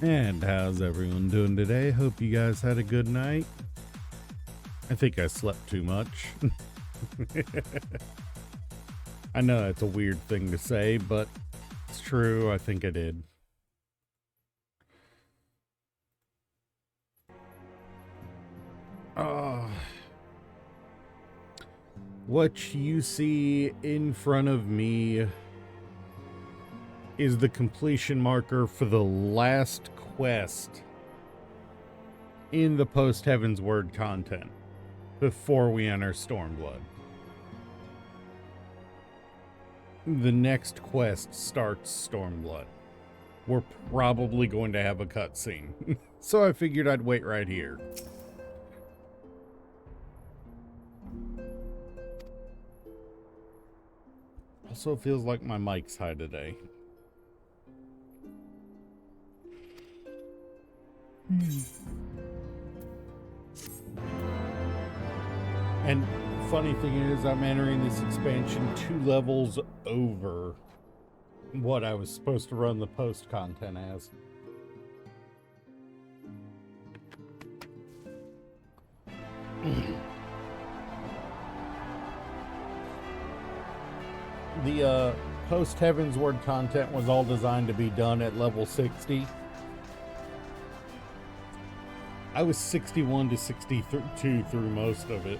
And how's everyone doing today? Hope you guys had a good night. I think I slept too much. I know that's a weird thing to say, but it's true. I think I did. What you see in front of me is the completion marker for the last quest in the Post Heavensward content before we enter Stormblood. The next quest starts Stormblood. We're probably going to have a cutscene, so I figured I'd wait right here. Also feels like my mic's high today. And funny thing is, I'm entering this expansion 2 levels over what I was supposed to run the post content as. The post Heavensward content was all designed to be done at level 60. I was 61 to 62 through most of it.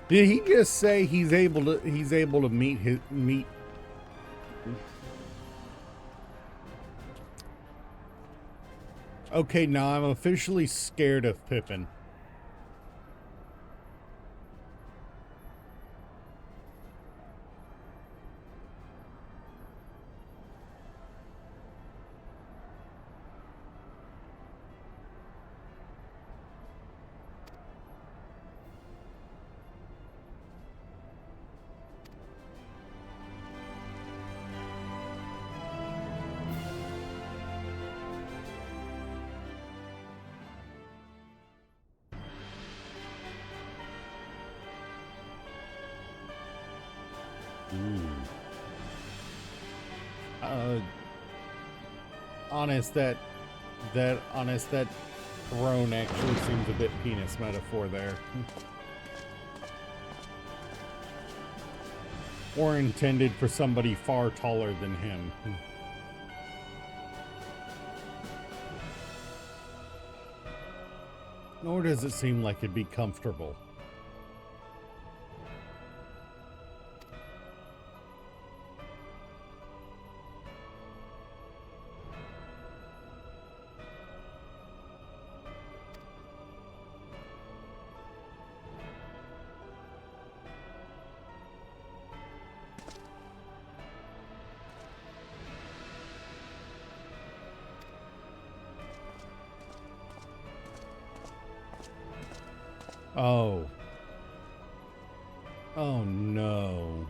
Did he just say he's able to meet? Okay, now I'm officially scared of Pippin. Honest, that throne actually seems a bit penis metaphor there. Or intended for somebody far taller than him. Nor does it seem like it'd be comfortable. Oh. Oh no.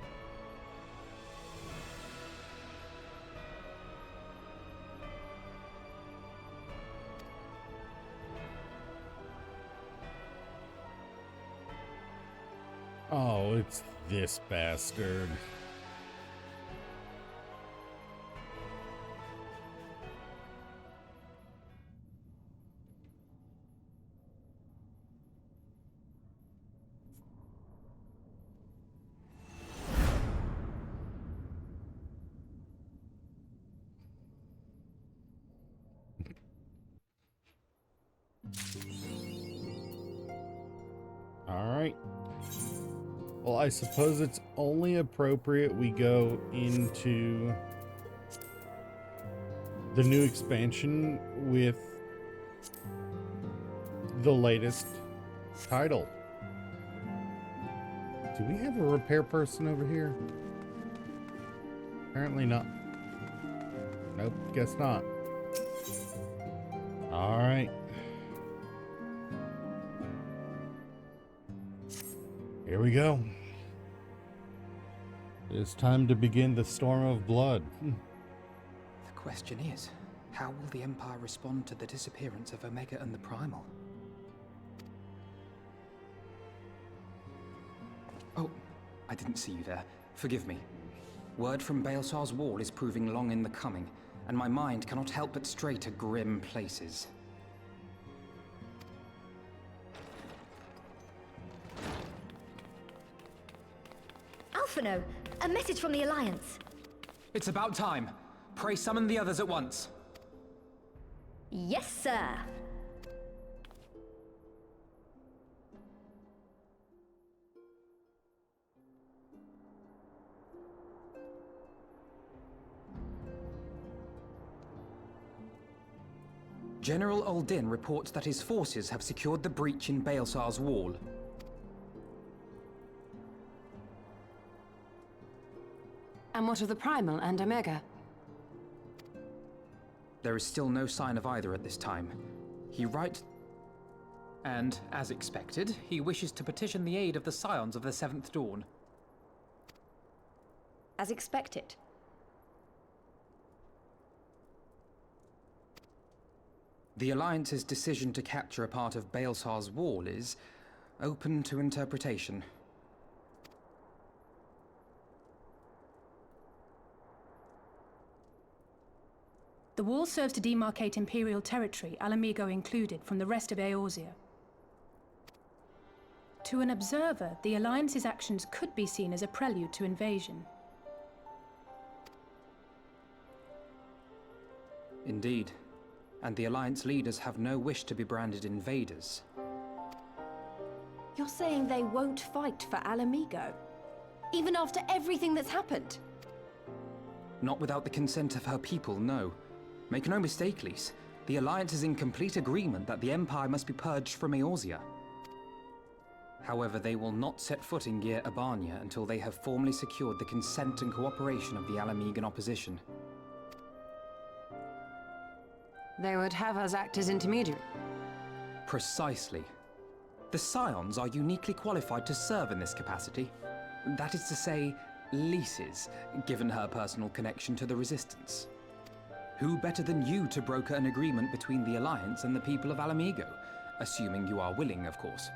Oh, it's this bastard. Alright. Well, I suppose it's only appropriate we go into the new expansion with the latest title. Do we have a repair person over here? Apparently not. Nope, guess not. All right. Here we go. It's time to begin the storm of blood. The question is, how will the Empire respond to the disappearance of Omega and the Primal? Oh, I didn't see you there. Forgive me. Word from Baelsar's wall is proving long in the coming, and my mind cannot help but stray to grim places. Alphino, a message from the Alliance. It's about time. Pray summon the others at once. Yes, sir. General Uldin reports that his forces have secured the breach in Baelsar's wall. And what of the Primal and Omega? There is still no sign of either at this time. He writes... And, as expected, he wishes to petition the aid of the Scions of the Seventh Dawn. As expected. The Alliance's decision to capture a part of Baelsar's wall is open to interpretation. The wall serves to demarcate Imperial territory, Ala-Mhigo included, from the rest of Eorzea. To an observer, the Alliance's actions could be seen as a prelude to invasion. Indeed. And the Alliance leaders have no wish to be branded invaders. You're saying they won't fight for Ala-Mhigo? Even after everything that's happened? Not without the consent of her people, no. Make no mistake, Lyse. The Alliance is in complete agreement that the Empire must be purged from Eorzea. However, they will not set foot in Gyr Abania until they have formally secured the consent and cooperation of the Ala-Mhigan opposition. They would have us act as intermediary. Precisely. The Scions are uniquely qualified to serve in this capacity. That is to say, Lyse's, given her personal connection to the Resistance. Who better than you to broker an agreement between the Alliance and the people of Ala-Mhigo? Assuming you are willing, of course.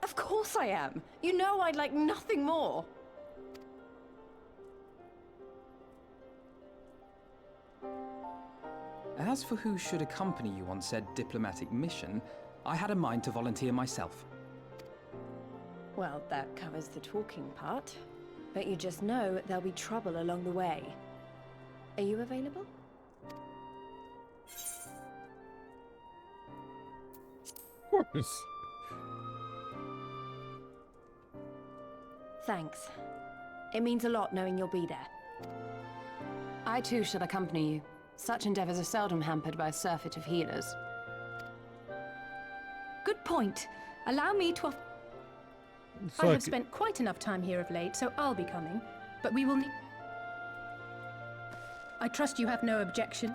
Of course I am. You know I'd like nothing more. As for who should accompany you on said diplomatic mission, I had a mind to volunteer myself. Well, that covers the talking part. But you just know there'll be trouble along the way. Are you available? Of course. Thanks. It means a lot knowing you'll be there. I too shall accompany you. Such endeavors are seldom hampered by a surfeit of healers. Good point. Allow me to... I have spent quite enough time here of late, so I'll be coming. But we will need... I trust you have no objection?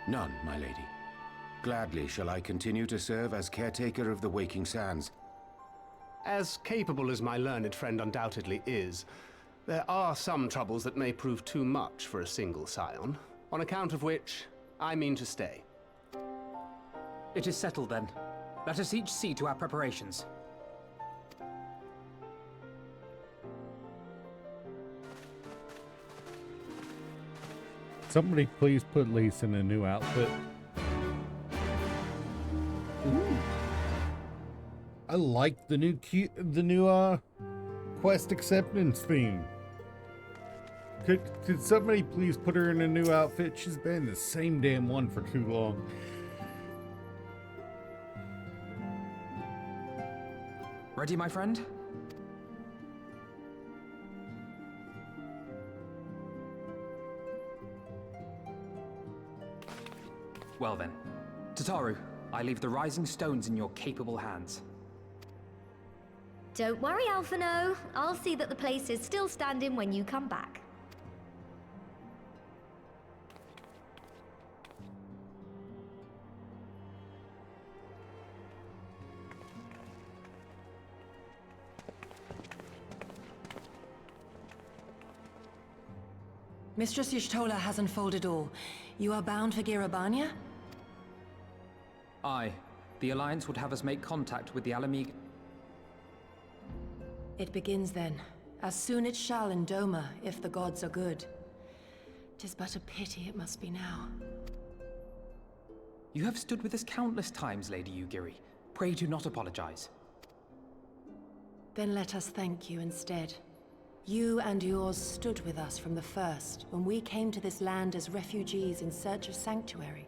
None, my lady. Gladly shall I continue to serve as caretaker of the Waking Sands. As capable as my learned friend undoubtedly is, there are some troubles that may prove too much for a single scion, on account of which I mean to stay. It is settled then. Let us each see to our preparations. Somebody please put Lyse in a new outfit. Ooh. I like the new quest acceptance theme. Could somebody please put her in a new outfit? She's been in the same damn one for too long. Ready, my friend? Well then, Tataru, I leave the Rising Stones in your capable hands. Don't worry, Alphino. I'll see that the place is still standing when you come back. Mistress Y'shtola has unfolded all. You are bound for Girabania? Aye. The Alliance would have us make contact with the Alamig... It begins then. As soon it shall in Doma, if the gods are good. 'Tis but a pity it must be now. You have stood with us countless times, Lady Yugiri. Pray do not apologize. Then let us thank you instead. You and yours stood with us from the first, when we came to this land as refugees in search of sanctuary.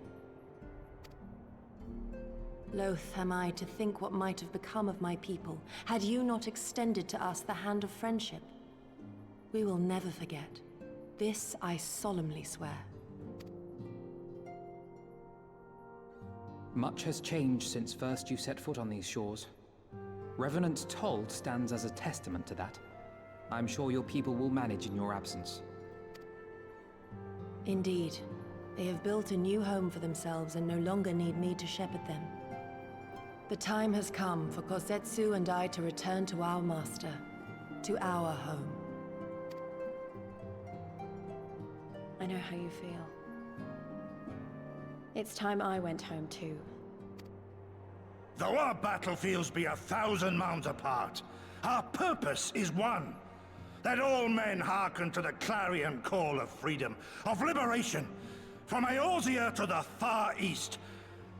Loath am I to think what might have become of my people, had you not extended to us the hand of friendship. We will never forget. This I solemnly swear. Much has changed since first you set foot on these shores. Revenant's Toll stands as a testament to that. I'm sure your people will manage in your absence. Indeed. They have built a new home for themselves and no longer need me to shepherd them. The time has come for Kosetsu and I to return to our master, to our home. I know how you feel. It's time I went home too. Though our battlefields be 1,000 mounds apart, our purpose is one. That all men hearken to the clarion call of freedom, of liberation, from Eorzea to the far east,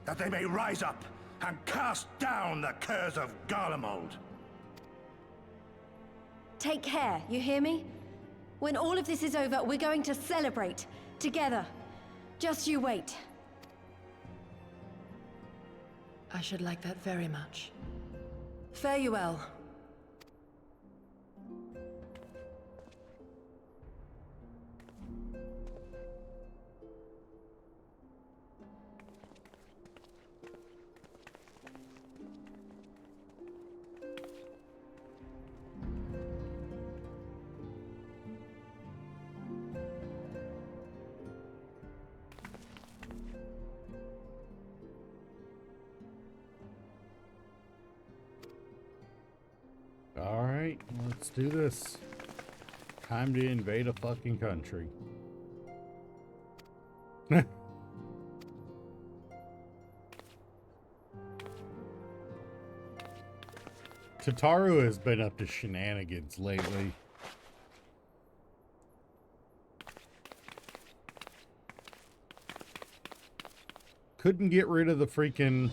that they may rise up and cast down the curse of Garlemald. Take care, you hear me? When all of this is over, we're going to celebrate. Together. Just you wait. I should like that very much. Fare you well. Alright, let's do this. Time to invade a fucking country. Tataru has been up to shenanigans lately. Couldn't get rid of the freaking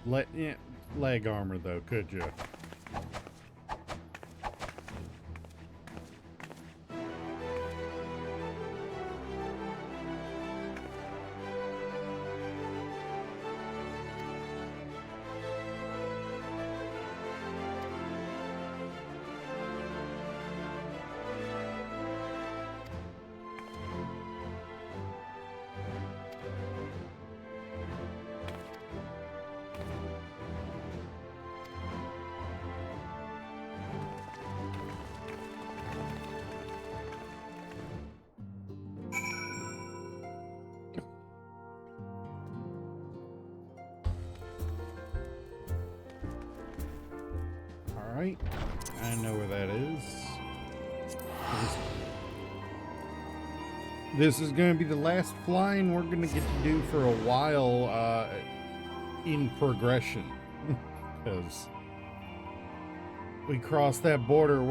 leg armor though, could you? Alright, I know where that is. This is going to be the last flying we're going to get to do for a while in progression. Because we crossed that border,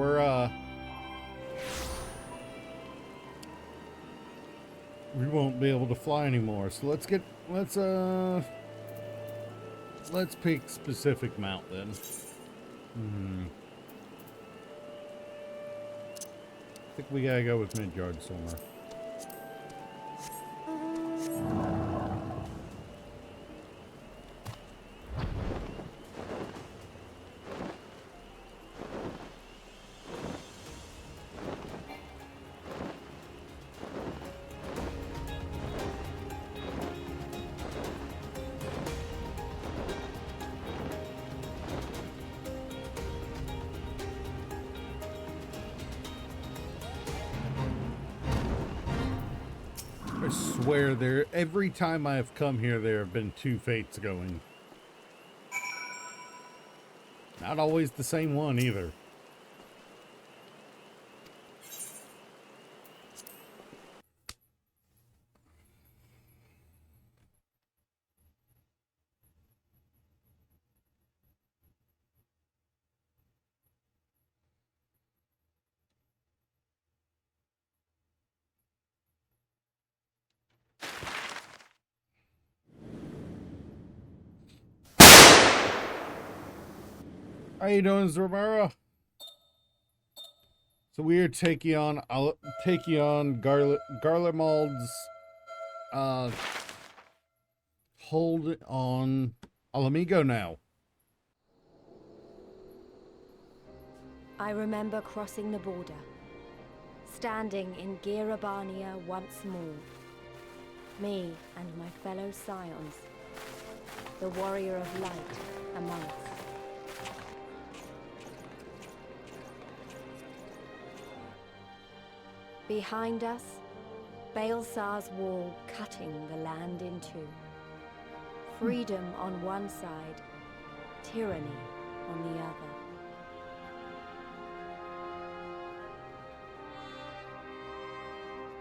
we won't be able to fly anymore. So let's pick specific mount then. I think we gotta go with Midgard somewhere. I swear every time I have come here, there have been 2 fates going. Not always the same one either. How you doing, Zormara? So we are taking on Garlemald's hold on Ala Mhigo now. I remember crossing the border, standing in Gyr Abania once more. Me and my fellow scions, the warrior of light among us. Behind us, Baelsar's wall cutting the land in two. Freedom on one side, tyranny on the other.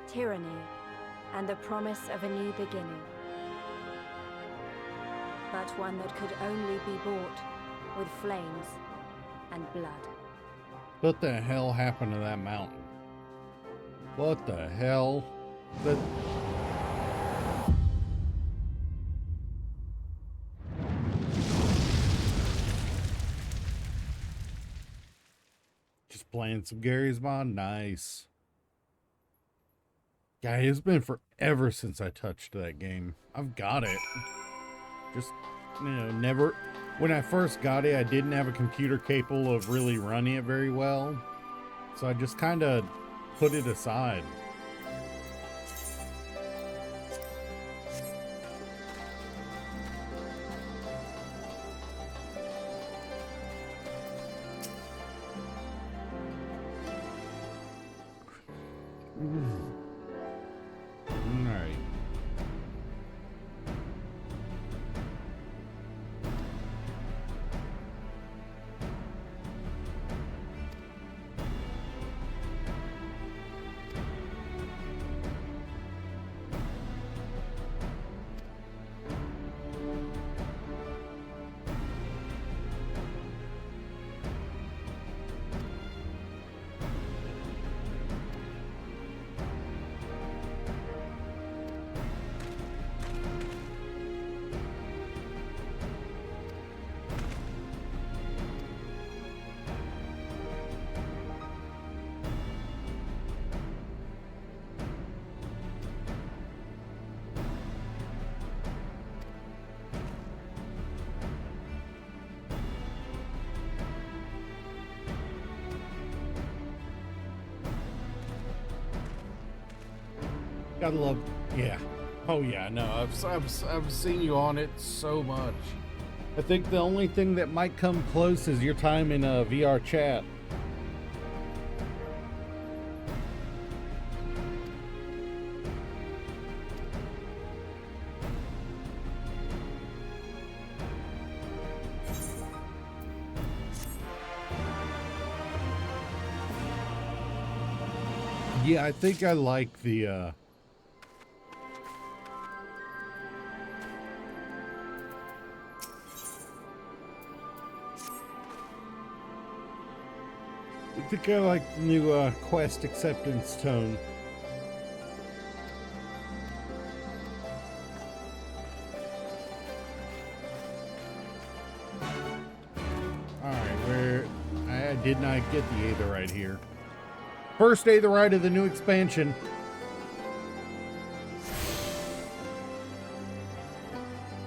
Tyranny and the promise of a new beginning. But one that could only be bought with flames and blood. What the hell happened to that mountain? What the hell? Just playing some Garry's Mod? Nice. Yeah, it's been forever since I touched that game. I've got it. Just, never... When I first got it, I didn't have a computer capable of really running it very well. So I just kind of put it aside. Alright. Gotta love, yeah. Oh yeah, no, I've seen you on it so much. I think the only thing that might come close is your time in a VR chat. Yeah, I think I like the I think I like the new quest acceptance tone. Alright, I did not get the Aetheryte here. First Aetheryte of the new expansion.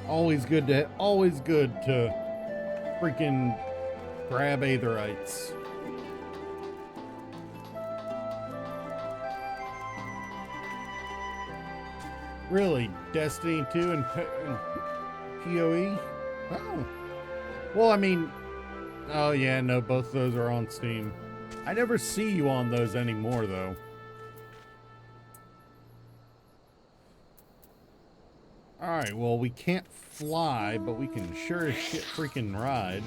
Always good to freaking grab Aetherites. Really? Destiny 2 and PoE? Oh. Well, I mean... Oh, yeah, no, both of those are on Steam. I never see you on those anymore, though. Alright, well, we can't fly, but we can sure as shit freaking ride.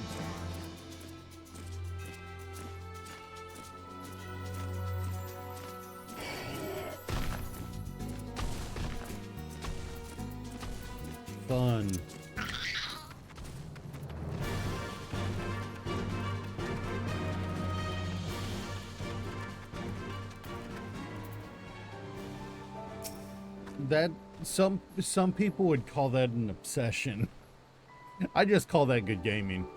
Fun. That some people would call that an obsession. I just call that good gaming.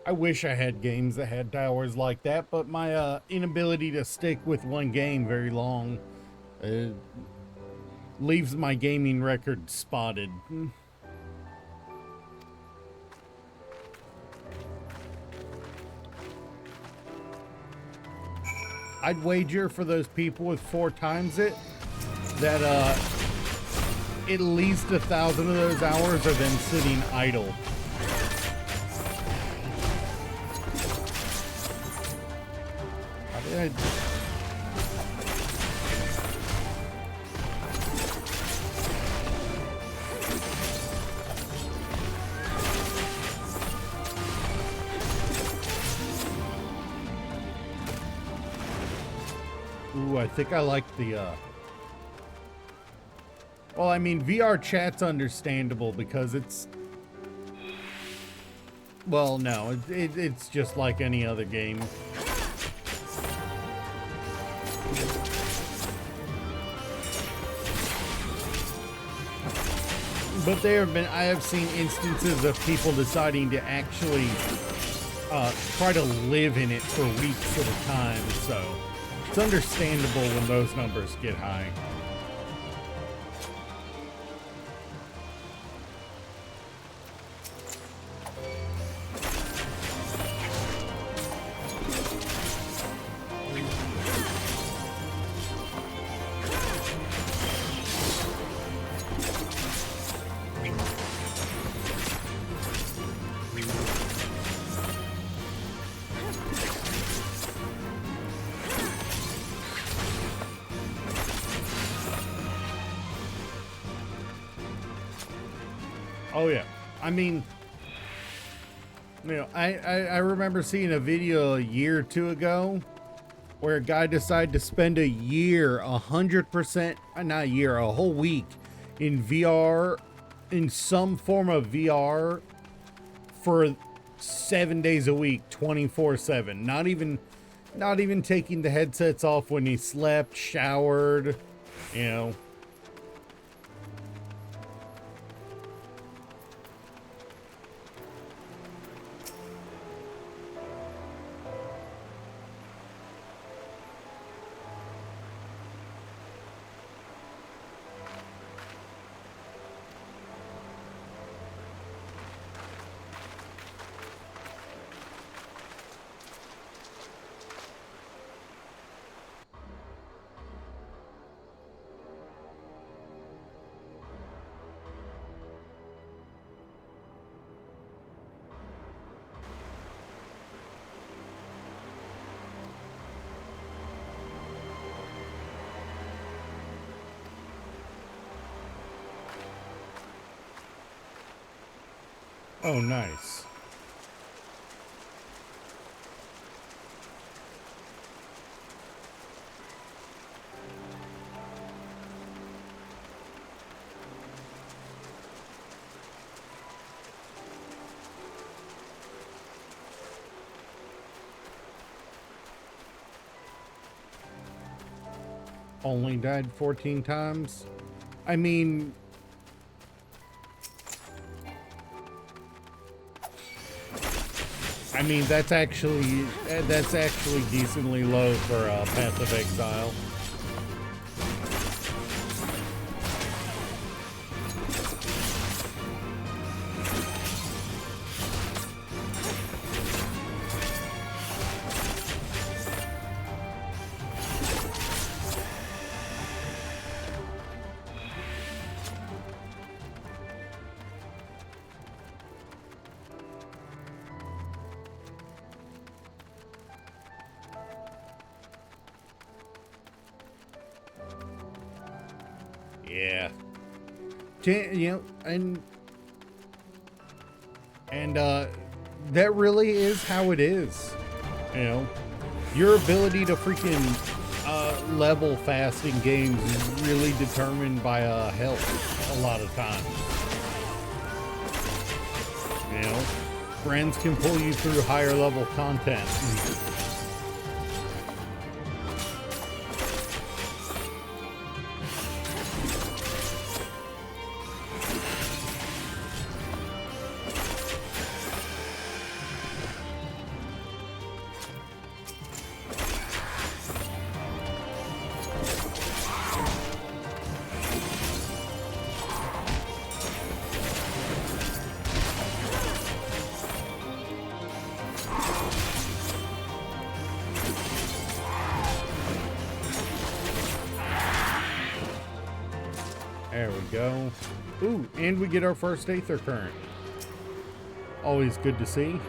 I wish I had games that had towers like that, but my inability to stick with one game very long leaves my gaming record spotted. I'd wager for those people with 4 times it that at least 1,000 of those hours are then sitting idle. How did I... Ooh, I think I like the, well, I mean, VR chat's understandable because it's... Well, no, it's just like any other game. But I have seen instances of people deciding to actually try to live in it for weeks at a time, so it's understandable when those numbers get high. Oh yeah, I mean, you know, I remember seeing a video a year or two ago where a guy decided to spend a year, 100%, not a year, a whole week in VR, in some form of VR for 7 days a week, 24/7. Not even taking the headsets off when he slept, showered, you know. Oh, nice. Only died 14 times? I mean... that's actually decently low for Path of Exile. Yeah. You know, and that really is how it is. You know, your ability to freaking level fast in games is really determined by health a lot of times. You know, friends can pull you through higher level content. There we go. Ooh, and we get our first Aether Current. Always good to see.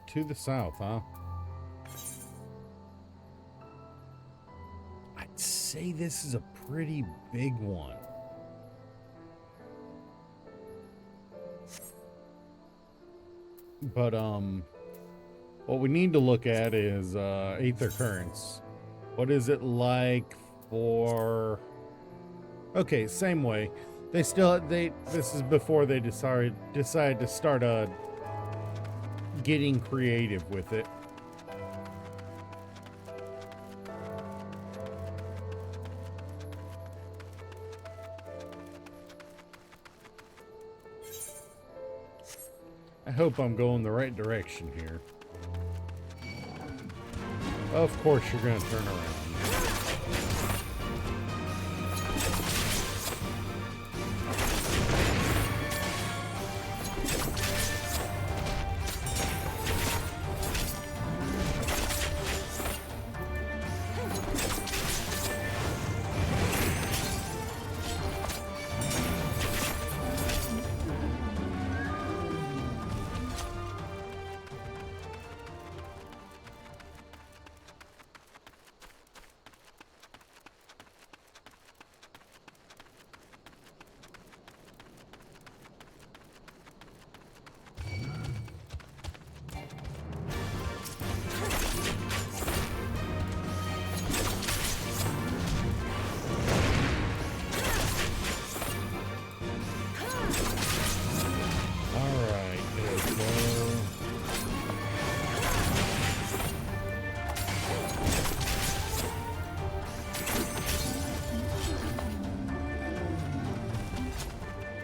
To the south, huh? I'd say this is a pretty big one. But, what we need to look at is, Aether Currents. What is it like for... Okay, same way. This is before they decide to start, getting creative with it. I hope I'm going the right direction here. Of course you're going to turn around.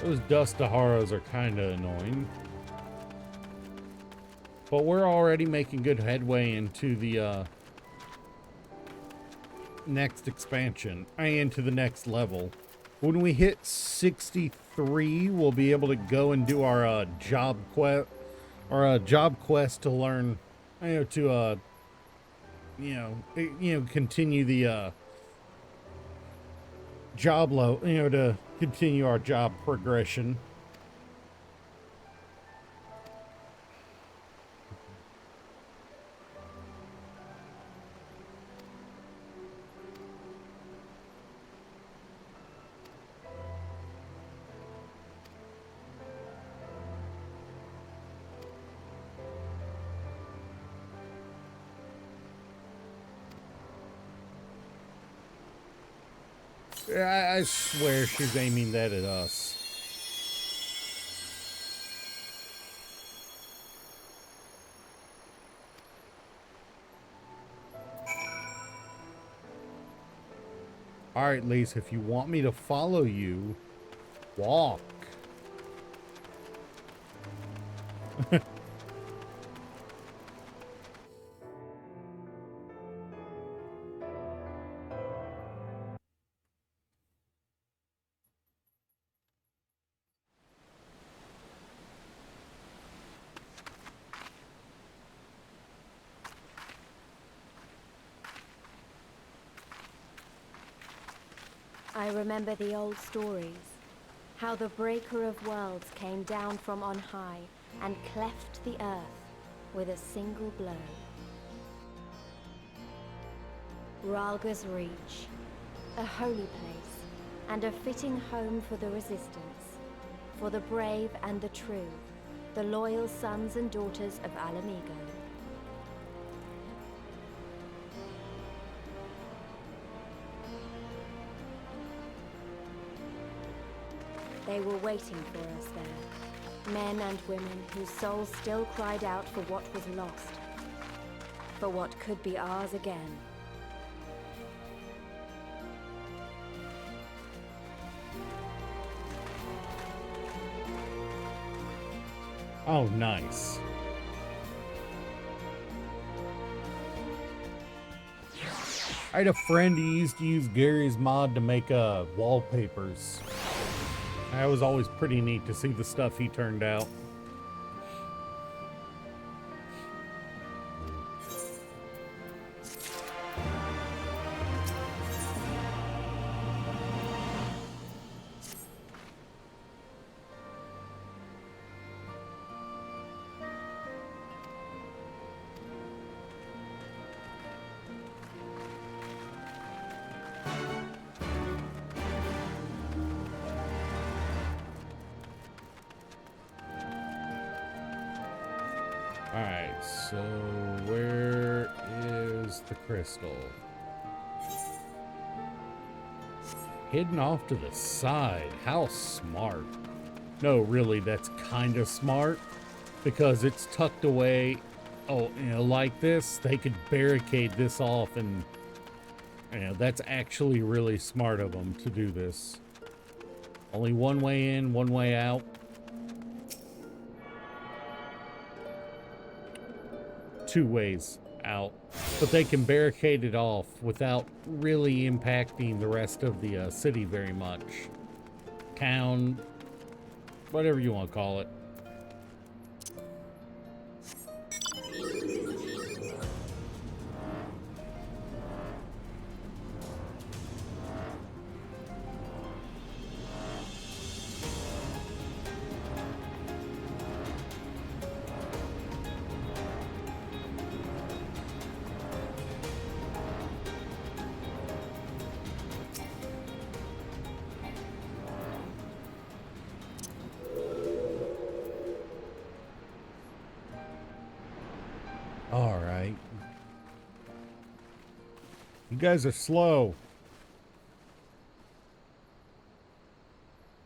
Those Dustaharas are kind of annoying. But we're already making good headway into the next expansion. Into the next level. When we hit 63, we'll be able to go and do our job quest, or a job quest to learn, to continue the job to continue our job progression. I swear she's aiming that at us. Alright, Lise, if you want me to follow you, walk. I remember the old stories, how the Breaker of Worlds came down from on high and cleft the earth, with a single blow. Rhalga's Reach, a holy place, and a fitting home for the Resistance, for the brave and the true, the loyal sons and daughters of Ala Mhigo. They were waiting for us there, men and women whose souls still cried out for what was lost, for what could be ours again. Oh, nice. I had a friend who used to use Gary's mod to make wallpapers. That was always pretty neat to see the stuff he turned out. Alright, so where is the crystal? Hidden off to the side. How smart. No, really, that's kind of smart because it's tucked away. Oh, like this, they could barricade this off, and that's actually really smart of them to do this. Only one way in, one way out. Two ways out, but they can barricade it off without really impacting the rest of the city very much. Town, whatever you want to call it. All right. You guys are slow.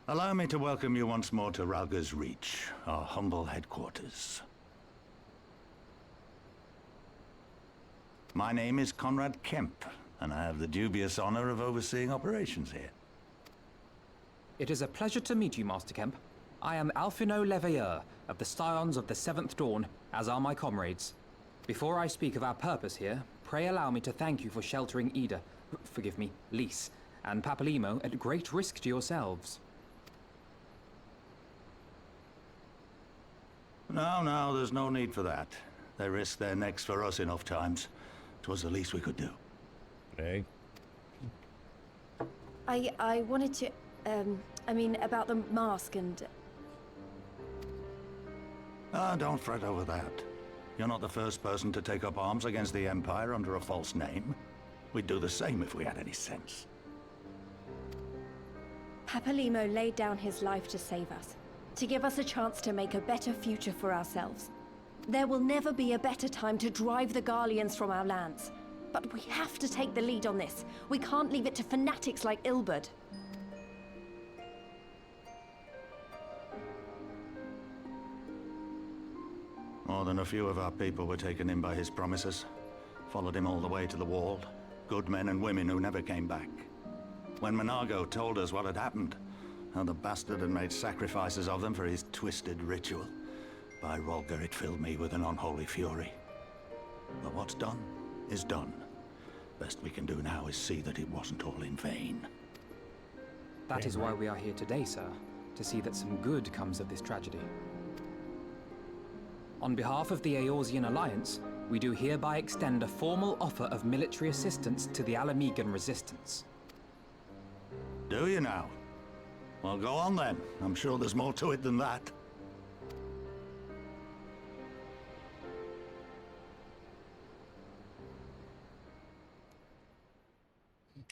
Allow me to welcome you once more to Rhalga's Reach, our humble headquarters. My name is Conrad Kemp, and I have the dubious honor of overseeing operations here. It is a pleasure to meet you, Master Kemp. I am Alphinaud Leveilleur of the Scions of the Seventh Dawn, as are my comrades. Before I speak of our purpose here, pray allow me to thank you for sheltering Ida, forgive me, Lys, and Papalymo at great risk to yourselves. No, there's no need for that. They risked their necks for us enough times. 'Twas the least we could do. Hey. I wanted to, I mean, about the mask and... Don't fret over that. You're not the first person to take up arms against the Empire under a false name. We'd do the same if we had any sense. Papalymo laid down his life to save us, to give us a chance to make a better future for ourselves. There will never be a better time to drive the Garleans from our lands. But we have to take the lead on this. We can't leave it to fanatics like Ilberd. More than a few of our people were taken in by his promises. Followed him all the way to the wall. Good men and women who never came back. When Menago told us what had happened, how the bastard had made sacrifices of them for his twisted ritual, by Rhalga it filled me with an unholy fury. But what's done is done. Best we can do now is see that it wasn't all in vain. That is why we are here today, sir, to see that some good comes of this tragedy. On behalf of the Eorzean Alliance, we do hereby extend a formal offer of military assistance to the Ala Mhigan resistance. Do you now? Well, go on then. I'm sure there's more to it than that.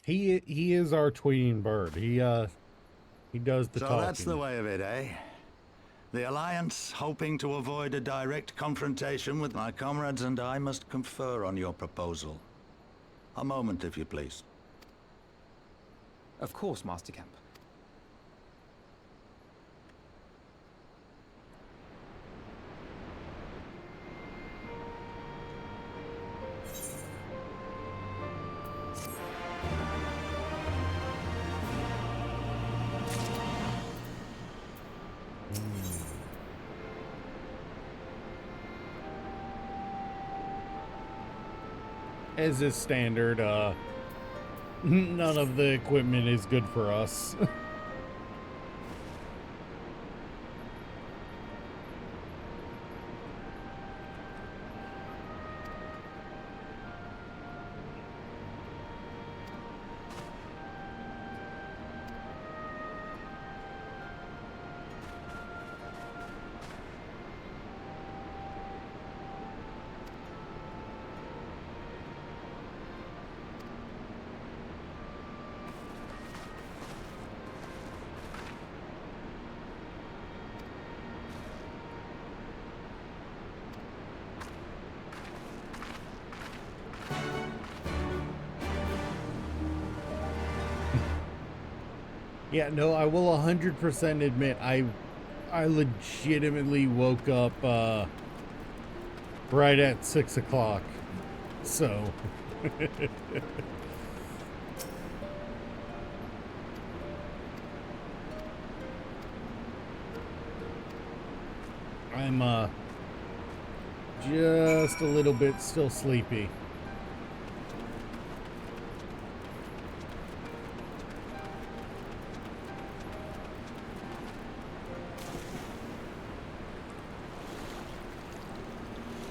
He is our tweeting bird. He does the So talking. that's the way of it, eh? The Alliance, hoping to avoid a direct confrontation with my comrades, and I must confer on your proposal. A moment, if you please. Of course, Master Camp. As is standard, none of the equipment is good for us. Yeah, no, I will 100% admit I legitimately woke up right at 6 o'clock. So I'm just a little bit still sleepy.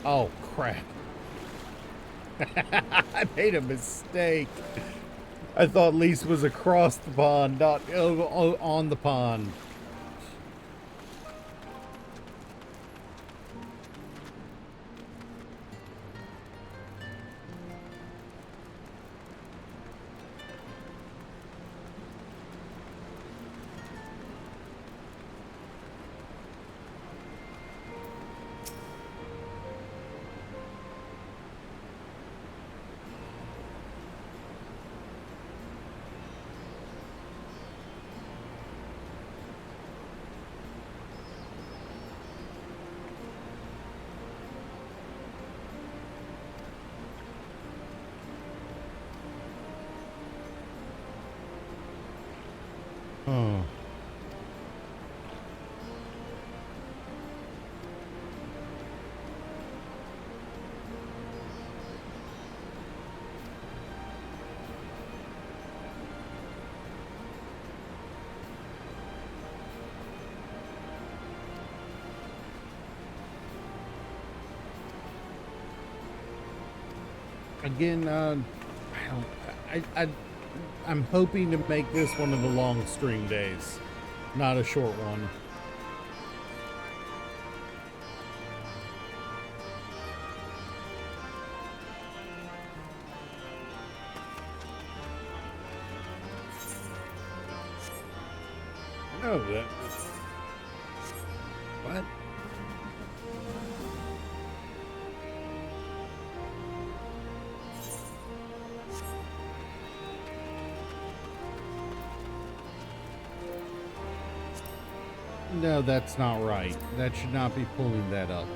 Oh, crap. I made a mistake. I thought Lise was across the pond, not on the pond. Oh. Again, I'm hoping to make this one of the long stream days, not a short one. No, that... What? No, that's not right. That should not be pulling that up.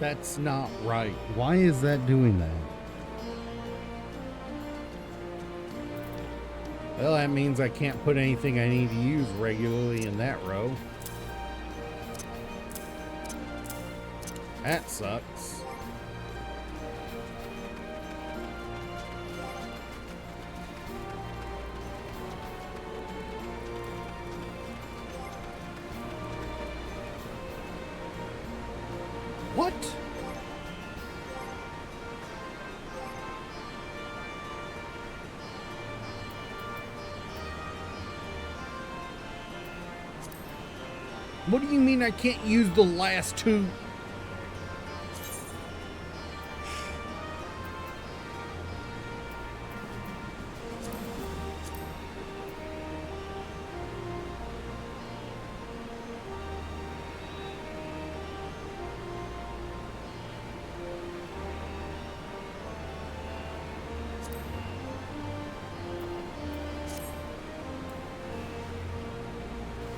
That's not right. Why is that doing that? Well, that means I can't put anything I need to use regularly in that row. That sucks. What? What do you mean I can't use the last two?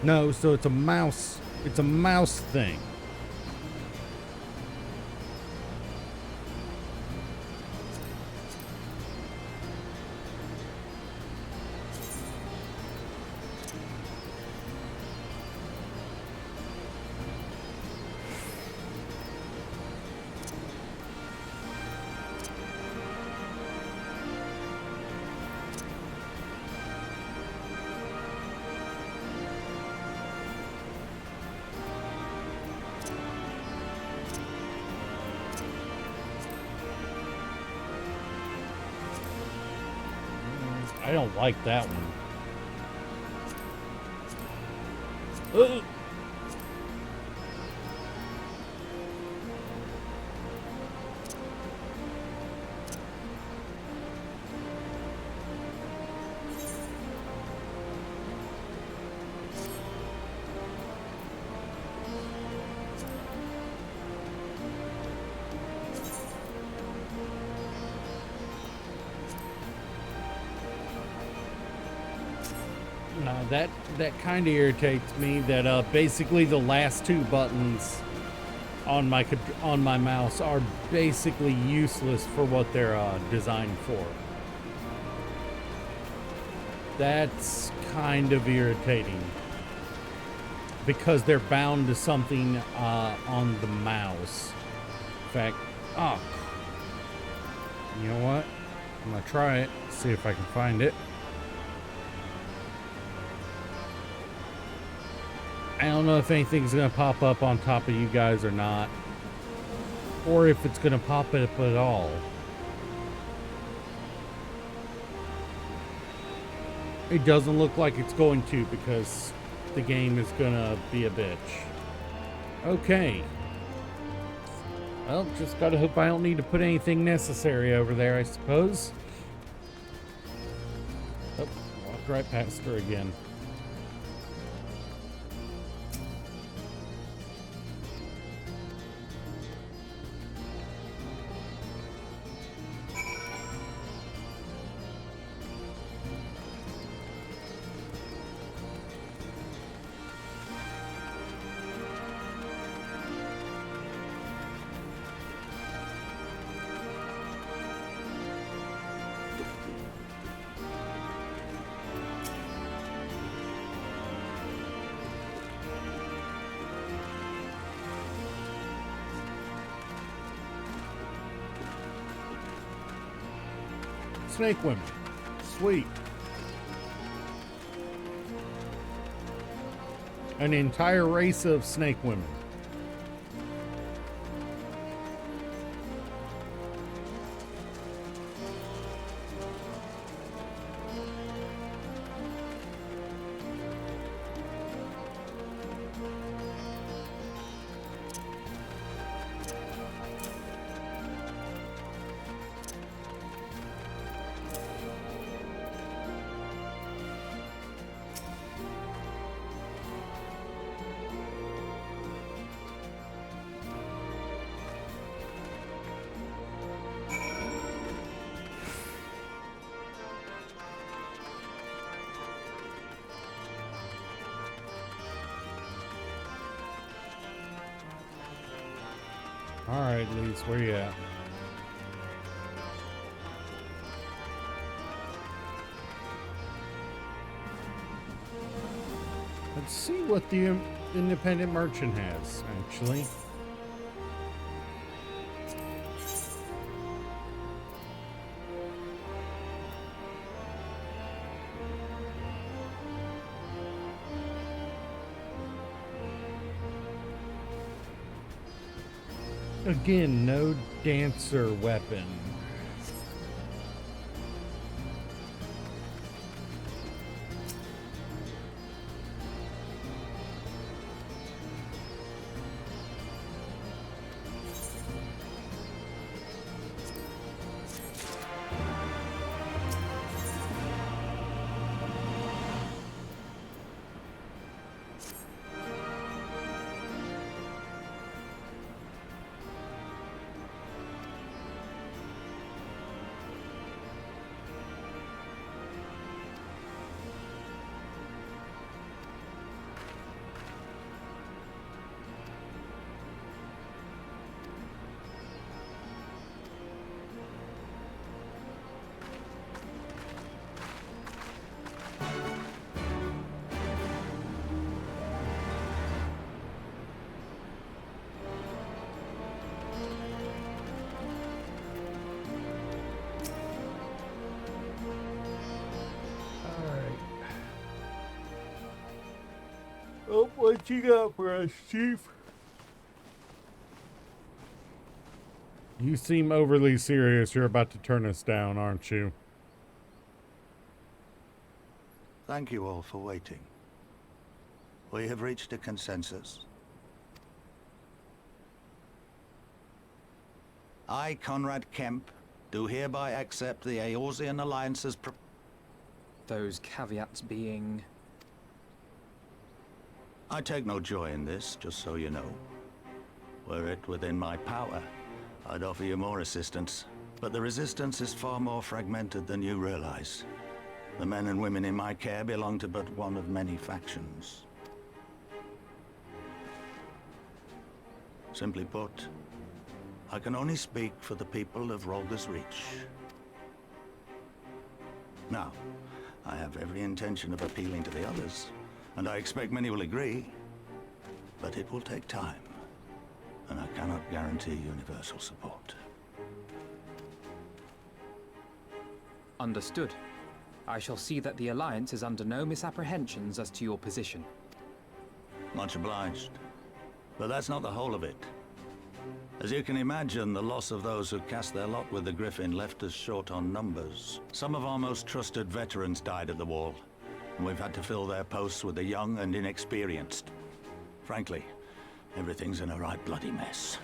No, so it's a mouse. It's a mouse thing. I don't like that one. Ugh. That kind of irritates me. That basically the last two buttons on my mouse are basically useless for what they're designed for. That's kind of irritating because they're bound to something on the mouse. In fact, you know what? I'm gonna try it. See if I can find it. I don't know if anything's going to pop up on top of you guys or not. Or if it's going to pop up at all. It doesn't look like it's going to because the game is going to be a bitch. Okay. Well, just got to hope I don't need to put anything necessary over there, I suppose. Oh, walked right past her again. Snake women. Sweet. An entire race of snake women. Alright, Lise, where you at? Let's see what the independent merchant has, actually. Again, no dancer weapon. Oh, what you got for us, Chief? You seem overly serious. You're about to turn us down, aren't you? Thank you all for waiting. We have reached a consensus. I, Conrad Kemp, do hereby accept the Eorzean Alliance's Those caveats being... I take no joy in this, just so you know. Were it within my power, I'd offer you more assistance. But the Resistance is far more fragmented than you realize. The men and women in my care belong to but one of many factions. Simply put, I can only speak for the people of Rolga's Reach. Now, I have every intention of appealing to the others, and I expect many will agree, but it will take time, and I cannot guarantee universal support. Understood. I shall see that the Alliance is under no misapprehensions as to your position. Much obliged. But that's not the whole of it. As you can imagine, the loss of those who cast their lot with the Griffin left us short on numbers. Some of our most trusted veterans died at the wall, and we've had to fill their posts with the young and inexperienced. Frankly, everything's in a right bloody mess.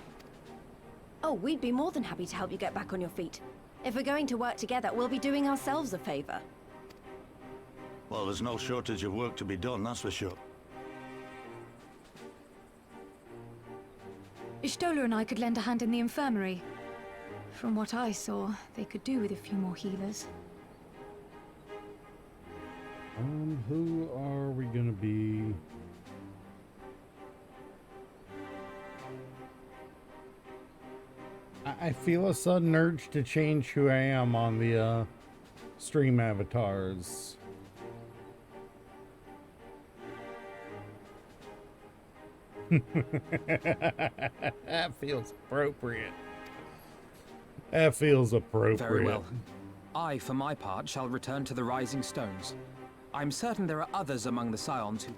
Oh, we'd be more than happy to help you get back on your feet. If we're going to work together, we'll be doing ourselves a favor. Well, there's no shortage of work to be done, that's for sure. Ishtola and I could lend a hand in the infirmary. From what I saw, they could do with a few more healers. Who are we gonna be? I feel a sudden urge to change who I am on the stream avatars. That feels appropriate. That feels appropriate. Very well. I, for my part, shall return to the Rising Stones. I'm certain there are others among the Scions who...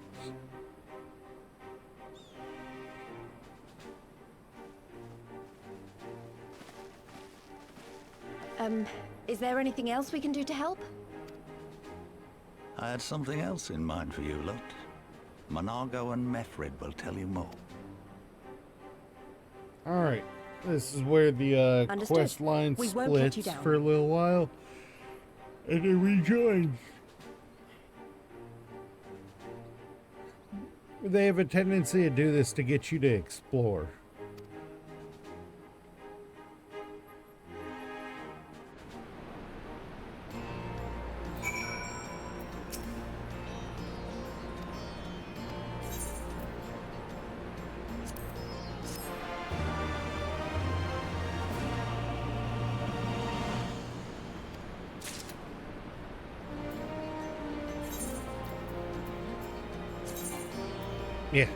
Is there anything else we can do to help? I had something else in mind for you, Lot. Monargo and Methrid will tell you more. Alright, this is where the quest line splits for a little while, and it rejoins. They have a tendency to do this to get you to explore. Yeah.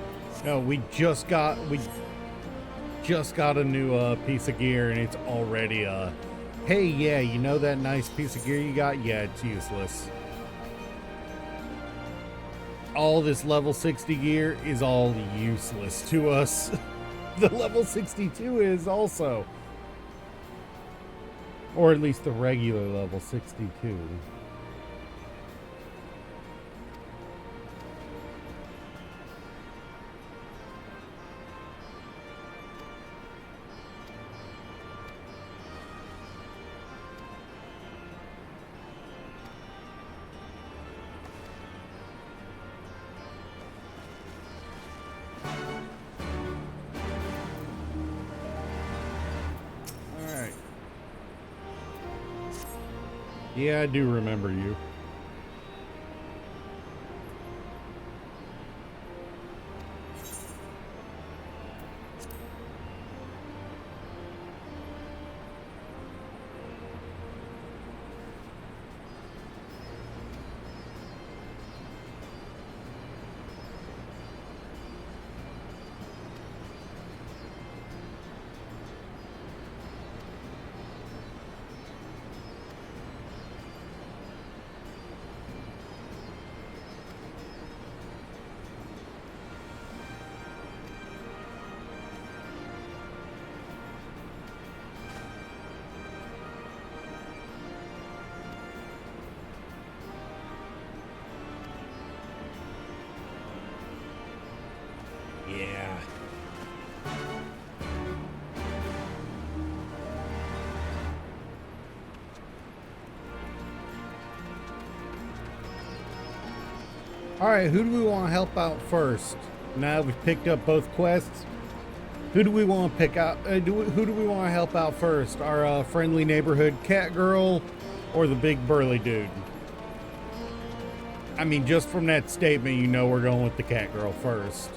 No, we just got a new piece of gear, and it's already hey, yeah, you know that nice piece of gear you got? Yeah, it's useless. All this level 60 gear is all useless to us. The level 62 is also. Or at least the regular level 62. Yeah, I do remember you. Yeah. All right, who do we want to help out first? Now we've picked up both quests. Who do we want to pick out? Who do we want to help out first? Our friendly neighborhood cat girl, or the big burly dude? I mean, just from that statement, you know we're going with the cat girl first.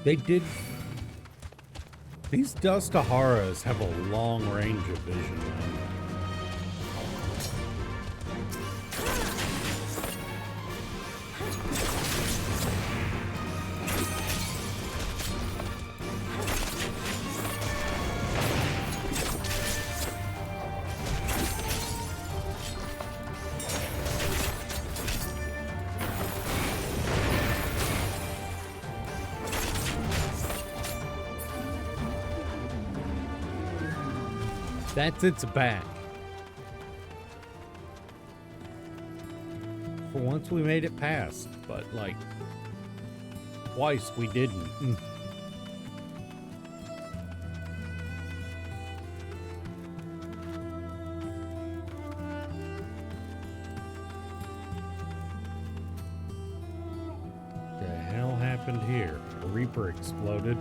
They did. These Dustaharas have a long range of vision, man. That's its back. For once we made it past, but like twice we didn't. The hell happened here? A Reaper exploded.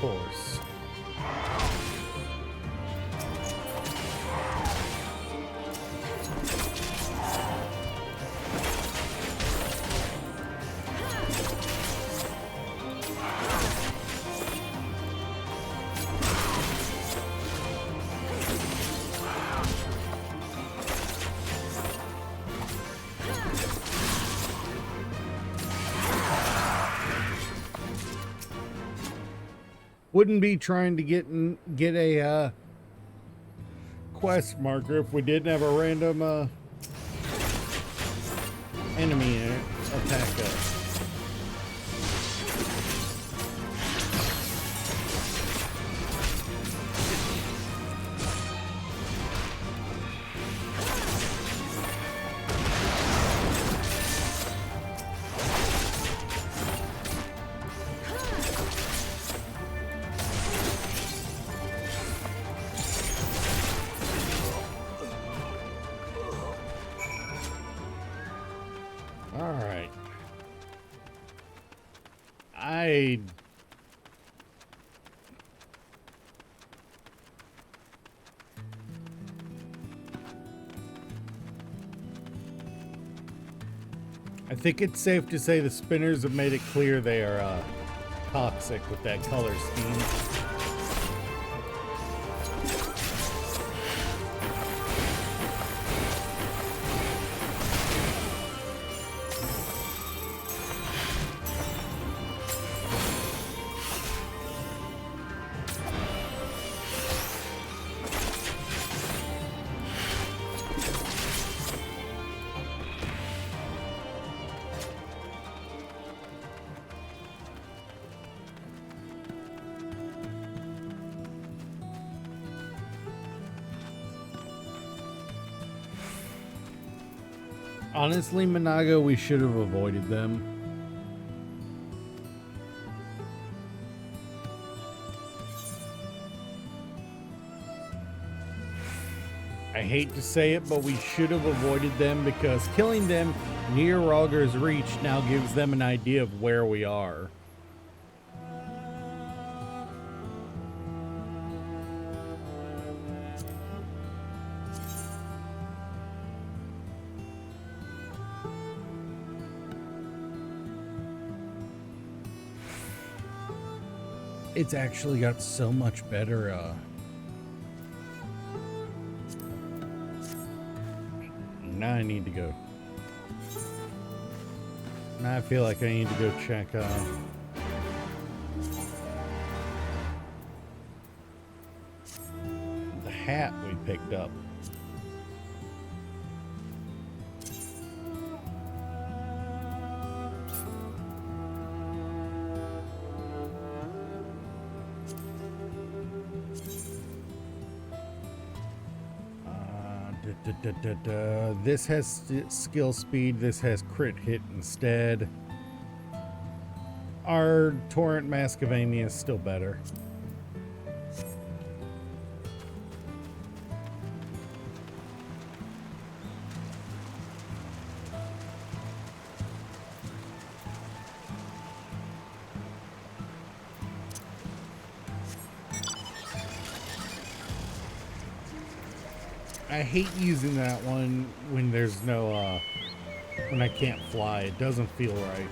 course. Wouldn't be trying to get a quest marker if we didn't have a random enemy attack us. Alright. I think it's safe to say the spinners have made it clear they are toxic with that color scheme. Honestly, Monago, we should have avoided them. I hate to say it, but we should have avoided them because killing them near Rogger's Reach now gives them an idea of where we are. It's actually got so much better, now I need to go. Now I feel like I need to go check, the hat we picked up. This has skill speed, this has crit hit instead. Our Torrent Mask of Amy is still better. I hate using that one when there's no, when I can't fly. It doesn't feel right.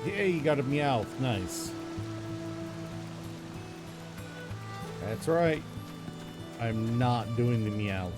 Yeah, you got a Meowth. Nice. That's right. I'm not doing the Meowth.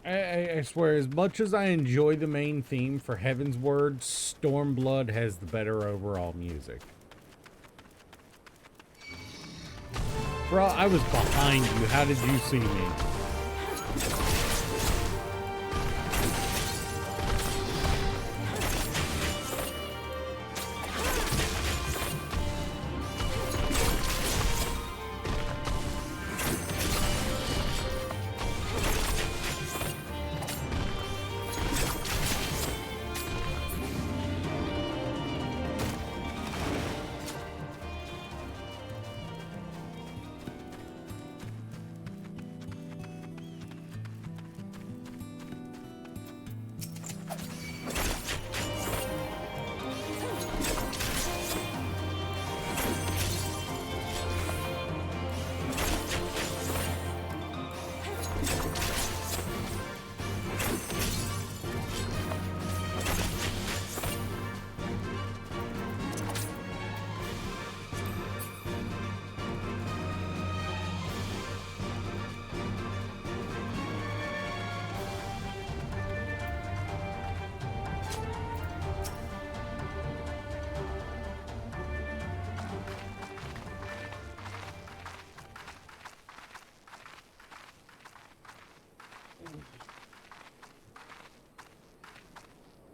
I swear, as much as I enjoy the main theme for Heaven's Word, Stormblood has the better overall music. Bro, I was behind you. How did you see me?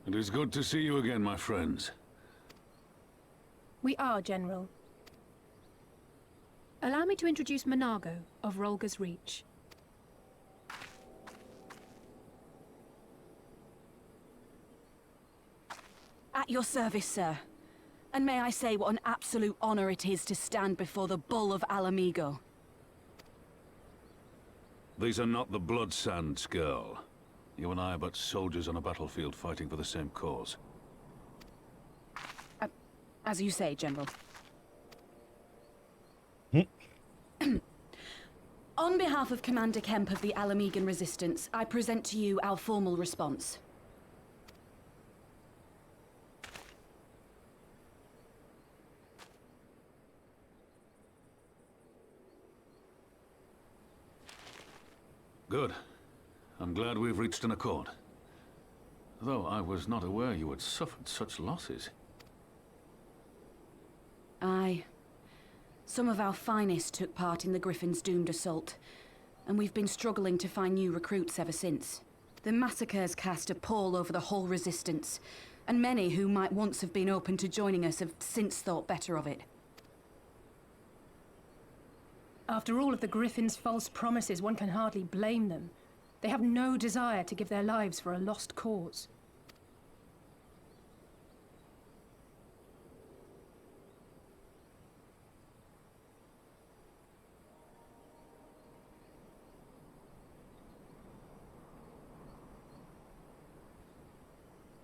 It is good to see you again, my friends. We are, General. Allow me to introduce Monago of Rolga's Reach. At your service, sir. And may I say what an absolute honor it is to stand before the Bull of Alamigo. These are not the Blood Sands, girl. You and I are but soldiers on a battlefield fighting for the same cause. As you say, General. On behalf of Commander Kemp of the Alamigan Resistance, I present to you our formal response. Good. I'm glad we've reached an accord. Though I was not aware you had suffered such losses. Aye. Some of our finest took part in the Griffin's doomed assault, and we've been struggling to find new recruits ever since. The massacres cast a pall over the whole Resistance, and many who might once have been open to joining us have since thought better of it. After all of the Griffin's false promises, one can hardly blame them. They have no desire to give their lives for a lost cause.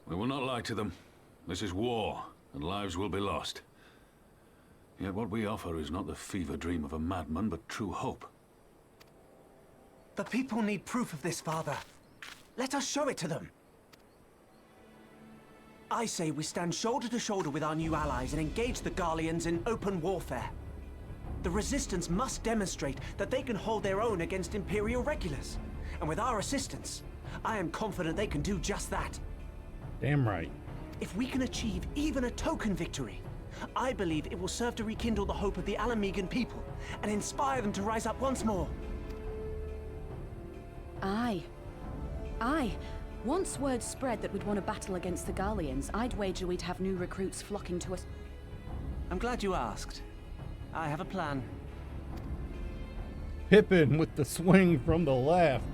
We will not lie to them. This is war, and lives will be lost. Yet what we offer is not the fever dream of a madman, but true hope. The people need proof of this, Father. Let us show it to them. I say we stand shoulder to shoulder with our new allies and engage the Garleans in open warfare. The Resistance must demonstrate that they can hold their own against Imperial regulars. And with our assistance, I am confident they can do just that. Damn right. If we can achieve even a token victory, I believe it will serve to rekindle the hope of the Alamigan people and inspire them to rise up once more. Aye. Aye. Once word spread that we'd won a battle against the Garleans, I'd wager we'd have new recruits flocking to us. I'm glad you asked. I have a plan. Pippin with the swing from the left.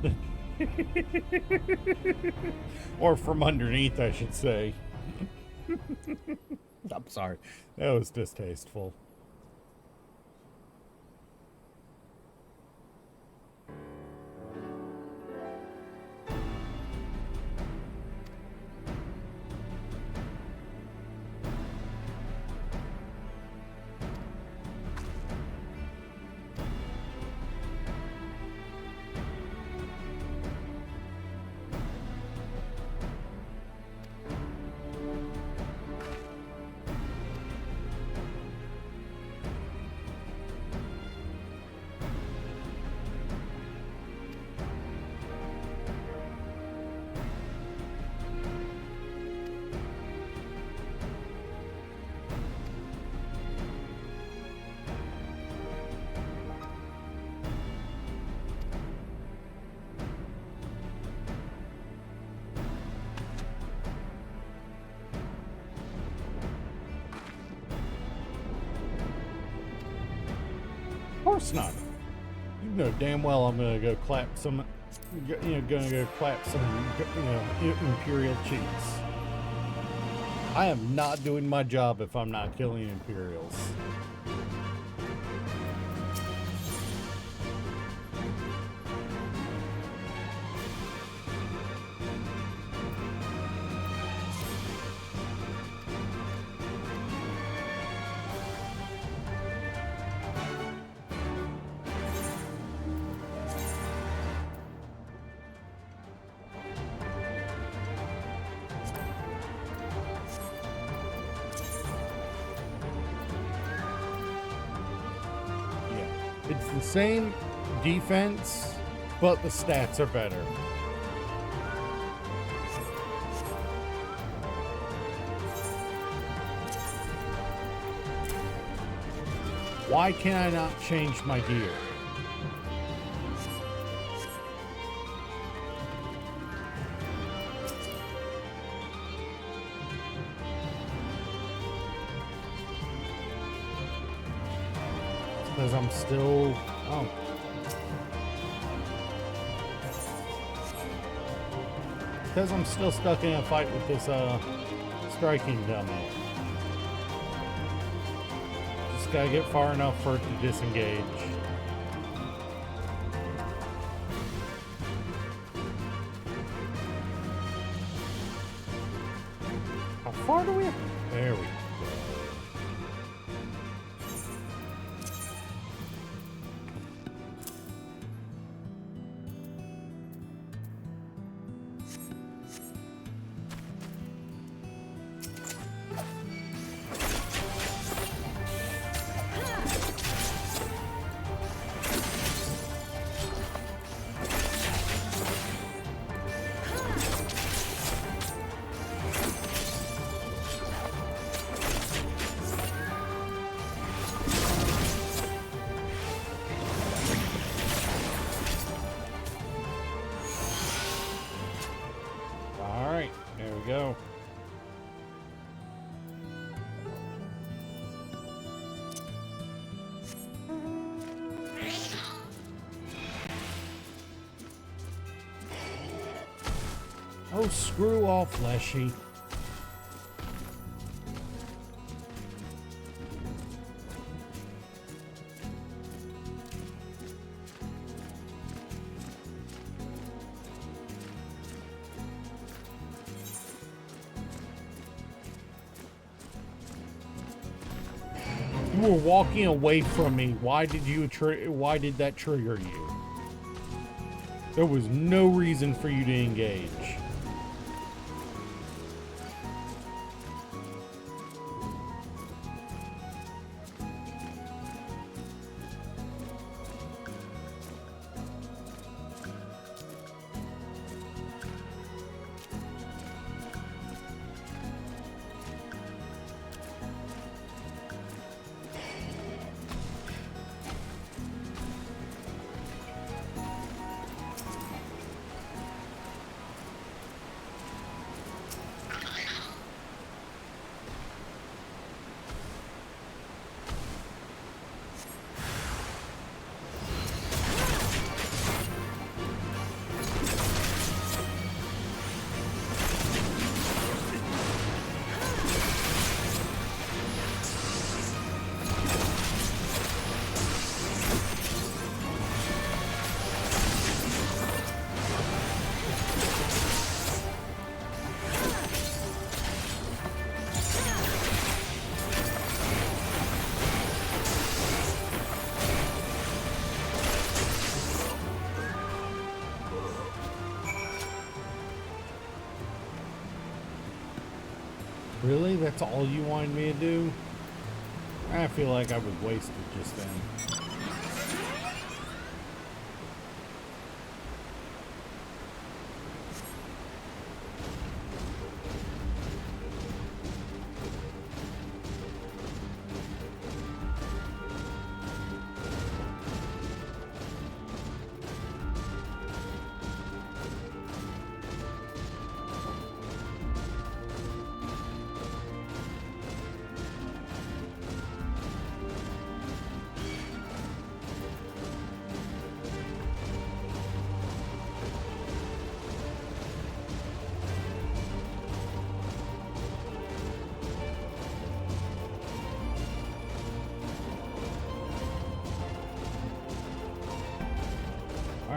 Or from underneath, I should say. I'm sorry. That was distasteful. course not. You know damn well I'm gonna go clap some, gonna go clap some, Imperial cheeks. I am not doing my job if I'm not killing Imperials. It's the same defense, but the stats are better. Why can I not change my gear? Because I'm still... Oh. Because I'm still stuck in a fight with this, striking dummy. Just gotta get far enough for it to disengage. How far do we have? There we go. Go. Oh, screw off, Leshy. You were walking away from me. Why did that trigger you? There was no reason for you to engage. Really? That's all you wanted me to do? I feel like I was wasted just then.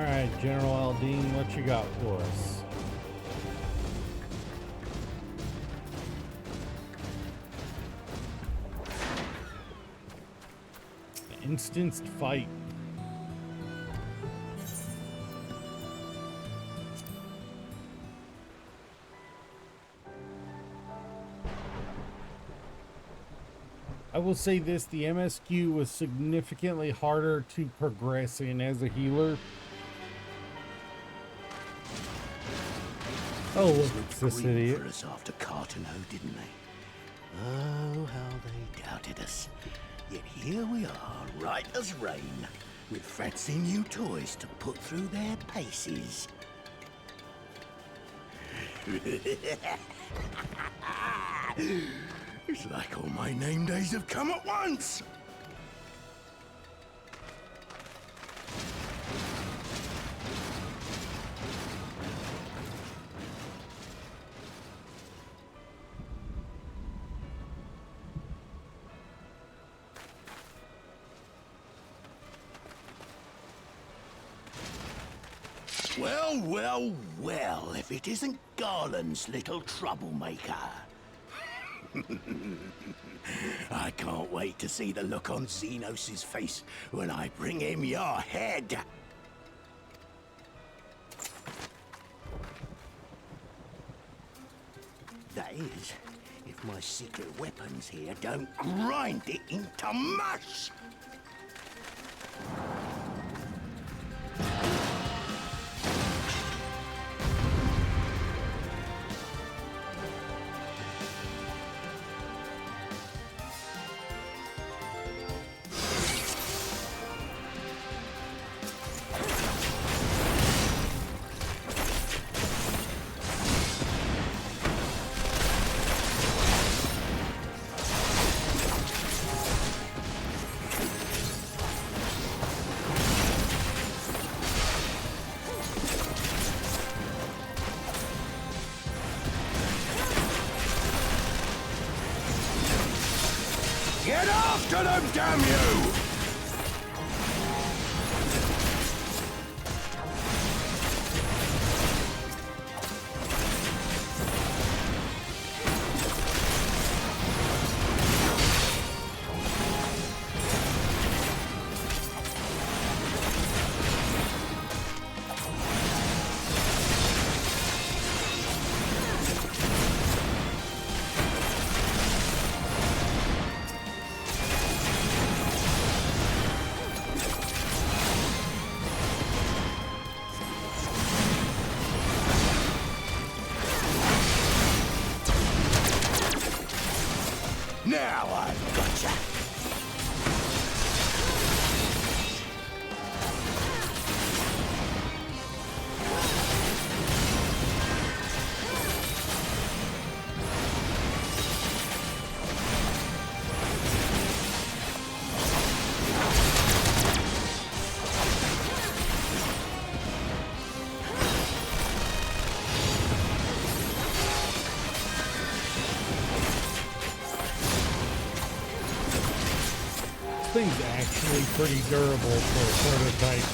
Alright, General Aldine, what you got for us? Instanced fight. I will say this, the MSQ was significantly harder to progress in as a healer. Oh, look, it's this idiot. For us after Cartenow, didn't they? Oh, how they doubted us. Yet here we are, right as rain, with fancy new toys to put through their paces. It's like all my name days have come at once! Well, well, well, if it isn't Garland's little troublemaker. I can't wait to see the look on Xenos' face when I bring him your head. That is, if my secret weapons here don't grind it into mush! Get after them, damn you! Now I've gotcha! This thing's actually pretty durable for a prototype.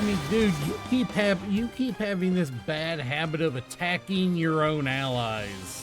mean, dude, you keep having this bad habit of attacking your own allies.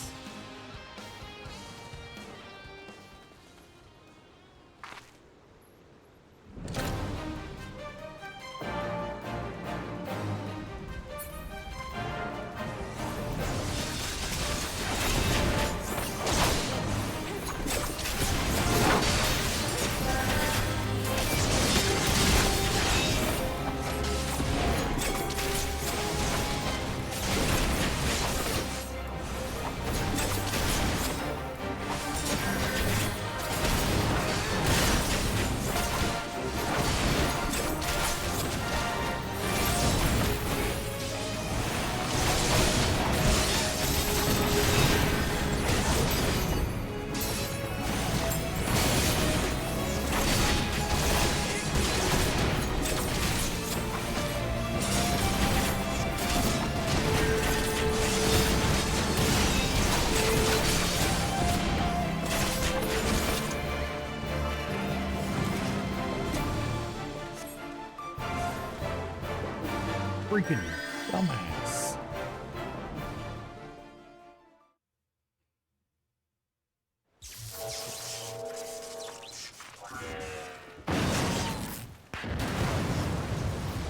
Freaking dumbass.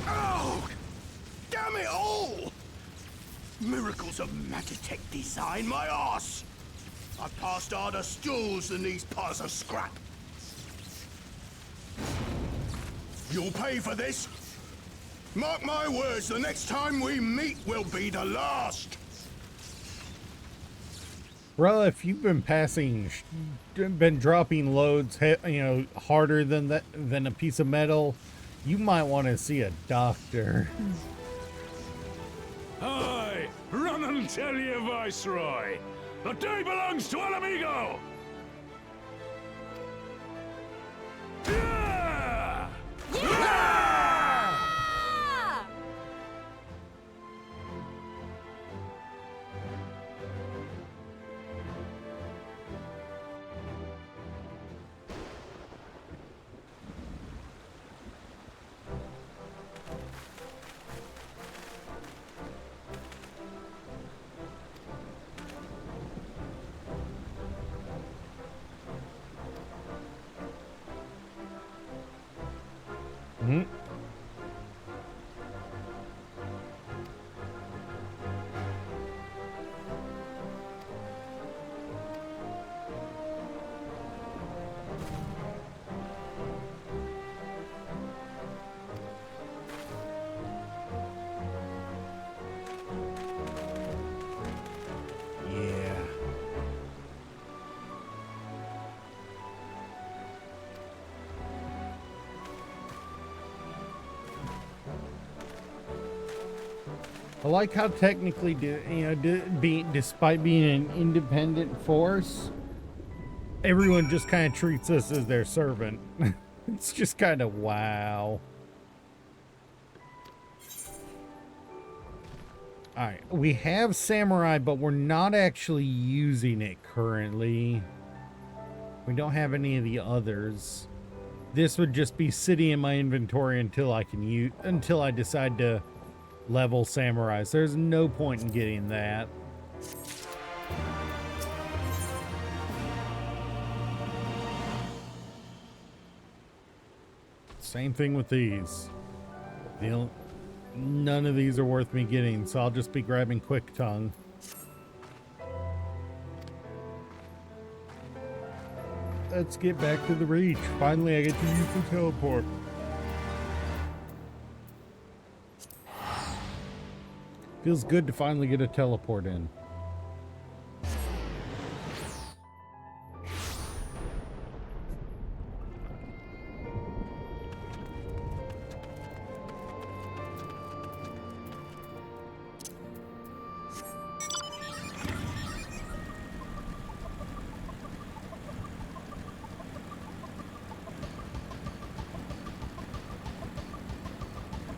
Oh! Damn it all! Miracles of Magitech design, my arse! I've passed harder stools than these piles of scrap. You'll pay for this. Mark my words, the next time we meet will be the last. Bro, if you've been been dropping loads, harder than a piece of metal, you might want to see a doctor. Aye, run and tell your Viceroy. The day belongs to El Amigo. Yeah! Yeah! Mm-hmm. Yeah. I like how technically, despite being an independent force, everyone just kind of treats us as their servant. It's just kind of wow. Alright, we have Samurai, but we're not actually using it currently. We don't have any of the others. This would just be sitting in my inventory until I decide to level Samurai. So there's no point in getting that. Same thing with these. None of these are worth me getting, so I'll just be grabbing Quick Tongue. Let's get back to the Reach. Finally, I get to use the teleport. Feels good to finally get a teleport in.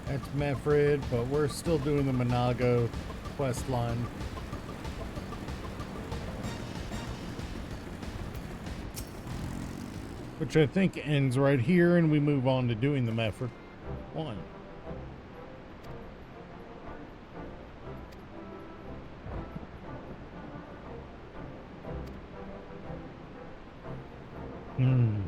That's Mefrid, but we're still doing the Monago quest line. Which I think ends right here, and we move on to doing the Mefrid one. Hmm.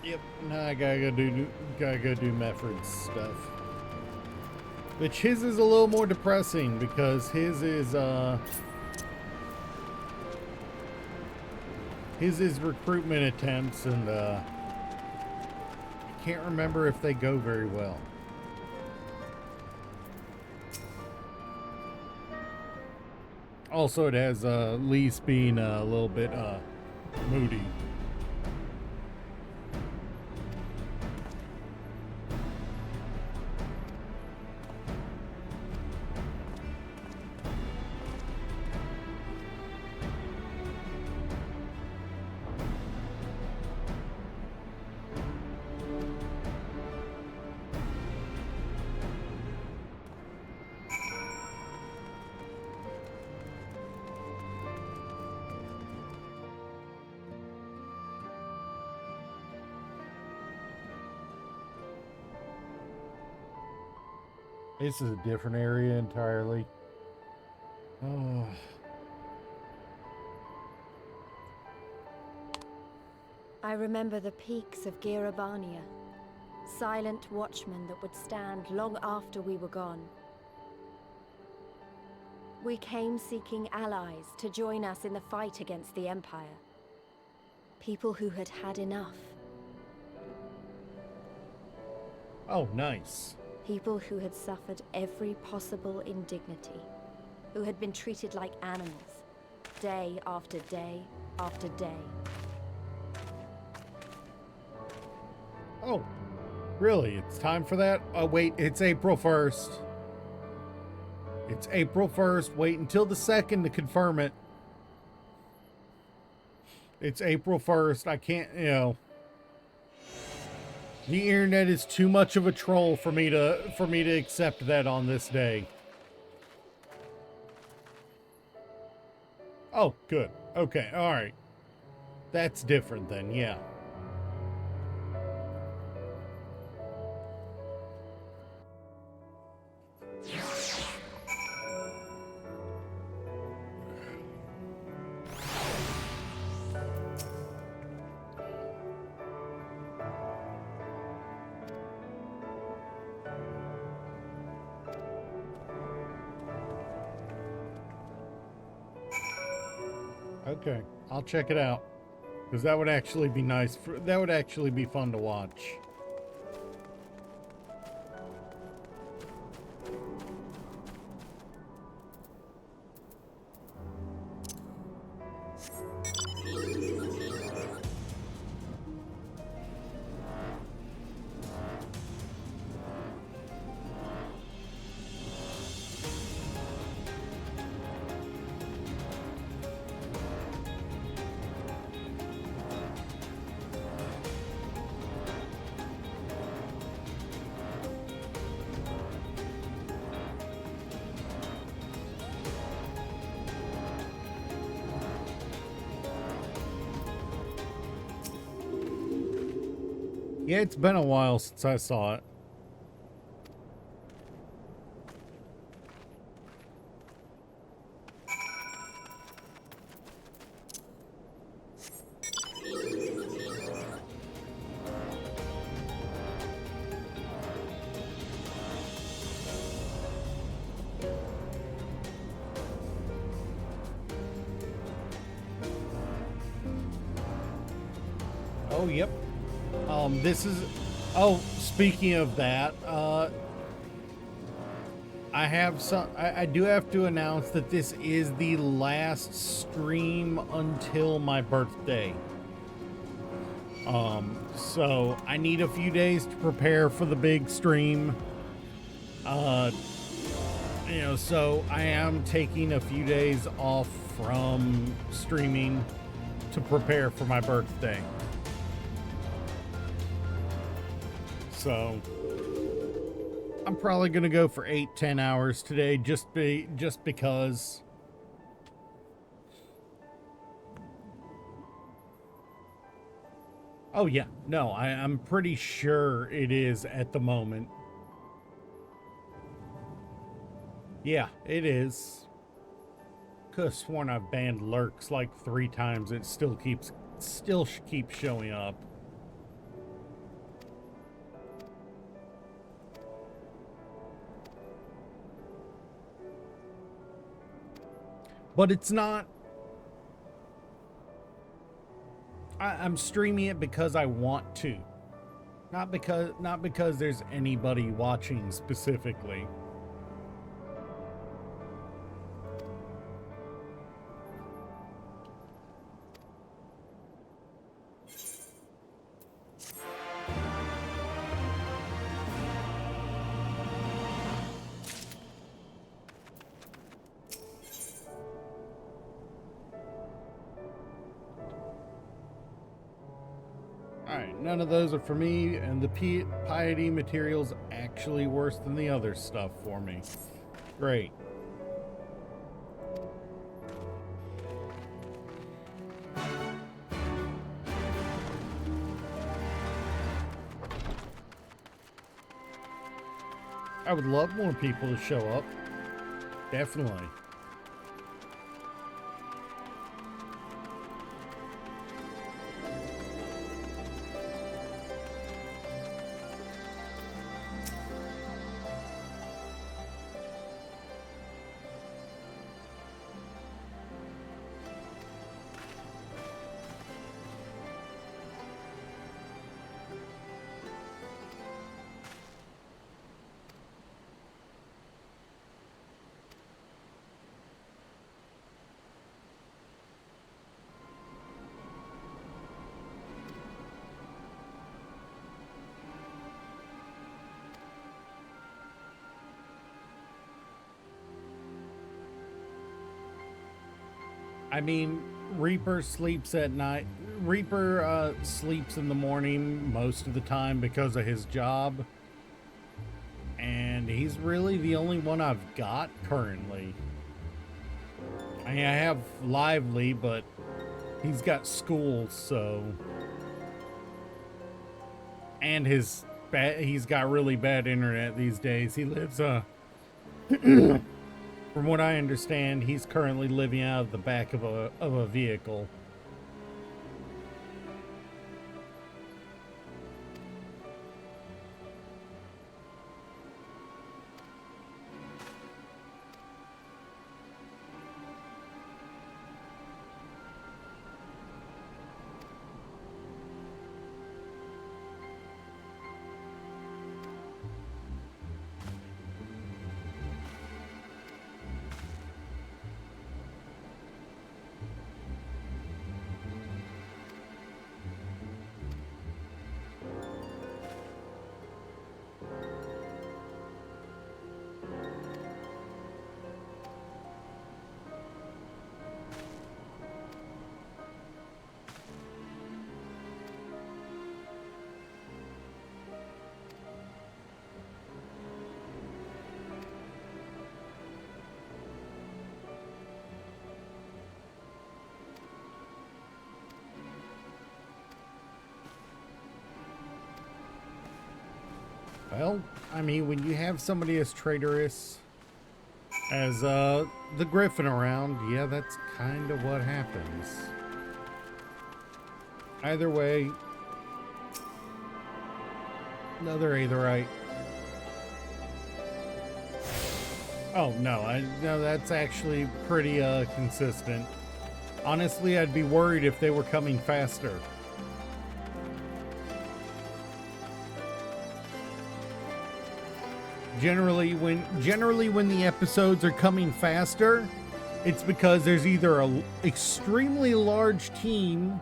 Yep, now I gotta go do Mefford's stuff. Which his is a little more depressing because his is recruitment attempts, and I can't remember if they go very well. Also, it has Lise being a little bit moody. This is a different area entirely. Oh. I remember the peaks of Girabania, silent watchmen that would stand long after we were gone. We came seeking allies to join us in the fight against the Empire. People who had had enough. Oh, nice. People who had suffered every possible indignity, who had been treated like animals, day after day after day. Oh, really? It's time for that? Oh, wait, it's April 1st. It's April 1st. Wait until the 2nd to confirm it. It's April 1st. I can't, you know. The internet is too much of a troll for me to accept that on this day. Oh, good. Okay, all right. That's different then, yeah. Okay, I'll check it out, because that would actually be nice. That would actually be fun to watch. Yeah, it's been a while since I saw it. Oh, yep. This is, oh, speaking of that, I do have to announce that this is the last stream until my birthday. So I need a few days to prepare for the big stream. You know, so I am taking a few days off from streaming to prepare for my birthday. so I'm probably gonna go for 8-10 hours today, just because. Oh yeah, no, I'm pretty sure it is at the moment. Yeah, it is. Could have sworn I've banned lurks like 3 times. It still keeps showing up. But it's not. I'm streaming it because I want to. Not because there's anybody watching specifically. None of those are for me, and the piety material's actually worse than the other stuff for me. Great. I would love more people to show up. Definitely. I mean, Reaper sleeps at night. Reaper sleeps in the morning most of the time because of his job. And he's really the only one I've got currently. I mean, I have Lively, but he's got school, so... And he's got really bad internet these days. He lives, from what I understand, he's currently living out of the back of a vehicle. Well, I mean, when you have somebody as traitorous as the Griffin around, yeah, that's kind of what happens. Either way, another Aetheryte. Oh, no, that's actually pretty consistent. Honestly, I'd be worried if they were coming faster. Generally when the episodes are coming faster, it's because there's either a extremely large team,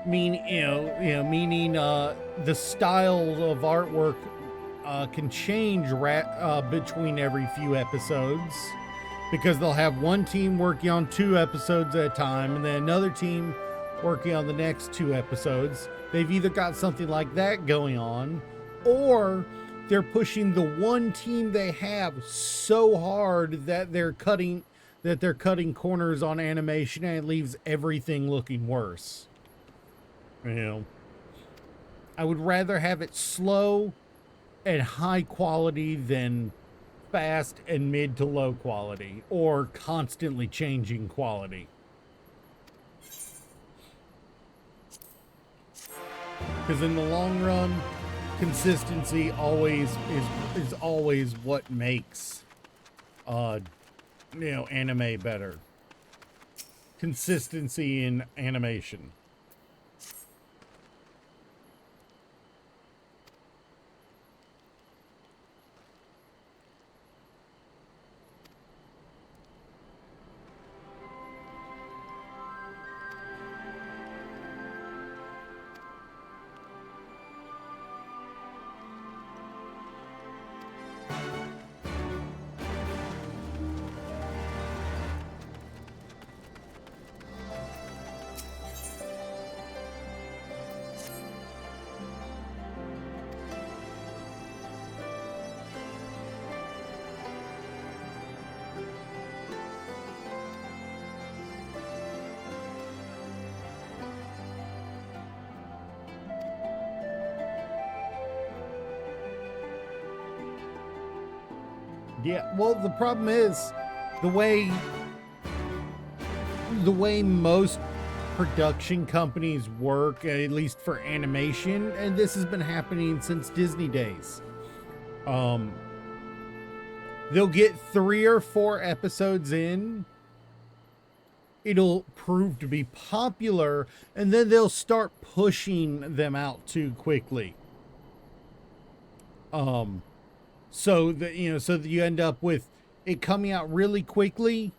meaning the style of artwork can change between every few episodes, because they'll have one team working on 2 episodes at a time and then another team working on the next 2 episodes. They've either got something like that going on, or they're pushing the one team they have so hard that they're cutting corners on animation, and it leaves everything looking worse. You know, I would rather have it slow and high quality than fast and mid to low quality, or constantly changing quality. Because in the long run, consistency always is always what makes anime better. Consistency in animation. Yeah, well, the problem is the way most production companies work, at least for animation, and this has been happening since Disney days. They'll get 3 or 4 episodes in. It'll prove to be popular, and then they'll start pushing them out too quickly. So that you end up with it coming out really quickly,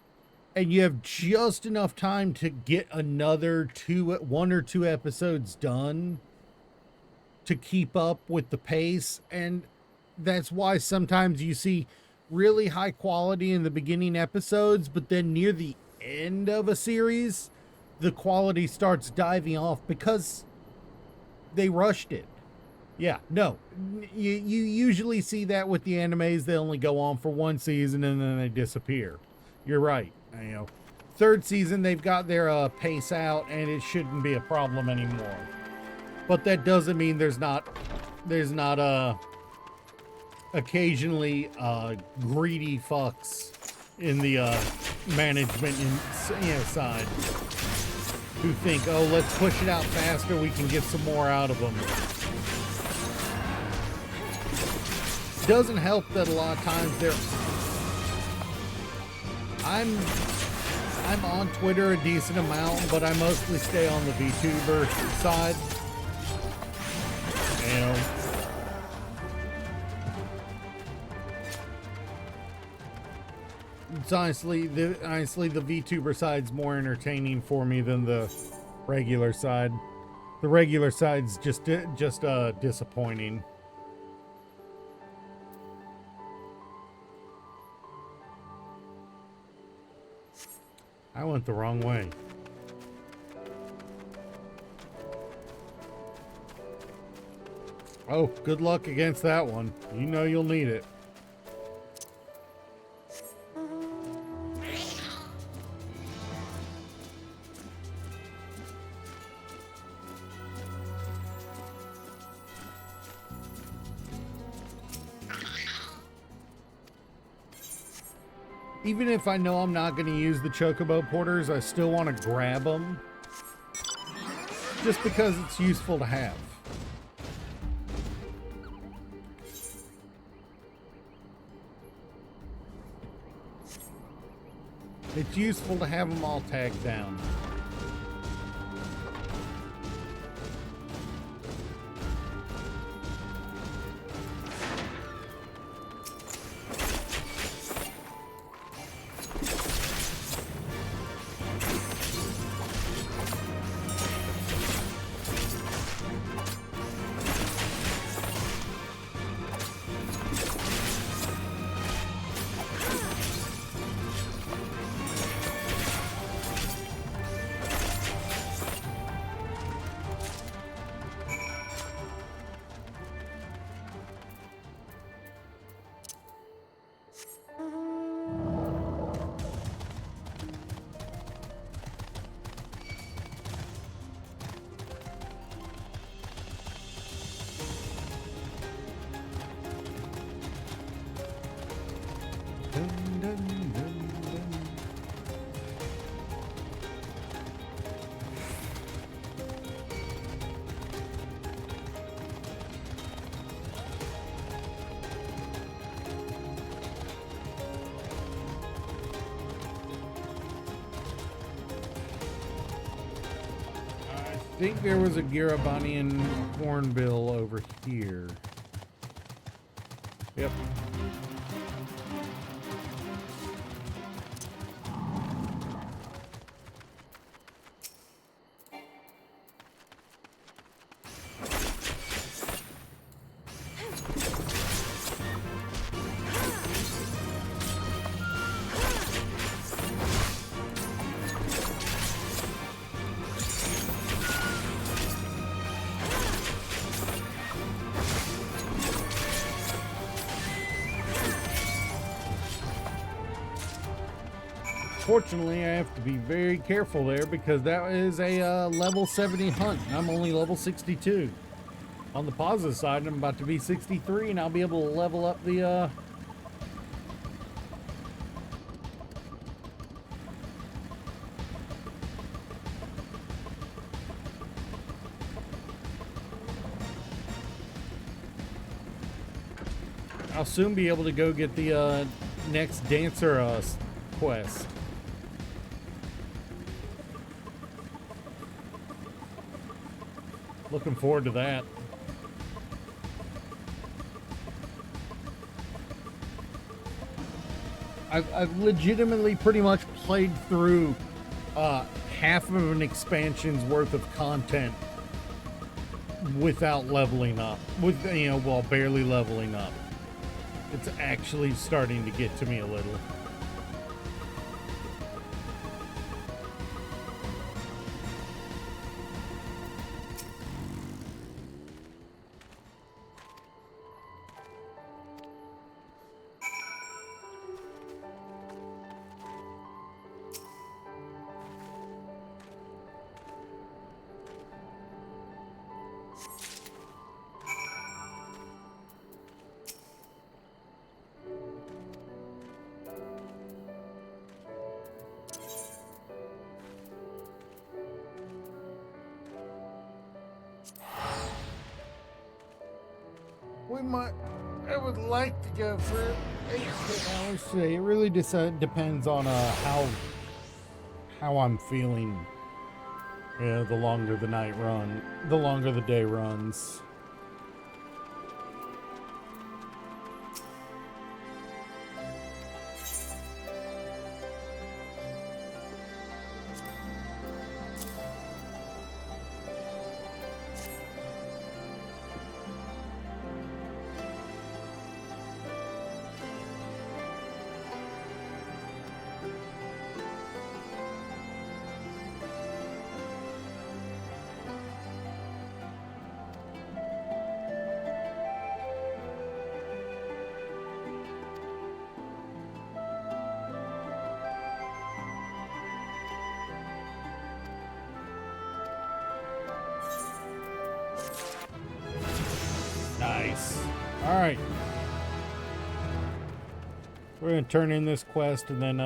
and you have just enough time to get another 1 or 2 episodes done to keep up with the pace. And that's why sometimes you see really high quality in the beginning episodes, but then near the end of a series, the quality starts diving off because they rushed it. Yeah, no, you usually see that with the animes. They only go on for 1 season and then they disappear. You're right. 3rd season, they've got their pace out, and it shouldn't be a problem anymore. But that doesn't mean there's not occasionally greedy fucks in the management side who think, oh, let's push it out faster, we can get some more out of them. Doesn't help that a lot of times I'm on Twitter a decent amount, but I mostly stay on the VTuber side. It's honestly the VTuber side's more entertaining for me than the regular side. The regular side's just disappointing. I went the wrong way. Oh, good luck against that one. You know you'll need it. Even if I know I'm not going to use the Chocobo Porters, I still want to grab them. Just because it's useful to have. It's useful to have them all tagged down. think there was a Garabanian hornbill over here. Yep. Fortunately, I have to be very careful there because that is a level 70 hunt, and I'm only level 62. On the positive side, I'm about to be 63, and I'll be able to level up the I'll soon be able to go get the next dancer quest. Looking forward to that. I've legitimately pretty much played through half of an expansion's worth of content without leveling up, while barely leveling up. It's actually starting to get to me a little. I would like to go for 8 hours today. It really just depends on how I'm feeling. Yeah, the longer the day runs. Nice. All right. We're going to turn in this quest and then,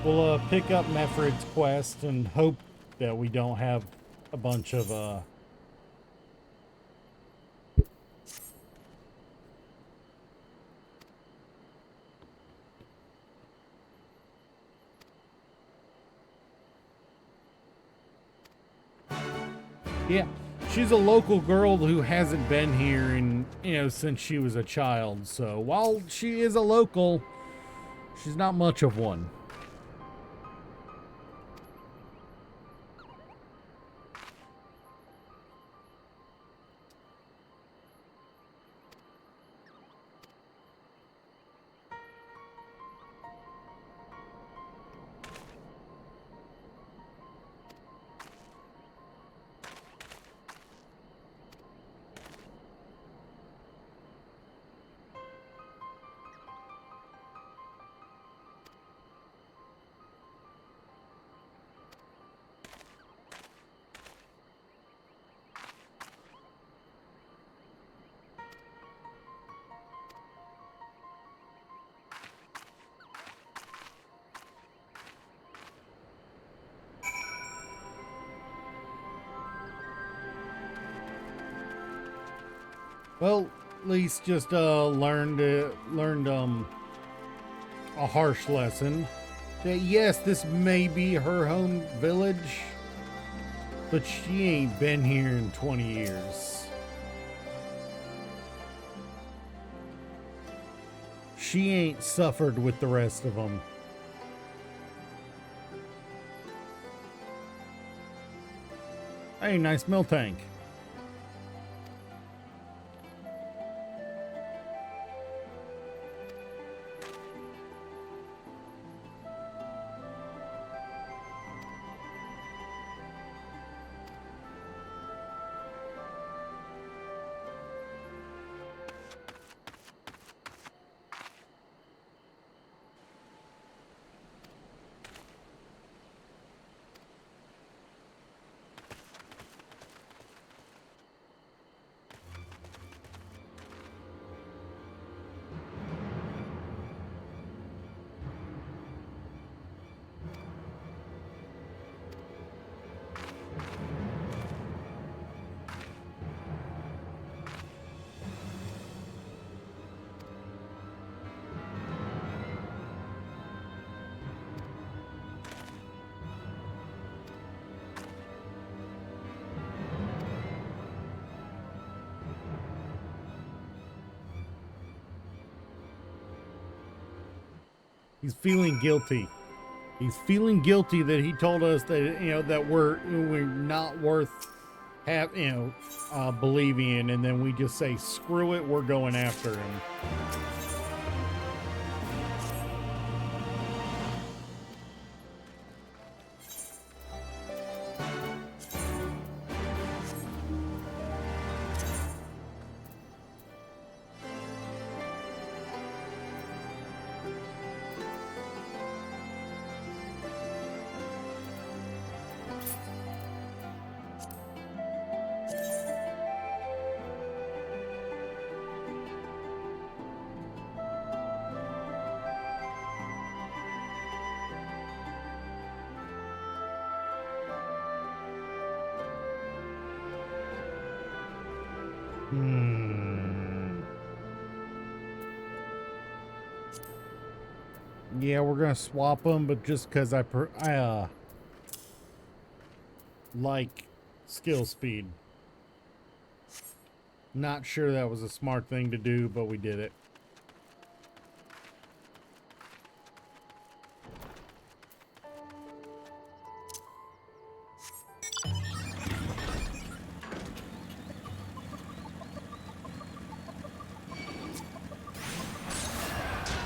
we'll pick up Mefred's quest and hope that we don't have a bunch of yeah, she's a local girl who hasn't been here in, since she was a child. So while she is a local, she's not much of one. Well, at least just learned a harsh lesson that yes, this may be her home village, but she ain't been here in 20 years. She ain't suffered with the rest of them. Hey, nice mill tank. He's feeling guilty. He's feeling guilty that he told us that, you know, that we're not worth believing in, and then we just say, screw it, we're going after him. Yeah, we're gonna swap them, but just because I like skill speed. Not sure that was a smart thing to do, but we did it.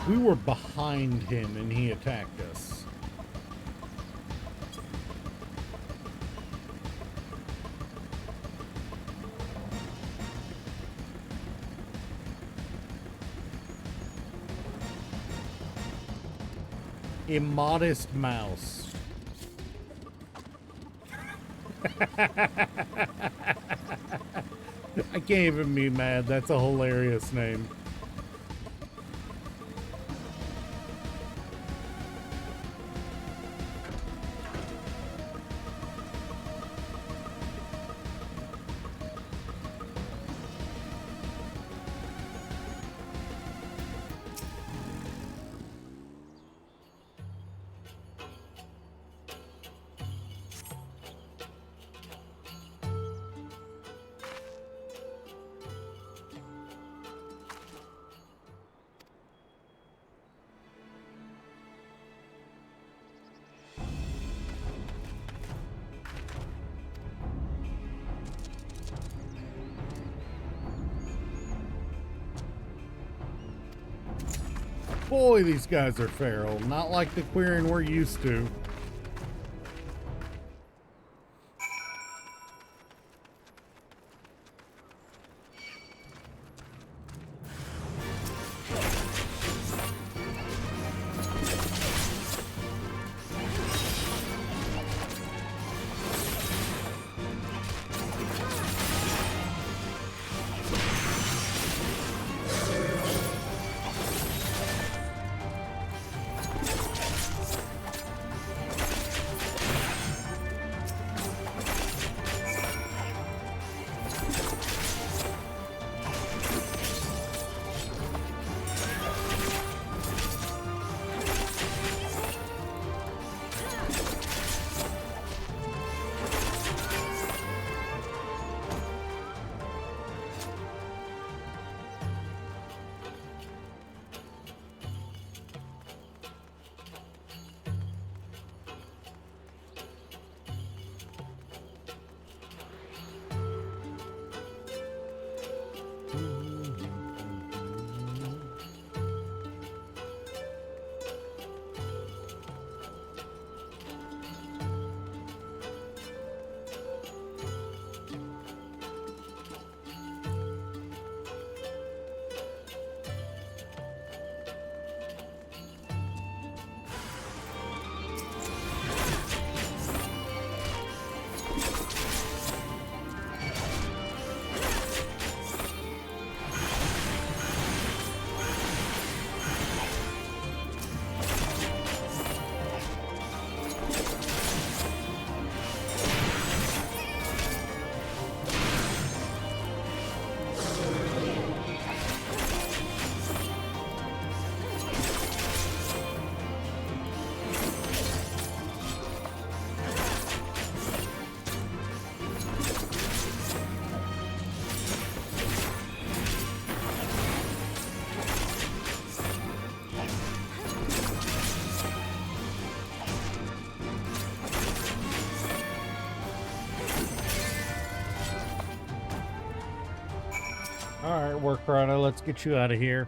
We were behind him and he attacked us. Immodest mouse. I can't even be mad. That's a hilarious name. Boy, these guys are feral. Not like the queering we're used to. work, Rada. Let's get you out of here.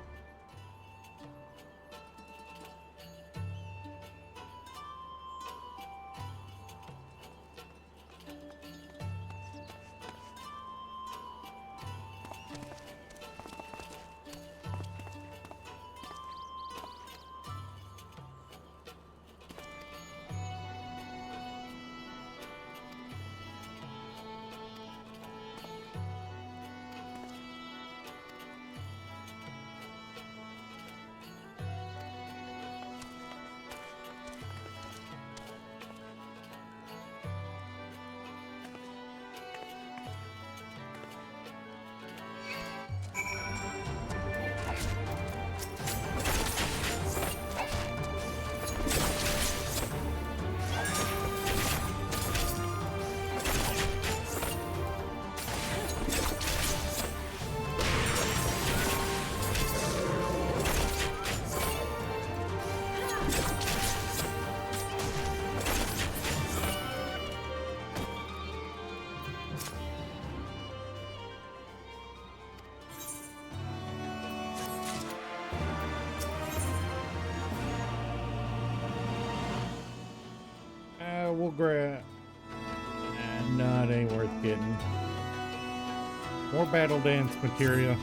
We'll grab. No, it ain't worth getting. More battle dance materia.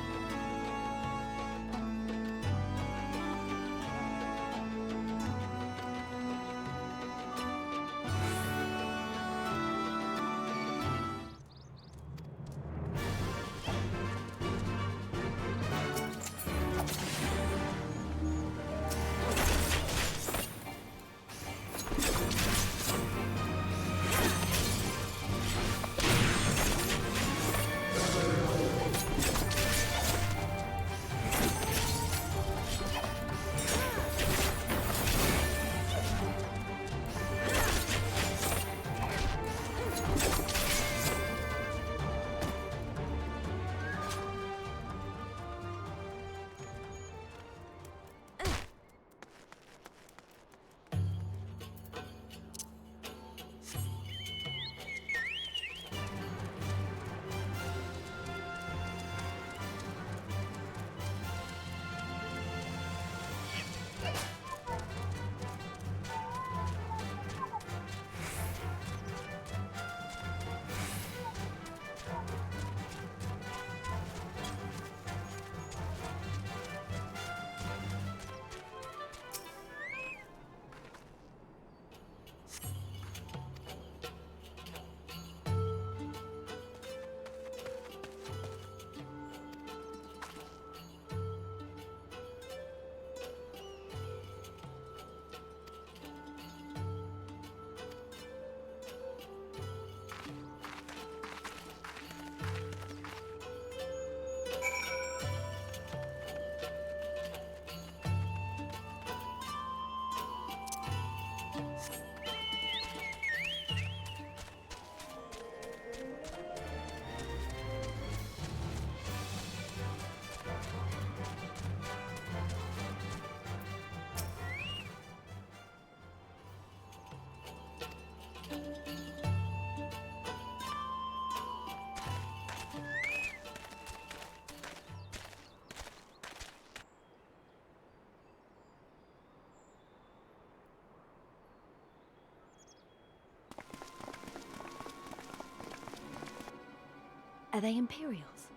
Are they Imperials?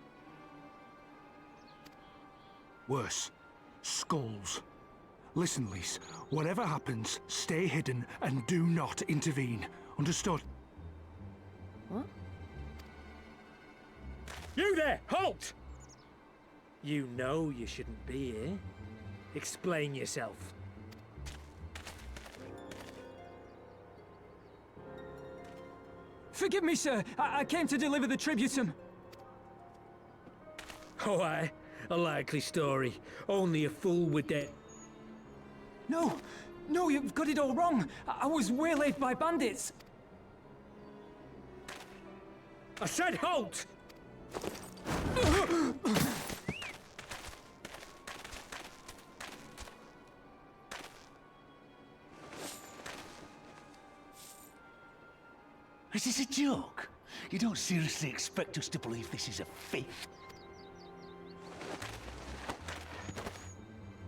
Worse. Skulls. Listen, Lise. Whatever happens, stay hidden and do not intervene. Understood? What? You there! Halt! You know you shouldn't be here. Explain yourself. Forgive me, sir. I came to deliver the tributum. Oh, aye. A likely story. Only a fool would dare. No! No, you've got it all wrong. I was waylaid by bandits. I said halt! Is this a joke? You don't seriously expect us to believe this is a fake?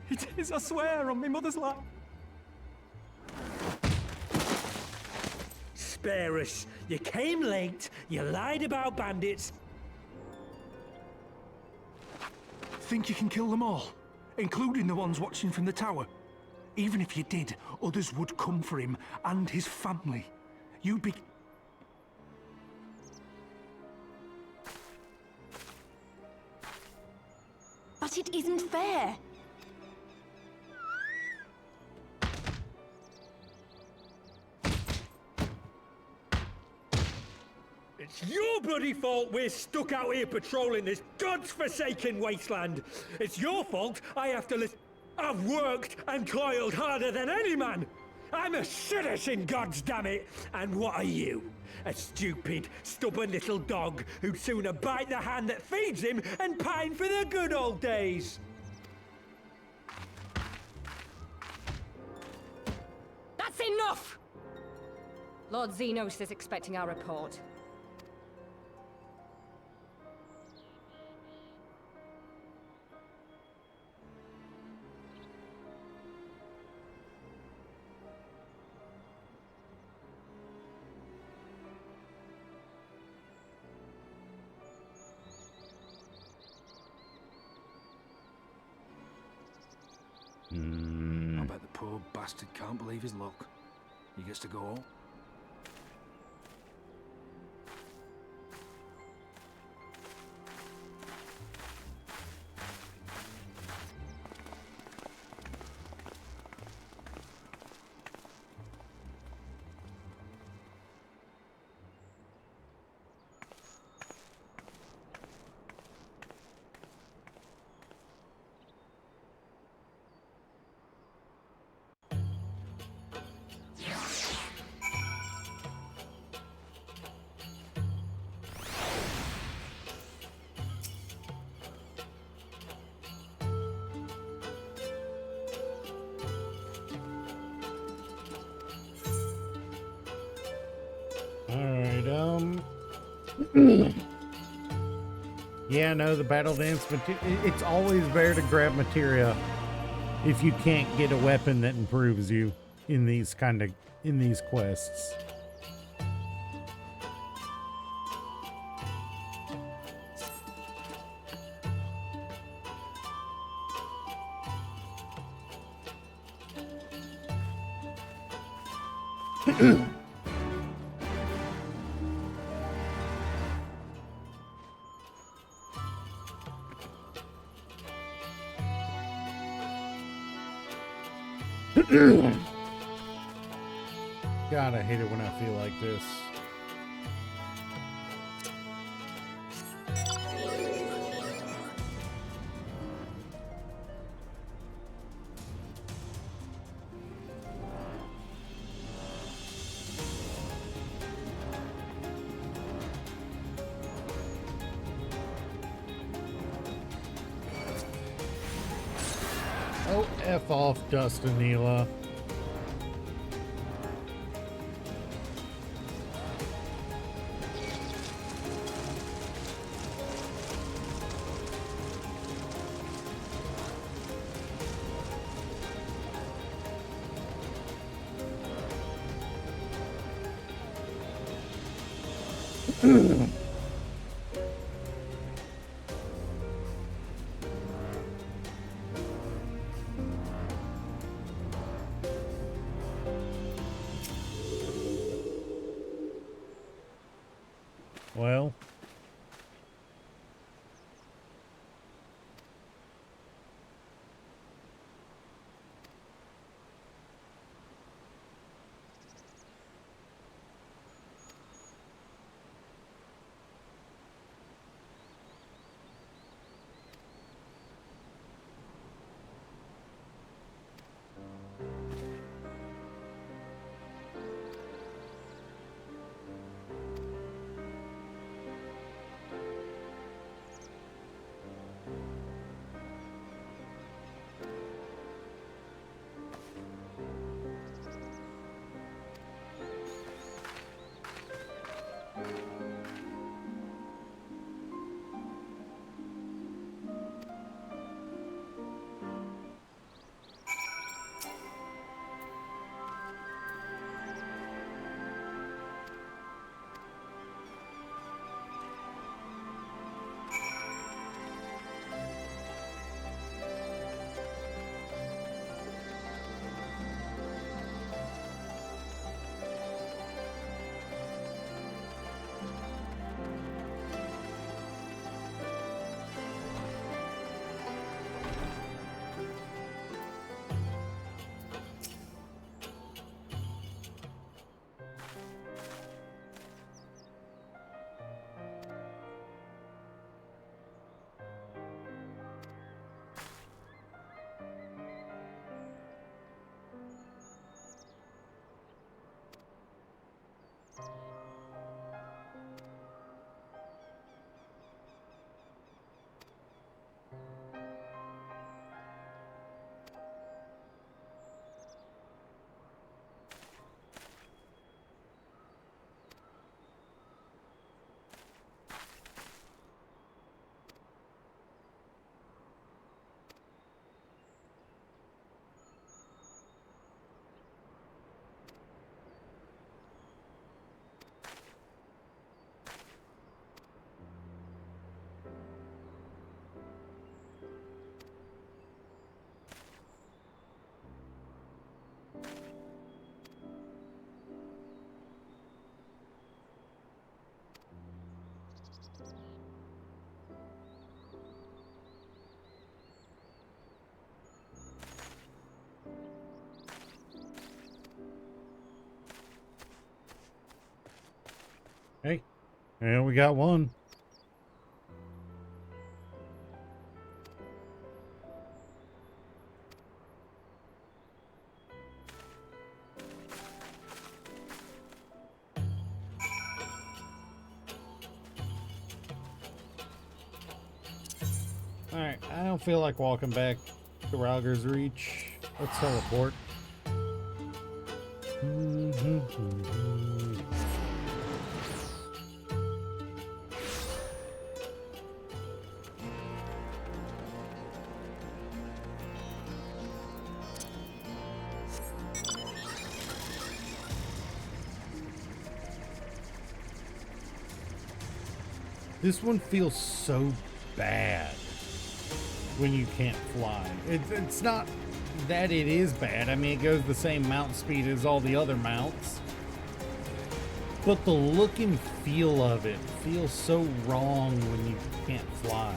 It is, I swear, on my mother's life. Spare us. You came late, you lied about bandits. Think you can kill them all? Including the ones watching from the tower? Even if you did, others would come for him and his family. You'd be... But it isn't fair. It's your bloody fault we're stuck out here patrolling this god's-forsaken wasteland. It's your fault I have to listen. I've worked and toiled harder than any man. I'm a citizen, goddammit! And what are you? A stupid, stubborn little dog who'd sooner bite the hand that feeds him and pine for the good old days. That's enough! Lord Xenos is expecting our report. I bet the poor bastard can't believe his luck. He gets to go home. Alright, yeah, no, the battle dance, it's always better to grab materia if you can't get a weapon that improves you in these quests. God, I hate it when I feel like this. Oh, F off, Dustin Neela. Well, Hey, yeah, we got one. Alright, I don't feel like walking back to Ralger's Reach. Let's teleport. This one feels so bad when you can't fly. It's not that it is bad. I mean, it goes the same mount speed as all the other mounts. But the look and feel of it feels so wrong when you can't fly.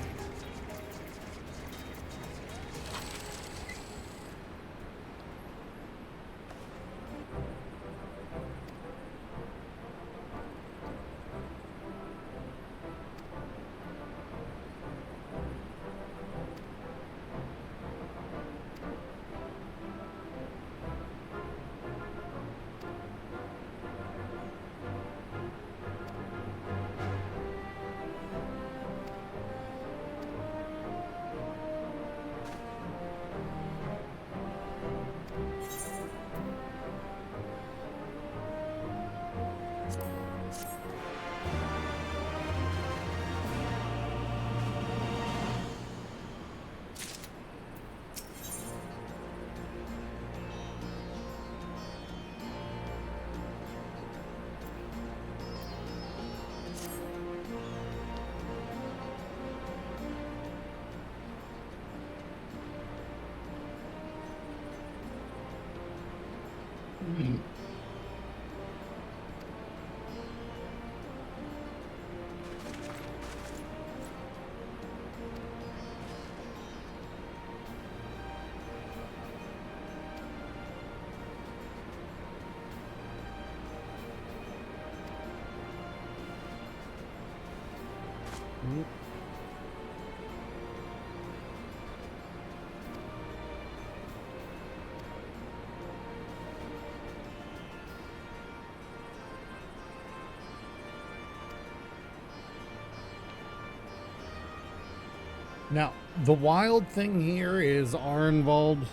Now, the wild thing here is Arnvald,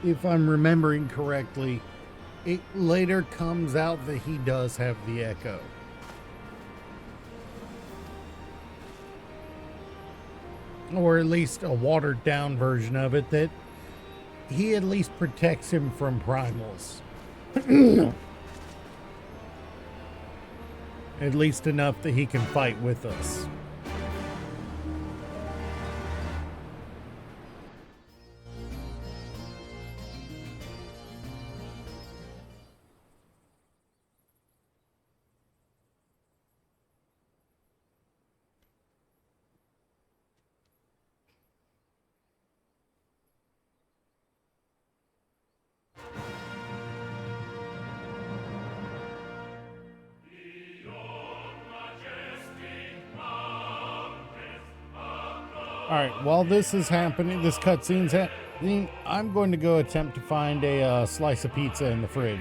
if I'm remembering correctly, it later comes out that he does have the Echo. Or at least a watered down version of it, that he at least protects him from primals. At least enough that he can fight with us. Alright, while this is happening, this cutscene's happening, I'm going to go attempt to find a slice of pizza in the fridge.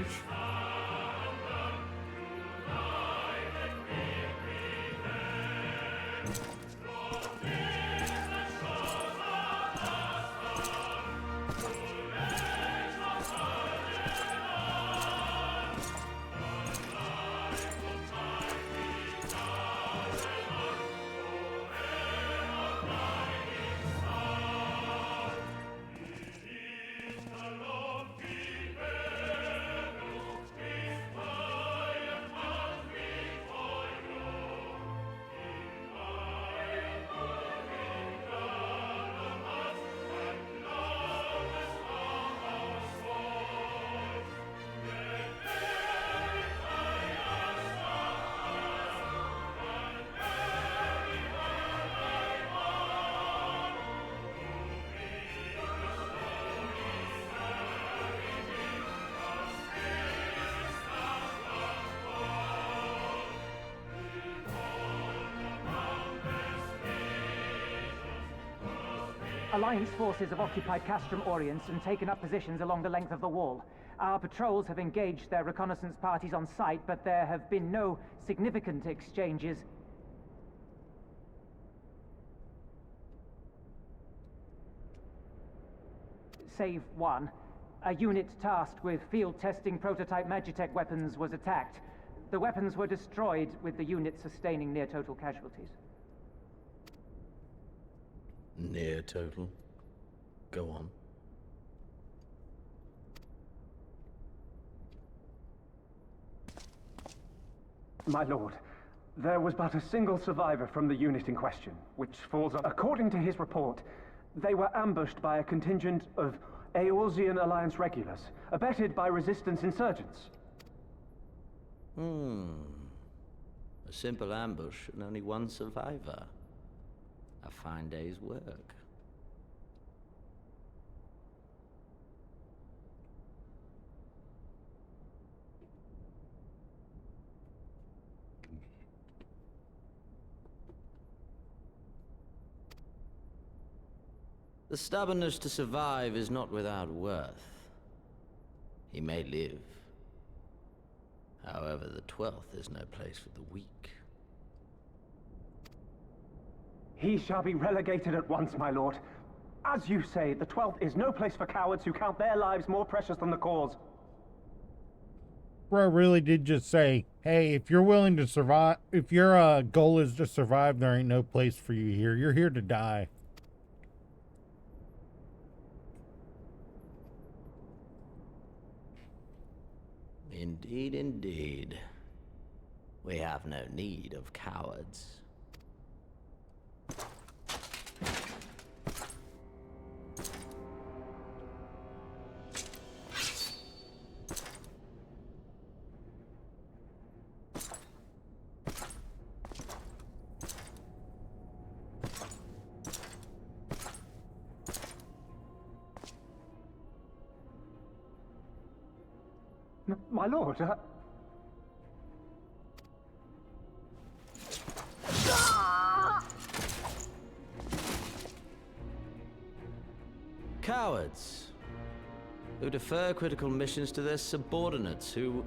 Alliance forces have occupied Castrum Oriens and taken up positions along the length of the wall. Our patrols have engaged their reconnaissance parties on site, but there have been no significant exchanges. Save one. A unit tasked with field testing prototype Magitech weapons was attacked. The weapons were destroyed, with the unit sustaining near total casualties. Near total? Go on. My lord, there was but a single survivor from the unit in question, which falls on... According to his report, they were ambushed by a contingent of Eorzean Alliance regulars, abetted by Resistance insurgents. A simple ambush and only one survivor. A fine day's work. The stubbornness to survive is not without worth. He may live. However, the 12th is no place for the weak. He shall be relegated at once, my lord. As you say, the 12th is no place for cowards who count their lives more precious than the cause. Bro really did just say, hey, if you're willing to survive, if your goal is to survive, there ain't no place for you here. You're here to die. Indeed, indeed. We have no need of cowards. My lord, Cowards who defer critical missions to their subordinates, who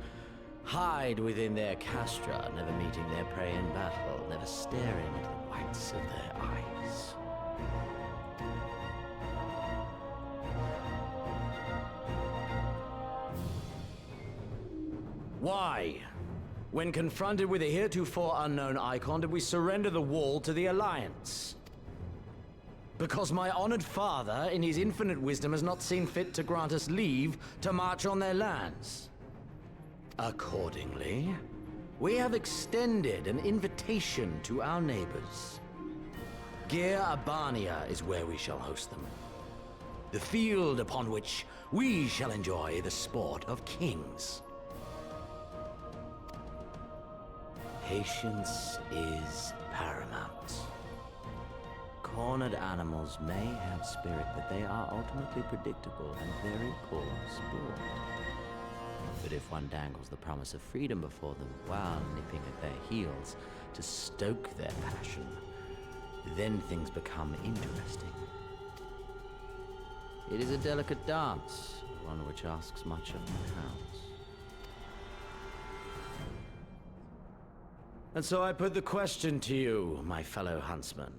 hide within their castra, never meeting their prey in battle, never staring into the whites of their eyes. Why, when confronted with a heretofore unknown Icon, did we surrender the wall to the Alliance? Because my honored father, in his infinite wisdom, has not seen fit to grant us leave to march on their lands. Accordingly, we have extended an invitation to our neighbors. Gyr Abania is where we shall host them. The field upon which we shall enjoy the sport of kings. Patience is paramount. Cornered animals may have spirit, but they are ultimately predictable and very poor sport. But if one dangles the promise of freedom before them while nipping at their heels to stoke their passion, then things become interesting. It is a delicate dance, one which asks much of the hounds. And so I put the question to you, my fellow huntsman.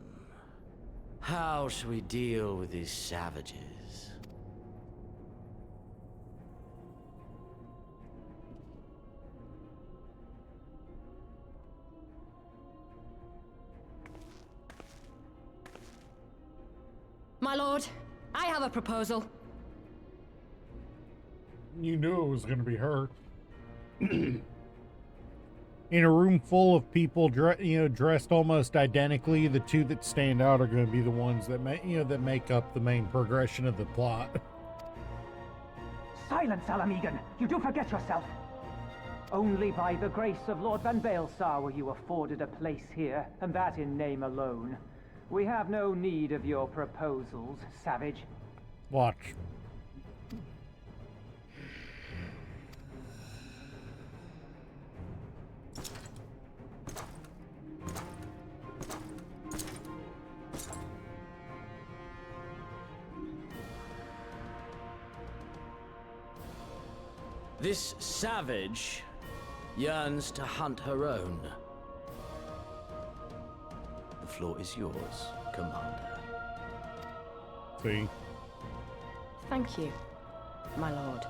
How shall we deal with these savages? My lord, I have a proposal. You knew it was going to be her. In a room full of people, dressed almost identically, the two that stand out are going to be the ones that make up the main progression of the plot. Silence, Alamegan! You do forget yourself! Only by the grace of Lord Van Baelsar were you afforded a place here, and that in name alone. We have no need of your proposals, savage. Watch. This savage yearns to hunt her own. The floor is yours, Commander. See? Thank you, my lord.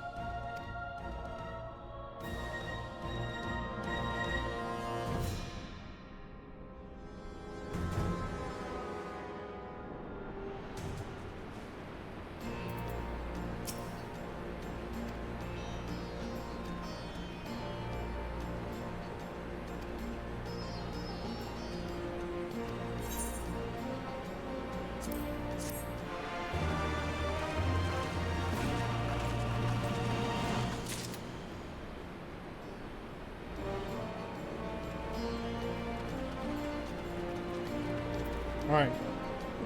All right,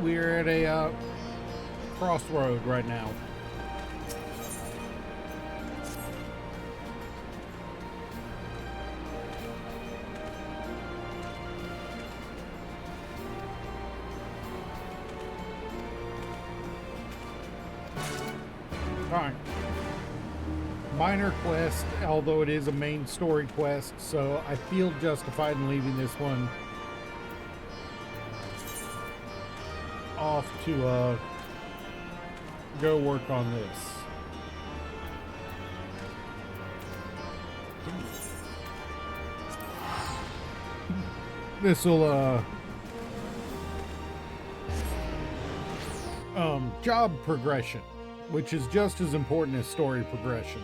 we're at a crossroad right now. All right. Minor quest, although it is a main story quest, so I feel justified in leaving this one off to go work on this. This'll job progression, which is just as important as story progression.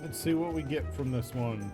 Let's see what we get from this one.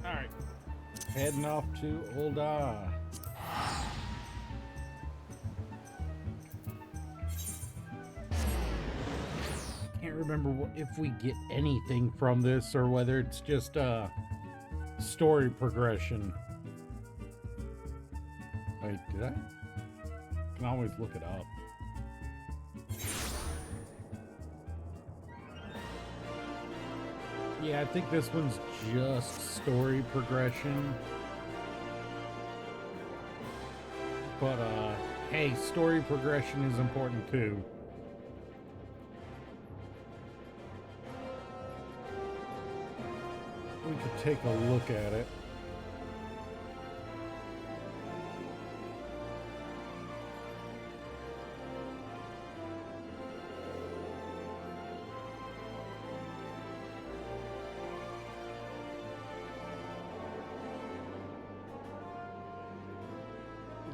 Alright. Heading off to Ul'dah. Can't remember if we get anything from this or whether it's just story progression. Wait, did I? can always look it up. Yeah, I think this one's just story progression. But, hey, story progression is important too. We could take a look at it.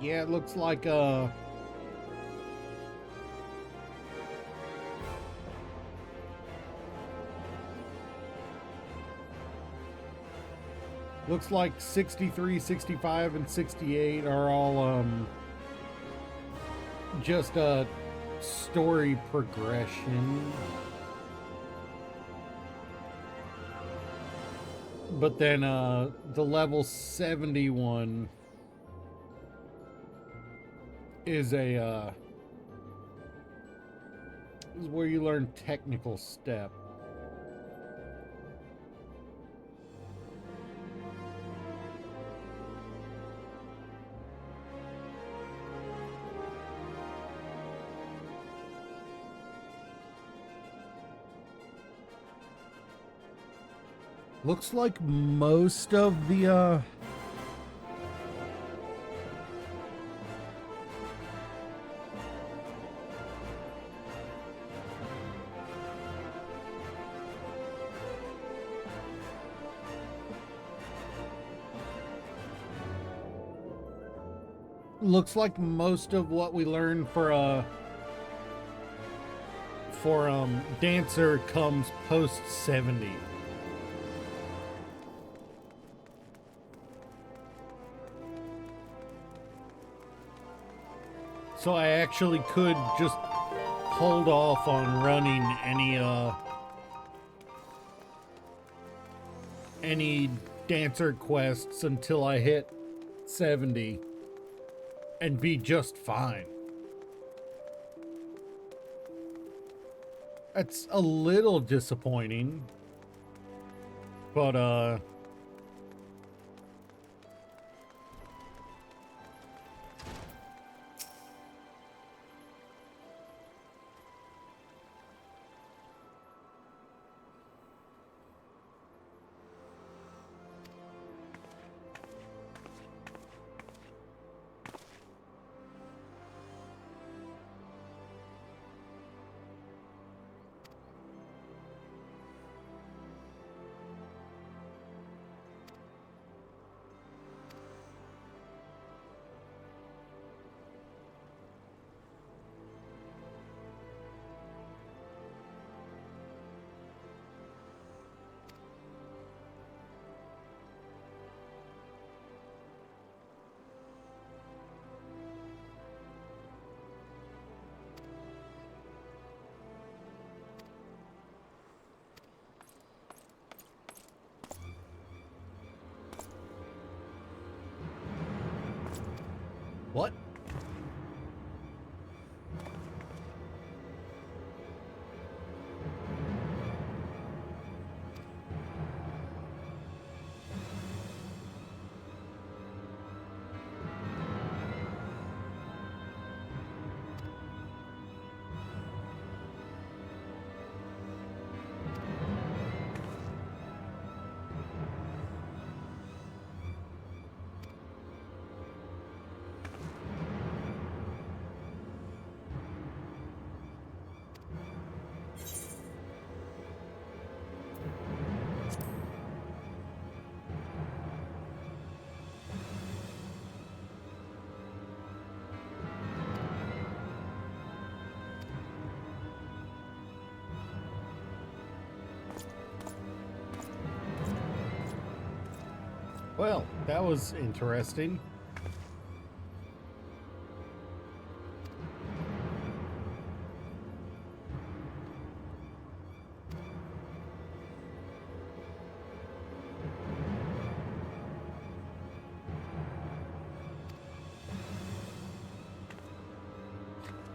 Yeah, it looks like looks like 63, 65, and 68 are all just a story progression. But then the level 71 is a is where you learn technical step. Looks like most of the looks like most of what we learn for Dancer comes post 70. So I actually could just hold off on running any Dancer quests until I hit 70 and be just fine. That's a little disappointing, but what? Well, that was interesting.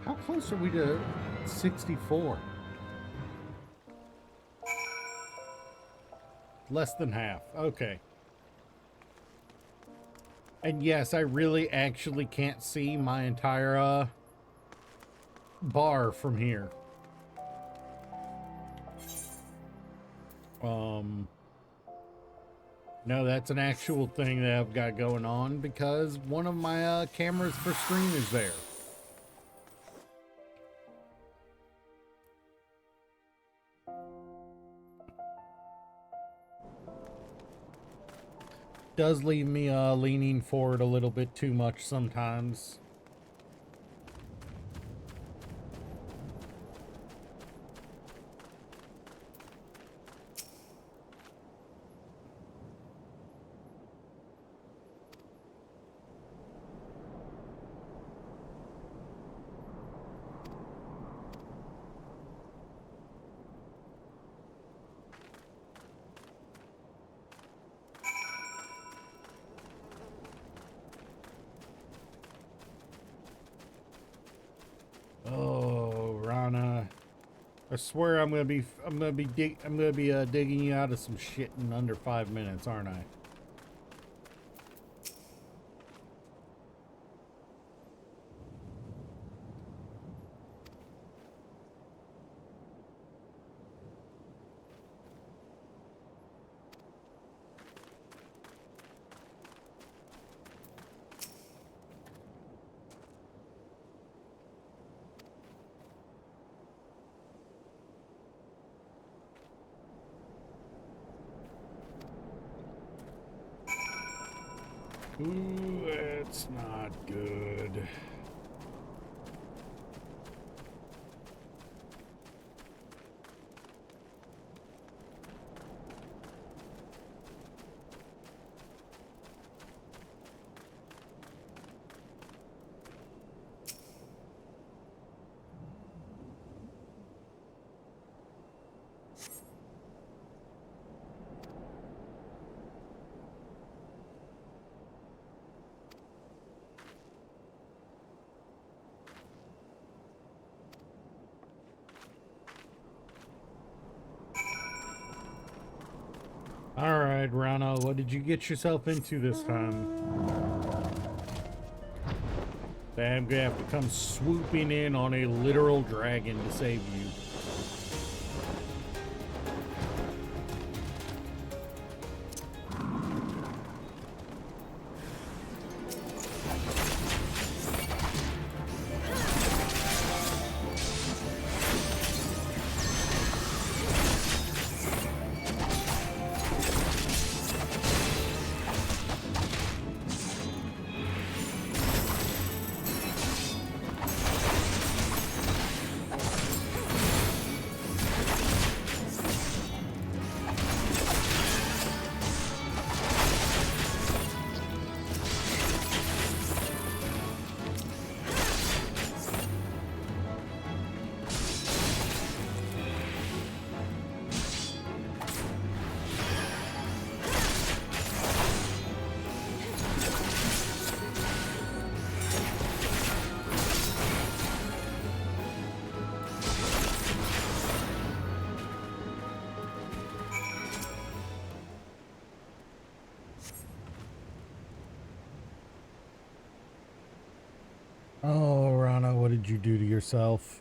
How close are we to 64? Less than half. Okay. And yes, I really actually can't see my entire bar from here. No, that's an actual thing that I've got going on because one of my cameras for stream is there. Does leave me leaning forward a little bit too much sometimes. I swear I'm gonna be digging you out of some shit in under 5 minutes, aren't I? Ooh, that's not good. All right, Rana, what did you get yourself into this time? I'm gonna have to come swooping in on a literal dragon to save you. Oh, Rana, what did you do to yourself?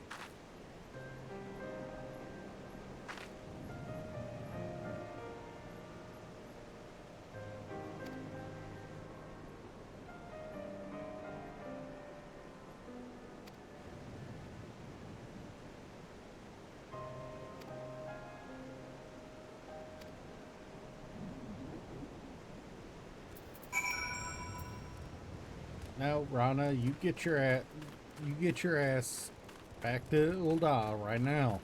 No, Rana, you get your ass back to Ul'dah right now.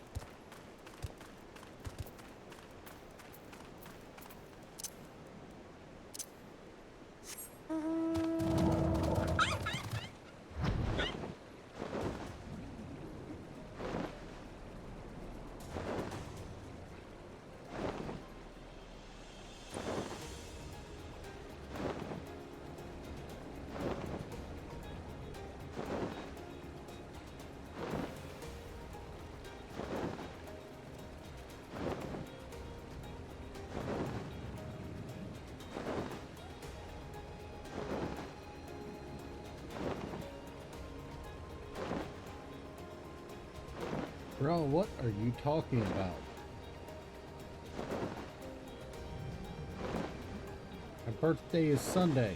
Bro, what are you talking about? My birthday is Sunday.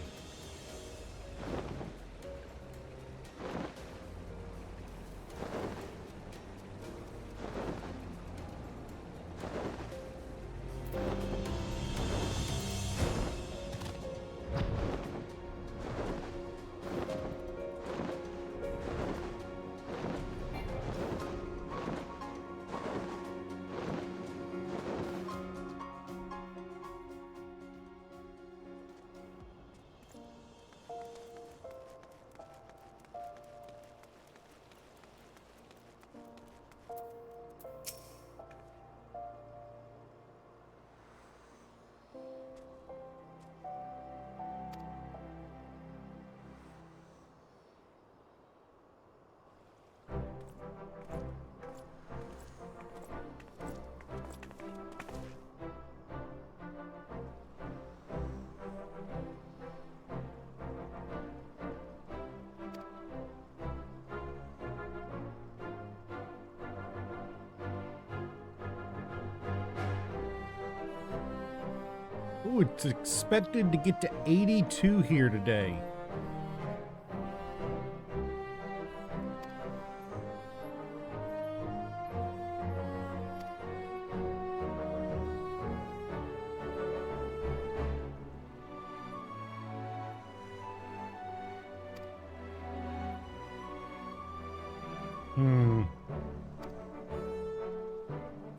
Ooh, it's expected to get to 82 here today.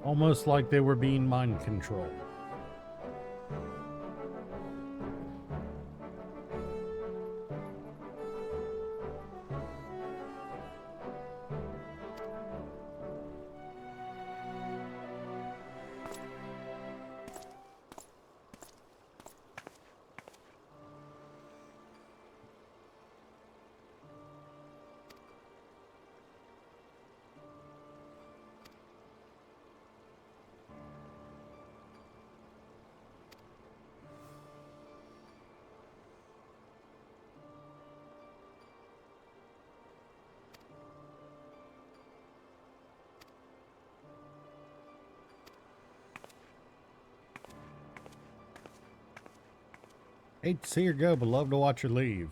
Almost like they were being mind controlled. Hate to see her go, but love to watch her leave.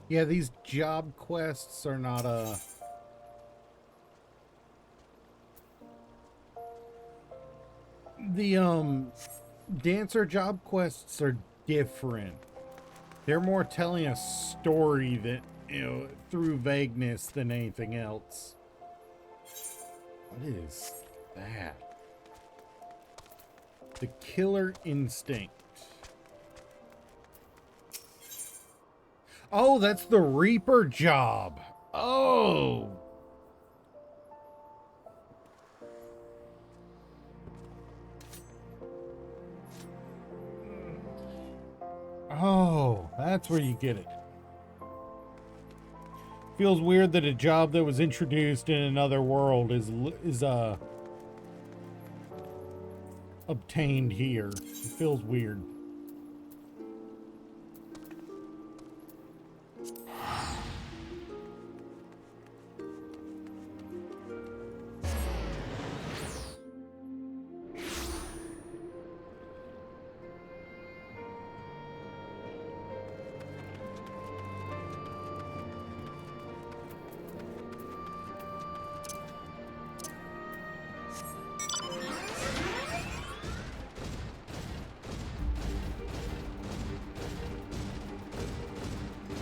Yeah, these job quests are not the dancer job quests are different. They're more telling a story that, through vagueness than anything else. What is that? The Killer Instinct. Oh, that's the Reaper job. Oh. Oh, that's where you get it. Feels weird that a job that was introduced in another world is obtained here. It feels weird.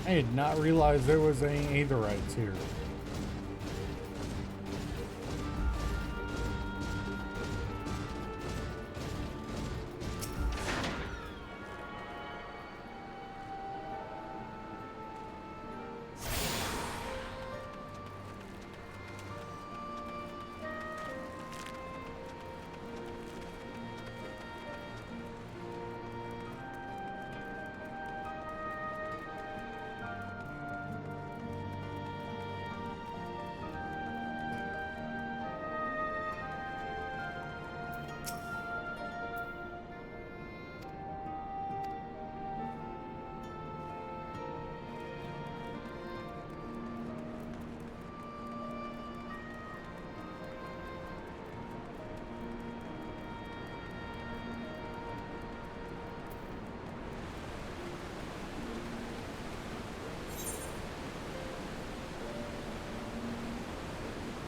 I did not realize there was any Aetherites here.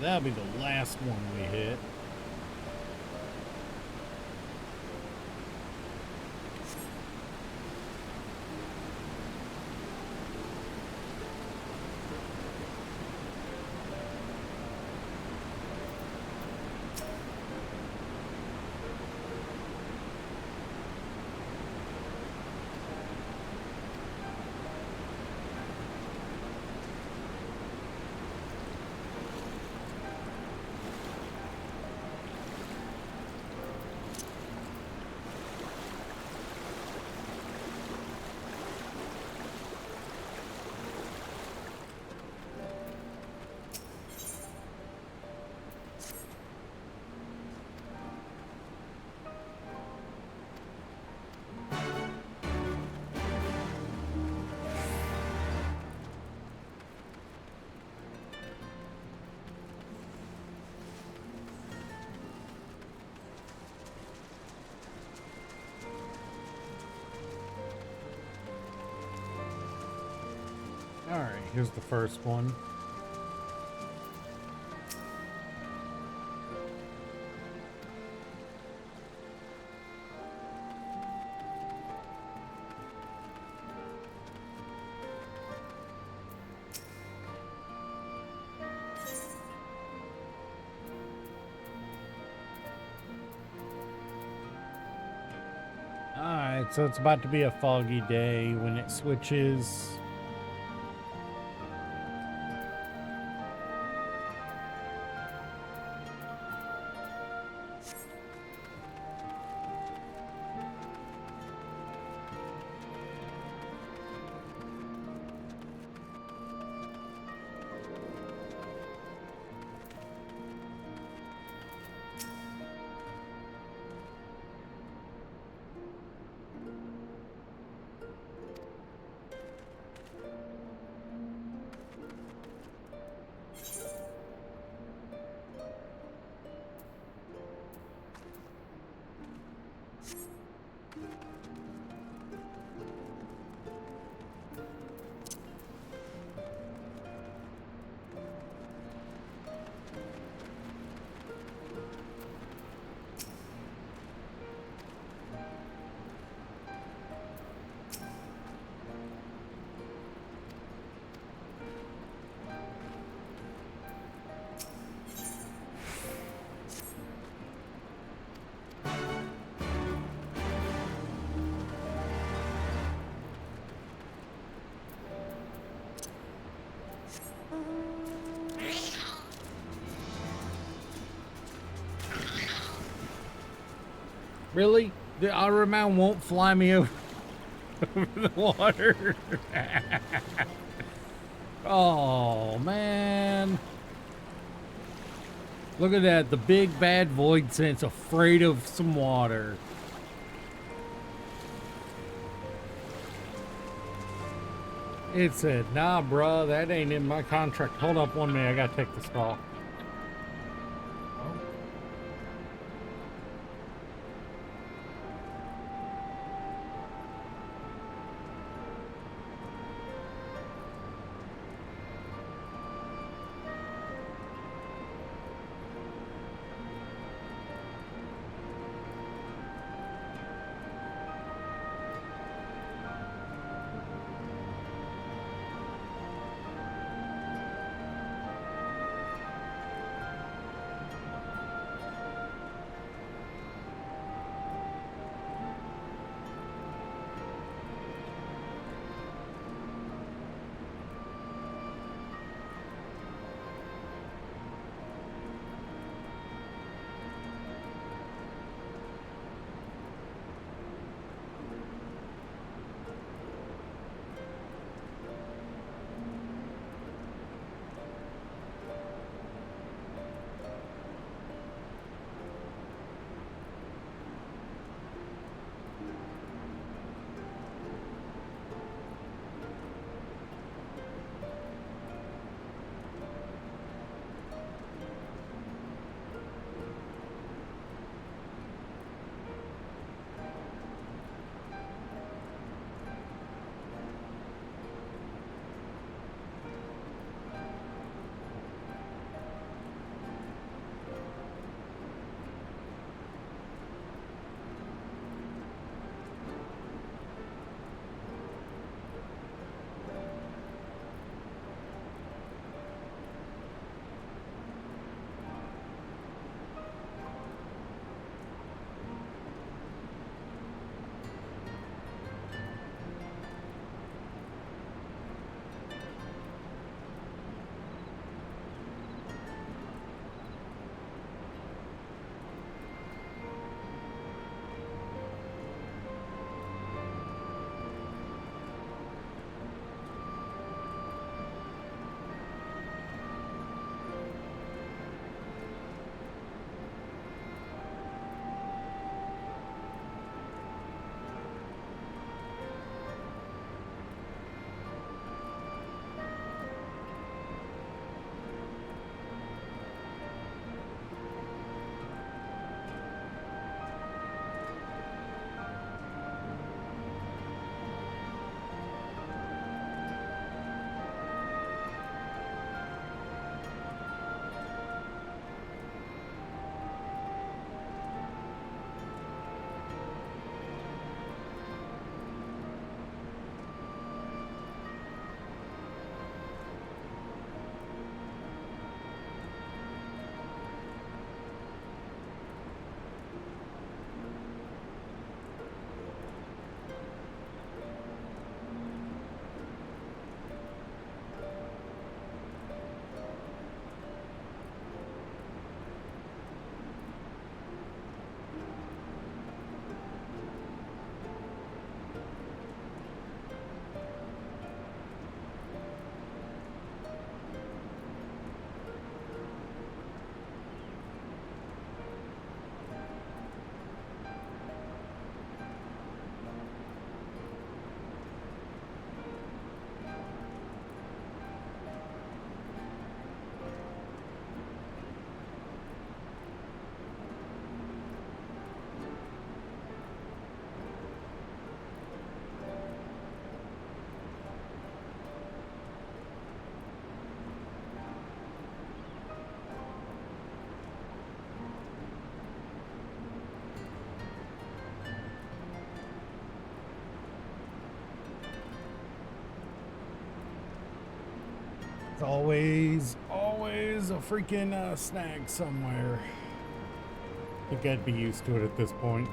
That'll be the last one we hit. Alright, here's the first one. Alright, so it's about to be a foggy day when it switches. Really? The Ahriman won't fly me over the water? Oh, man. Look at that. The big bad void sense afraid of some water. It said, nah, bruh, that ain't in my contract. Hold up 1 minute. I gotta take this call. always a freaking snag somewhere. I think I'd be used to it at this point.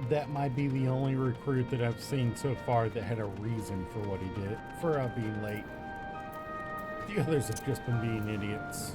That might be the only recruit that I've seen so far that had a reason for what he did, for being late. The others have just been being idiots.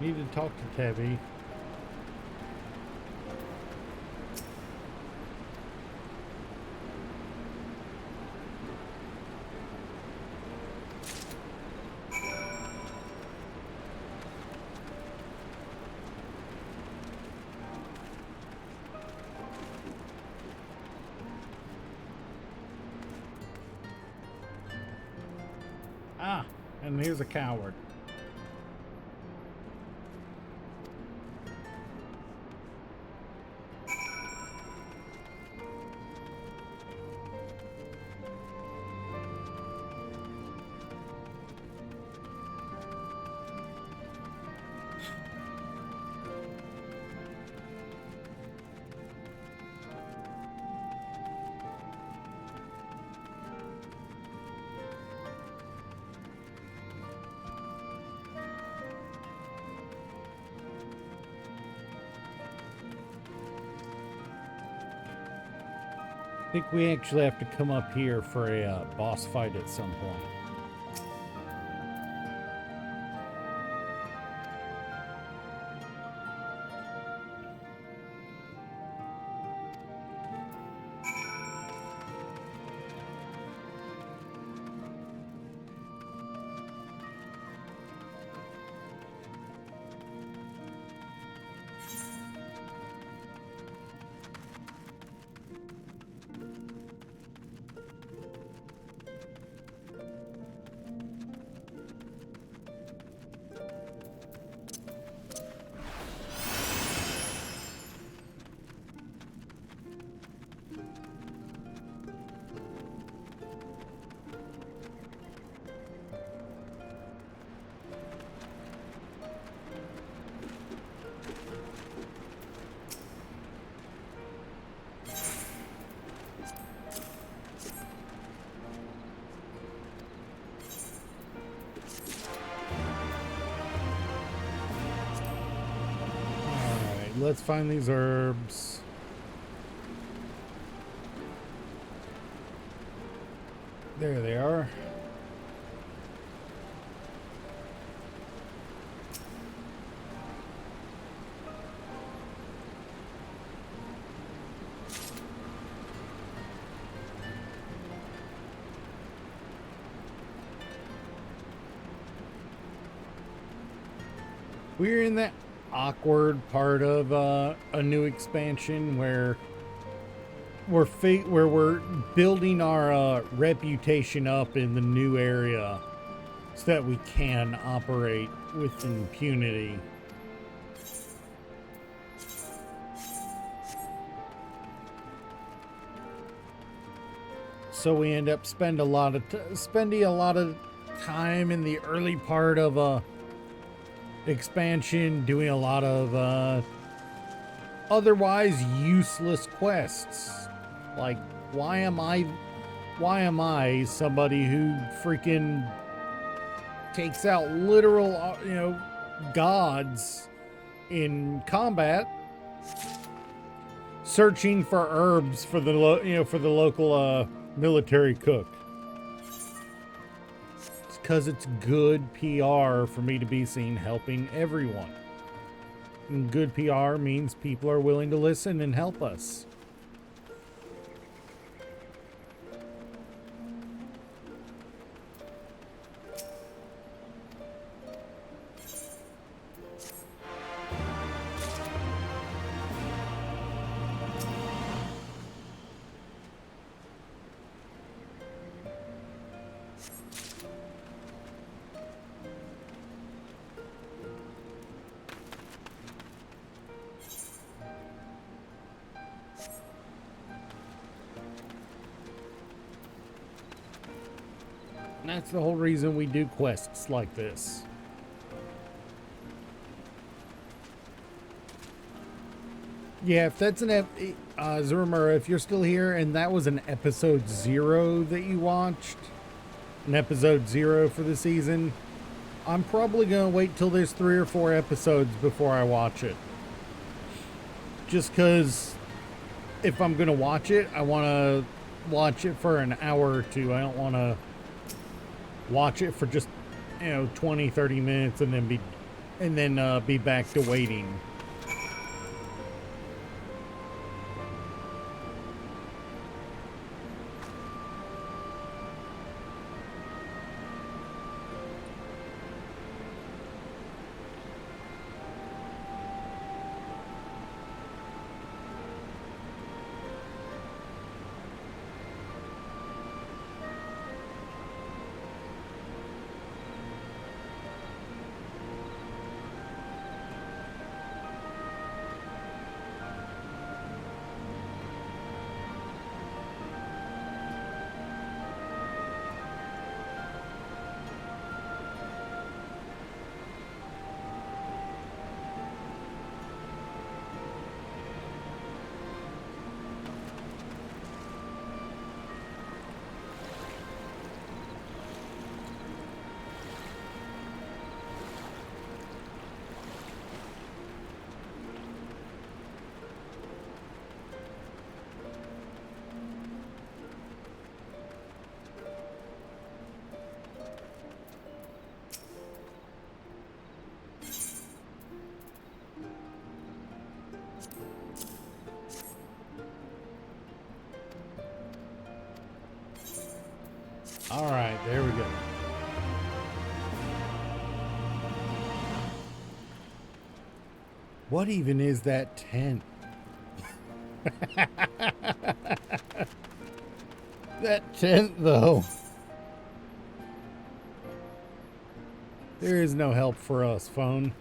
Need to talk to Tabby. Ah, and here's a coward. I think we actually have to come up here for a boss fight at some point. Let's find these herbs. There they are. We're in that awkward part of a new expansion where we're building our reputation up in the new area so that we can operate with impunity. So we end up spending a lot of time in the early part of expansion, doing a lot of otherwise useless quests. Like, why am I somebody who freaking takes out literal, gods in combat, searching for herbs for the local military cook? It's because it's good PR for me to be seen helping everyone. And good PR means people are willing to listen and help us. And that's the whole reason we do quests like this. Yeah, if that's Zurmura, if you're still here and that was an episode 0 that you watched, an episode 0 for the season, I'm probably going to wait till there's 3 or 4 episodes before I watch it. Just because if I'm going to watch it, I want to watch it for an hour or two. I don't want to watch it for just 20, 30 minutes and then be back to waiting. All right, there we go. What even is that tent? That tent, though. There is no help for us, phone.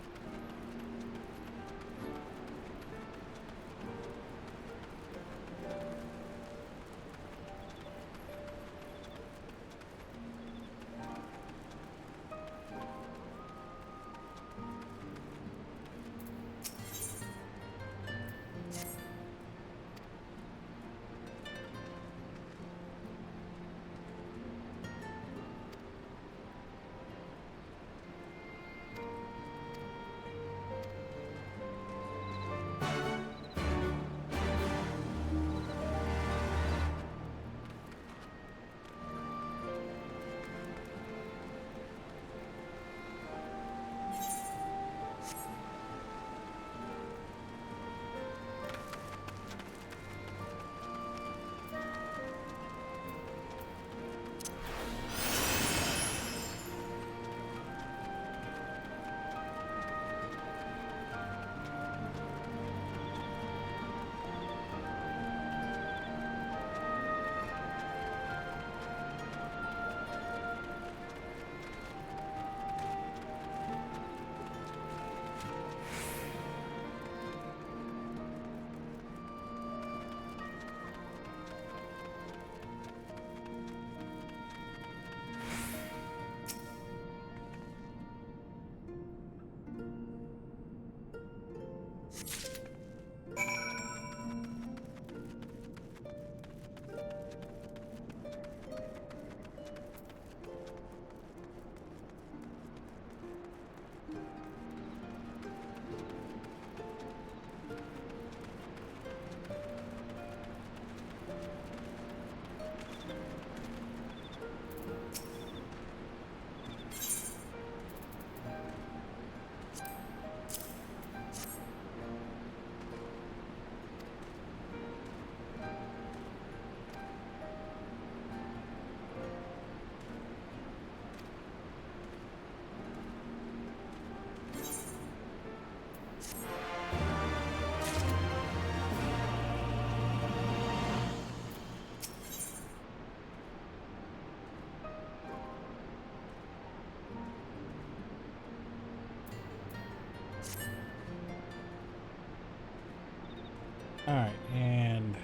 All right, and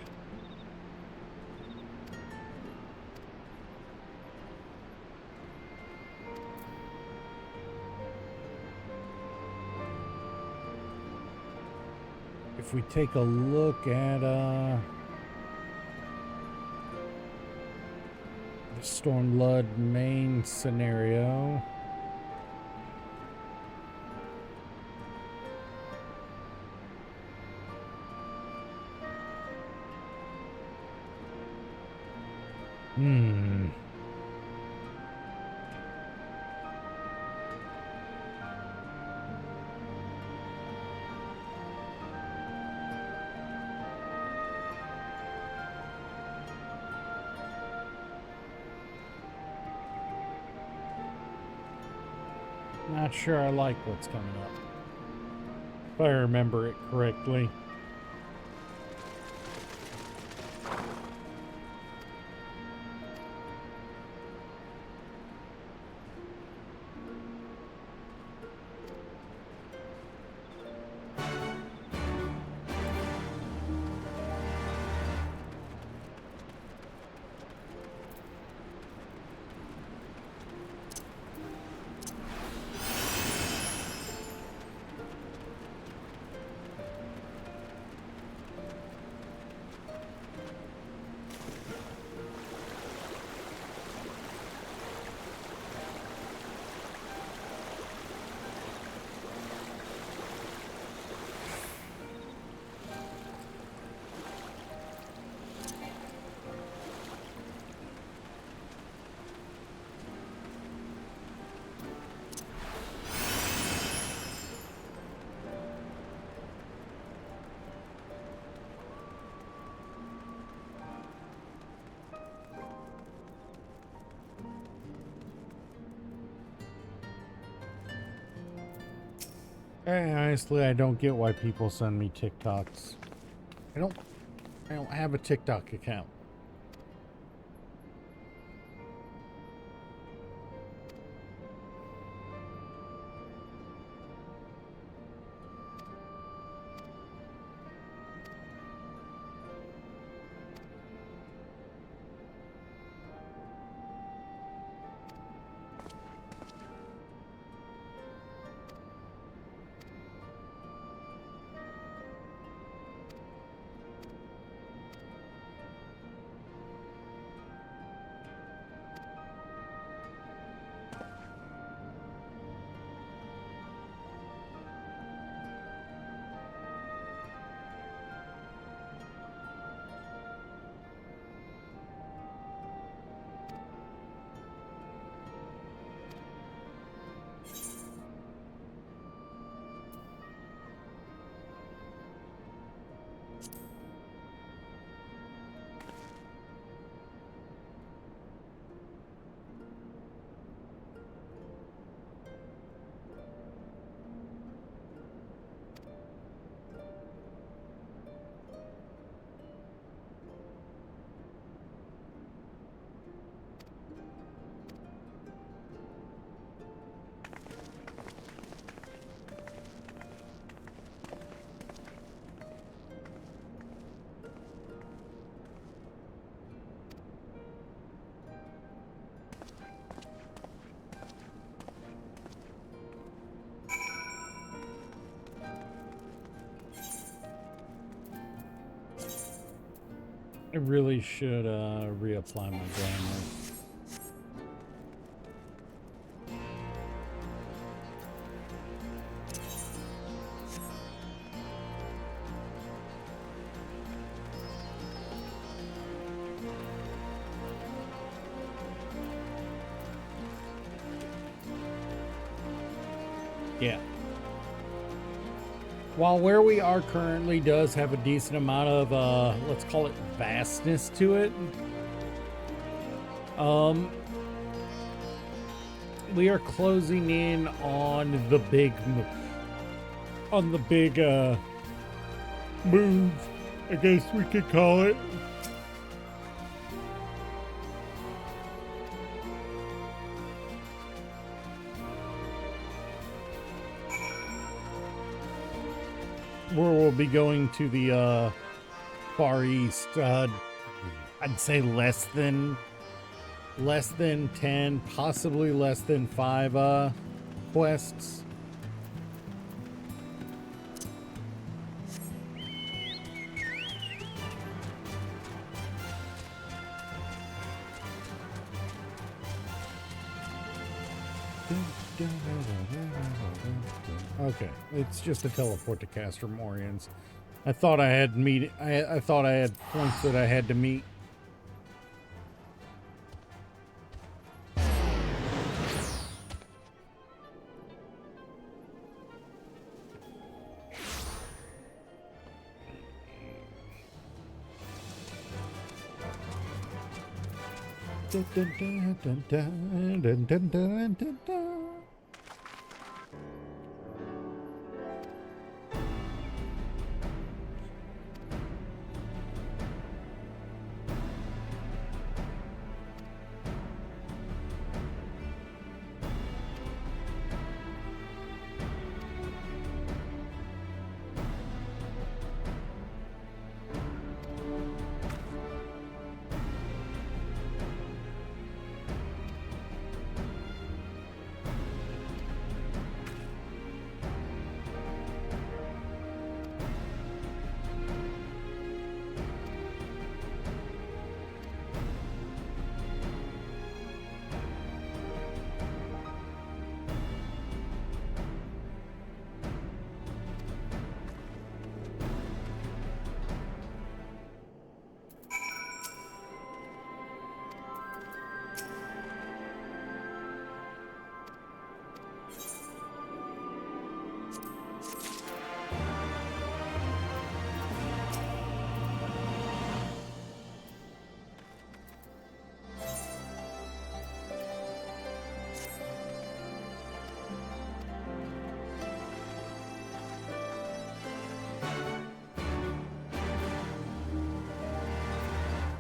if we take a look at the Stormblood main scenario, not sure I like what's coming up, if I remember it correctly. Honestly, I don't get why people send me TikToks. I don't have a TikTok account. I really should reapply my glamour. Yeah. While where we are currently does have a decent amount of, let's call it vastness to it, we are closing in on the big move, I guess we could call it. Where we'll be going to the Far East, I'd say less than 10, possibly less than 5 quests. Okay, it's just a teleport to Castor Morians. I thought I had I thought I had points that I had to meet. Dun, dun, dun, dun, dun, dun, dun, dun, dun, dun.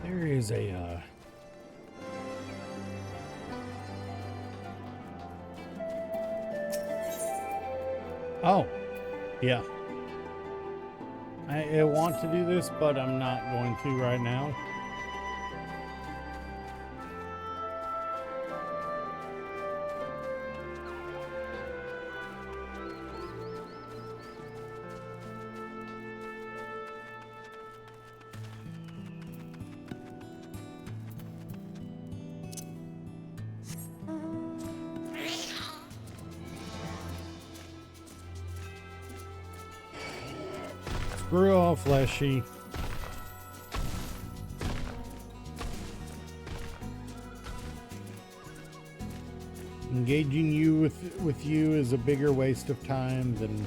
There is a oh, yeah. I want to do this, but I'm not going to right now. Screw off, Leshy. Engaging you with you is a bigger waste of time than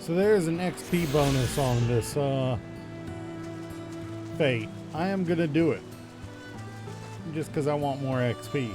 So there's an XP bonus on this Fate. I am gonna do it just because I want more XP.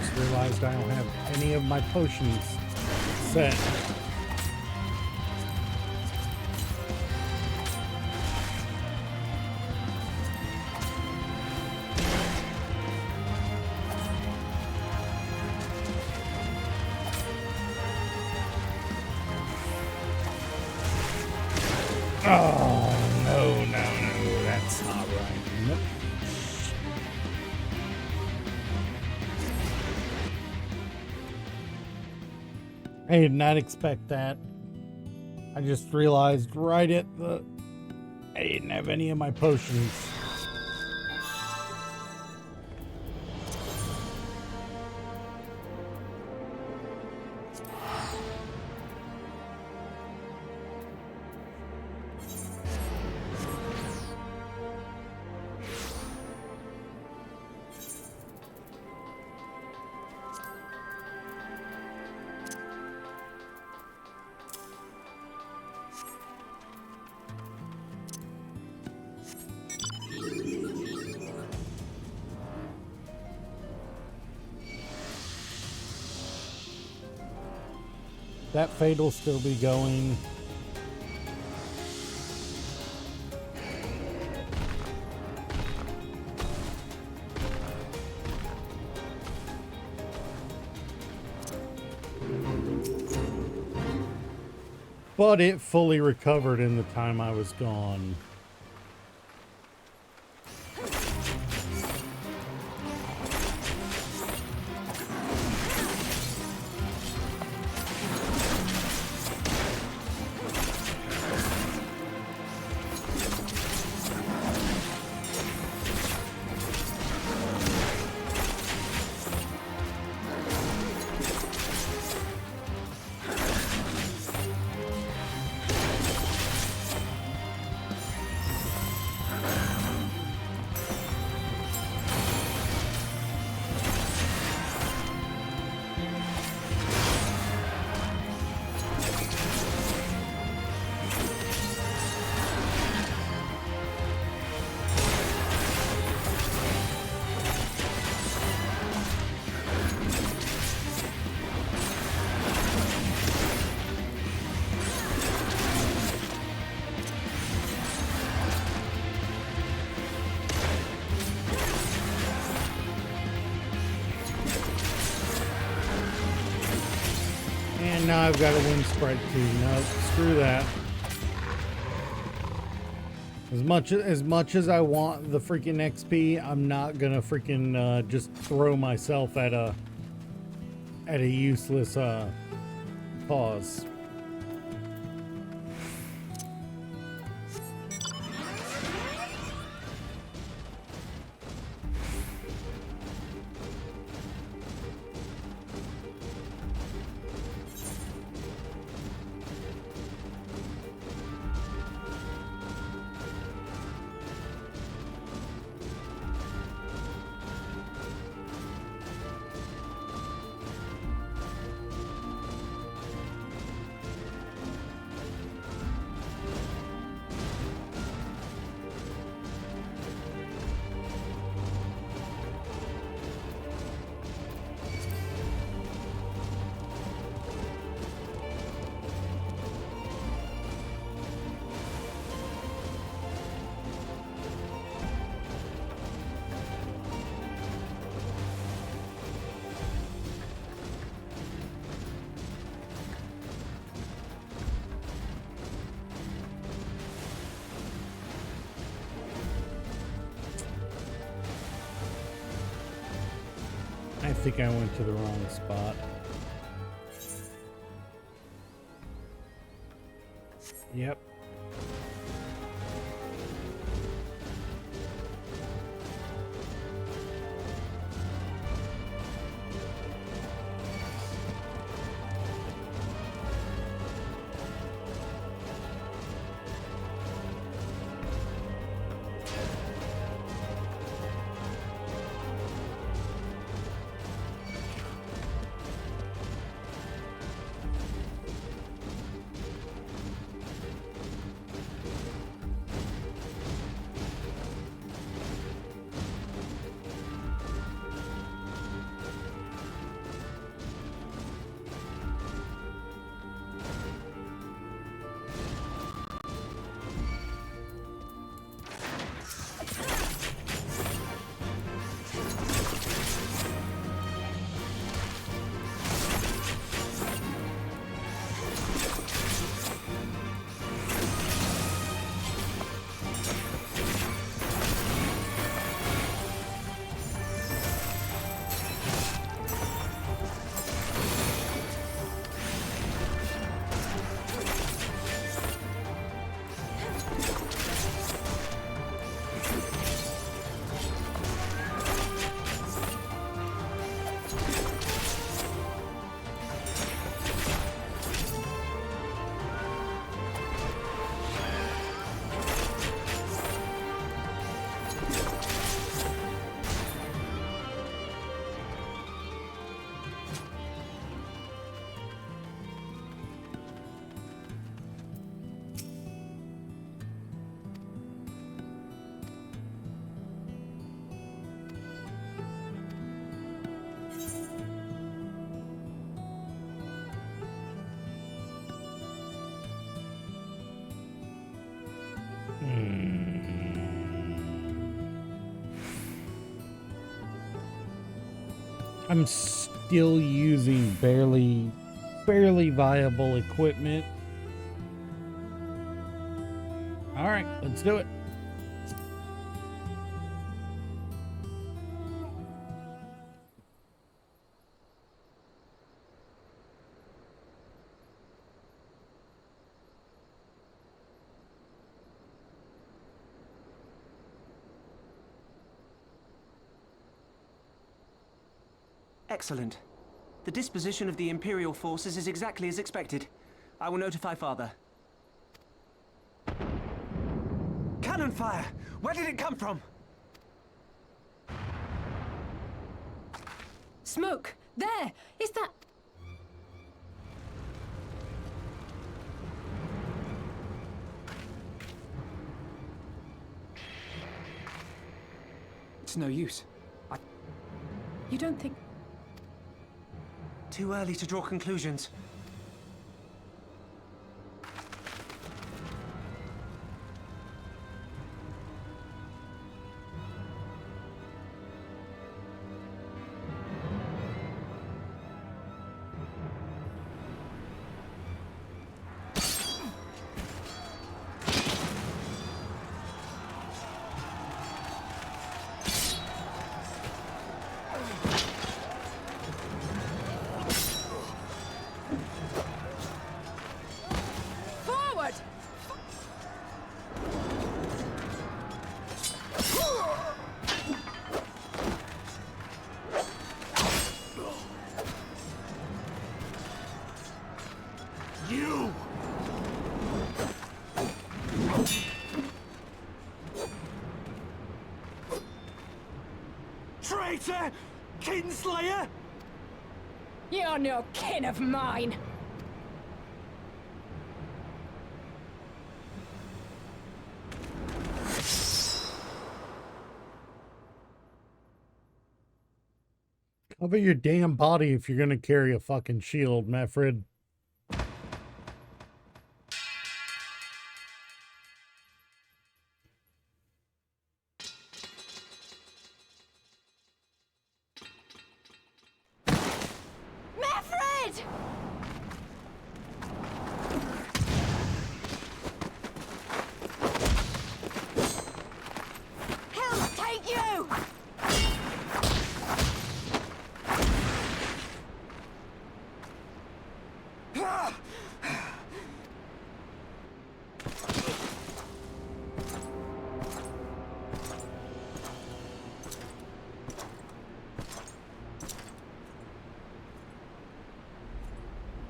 just realized I don't have any of my potions set. Oh, no, that's not right. Nope. I did not expect that. I just realized right at the... I didn't have any of my potions. That fate will still be going. But it fully recovered in the time I was gone. And now I've got a wind sprite too. No, screw that. As much as I want the freaking XP, I'm not gonna freaking just throw myself at a useless cause. I think I went to the wrong spot. Yep. I'm still using barely viable equipment. All right, let's do it. Excellent. The disposition of the Imperial forces is exactly as expected. I will notify Father. Cannon fire! Where did it come from? Smoke! There! Is that... It's no use. You don't think... Too early to draw conclusions. Traitor! Kinslayer! You're no kin of mine! Cover your damn body if you're gonna carry a fucking shield, Meffred.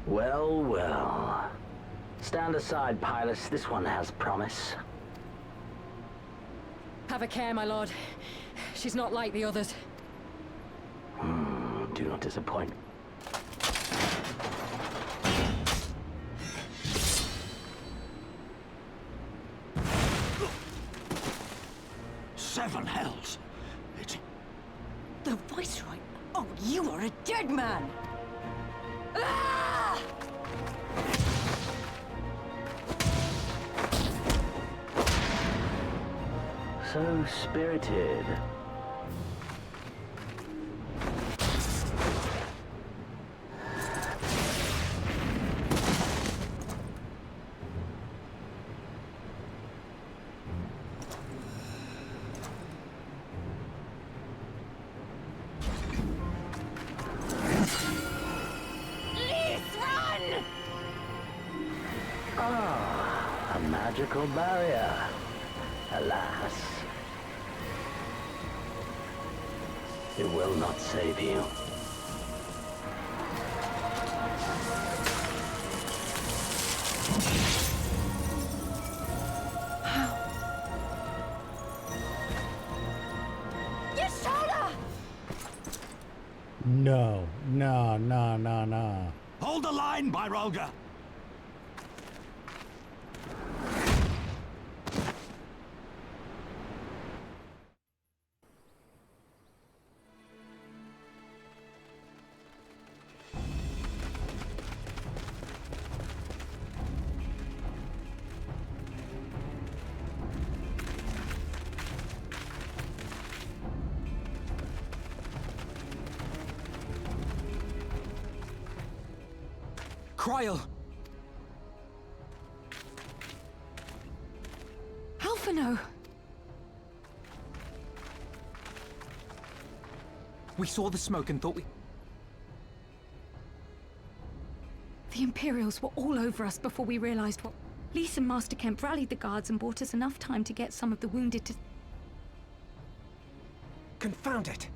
Well, well. Stand aside, Pylus. This one has promise. Have a care, my lord. She's not like the others. Do not disappoint. Seven hells! It's... The Viceroy! Oh, you are a dead man! Ah! So spirited. Ah, a magical barrier. Alas. It will not save you. Your shoulder! No. No. Hold the line, Byrolga! Kryl! Alphino! We saw the smoke and thought we... The Imperials were all over us before we realized what... Lise and Master Kemp rallied the guards and bought us enough time to get some of the wounded to... Confound it!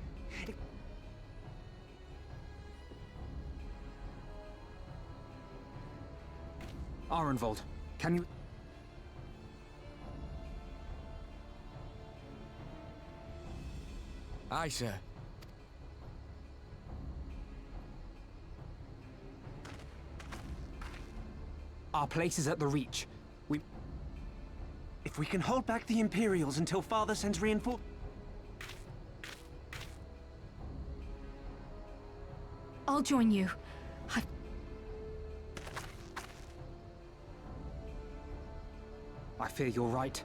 Arenvold, can you... Aye, sir. Our place is at the Reach. If we can hold back the Imperials until Father sends reinforcements... I'll join you. I fear you're right.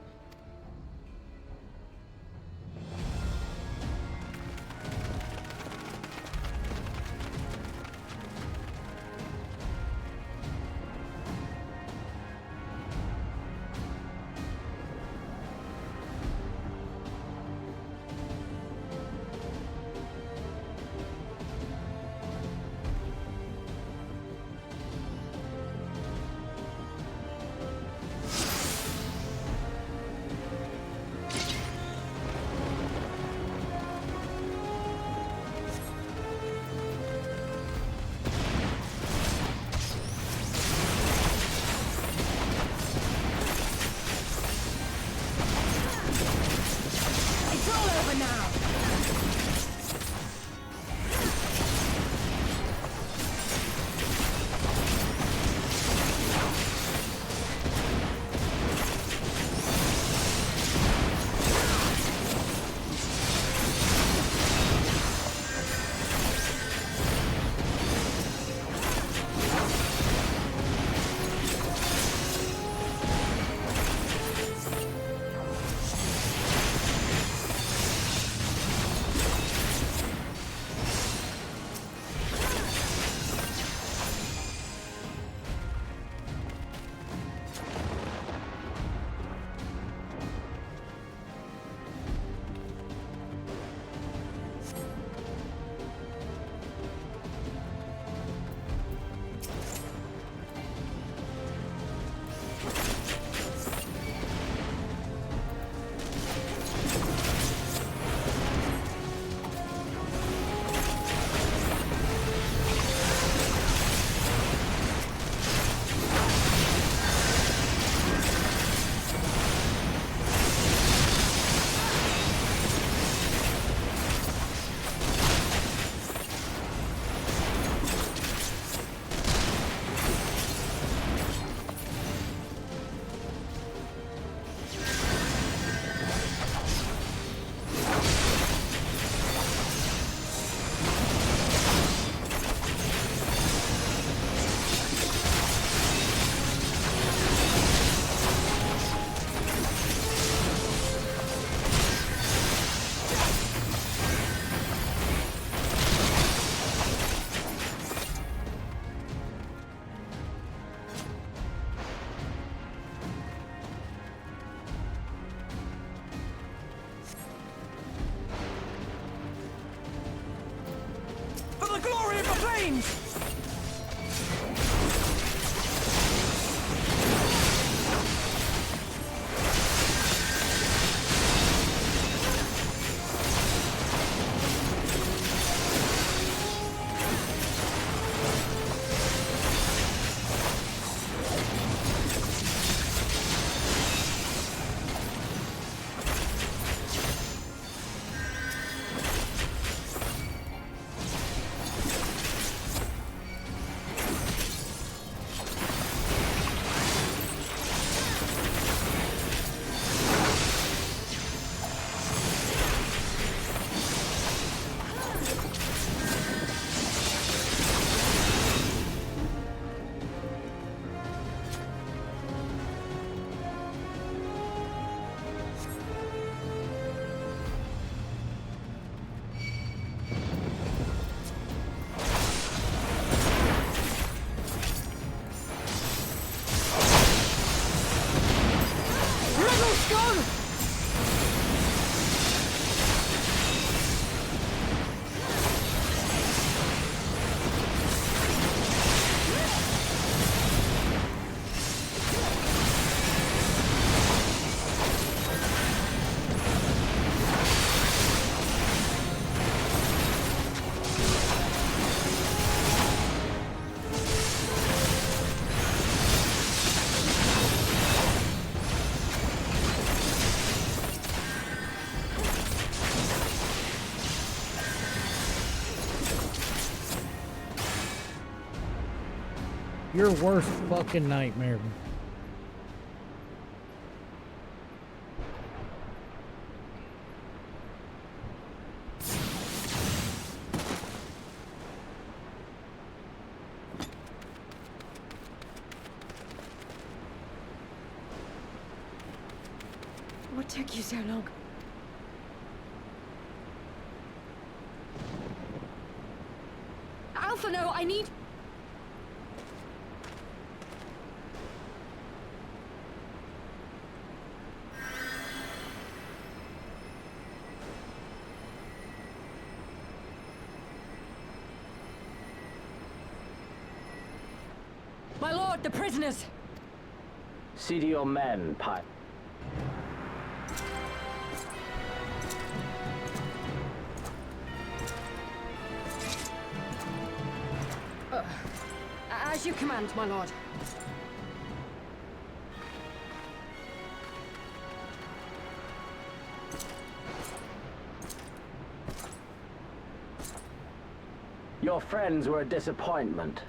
Your worst fucking nightmare. What took you so long? Alpha, no, I need... My lord, the prisoners! See to your men, As you command, my lord. Your friends were a disappointment.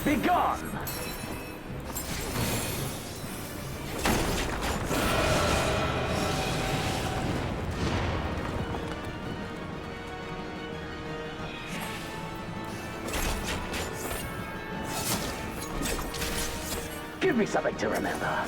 Be gone! Give me something to remember.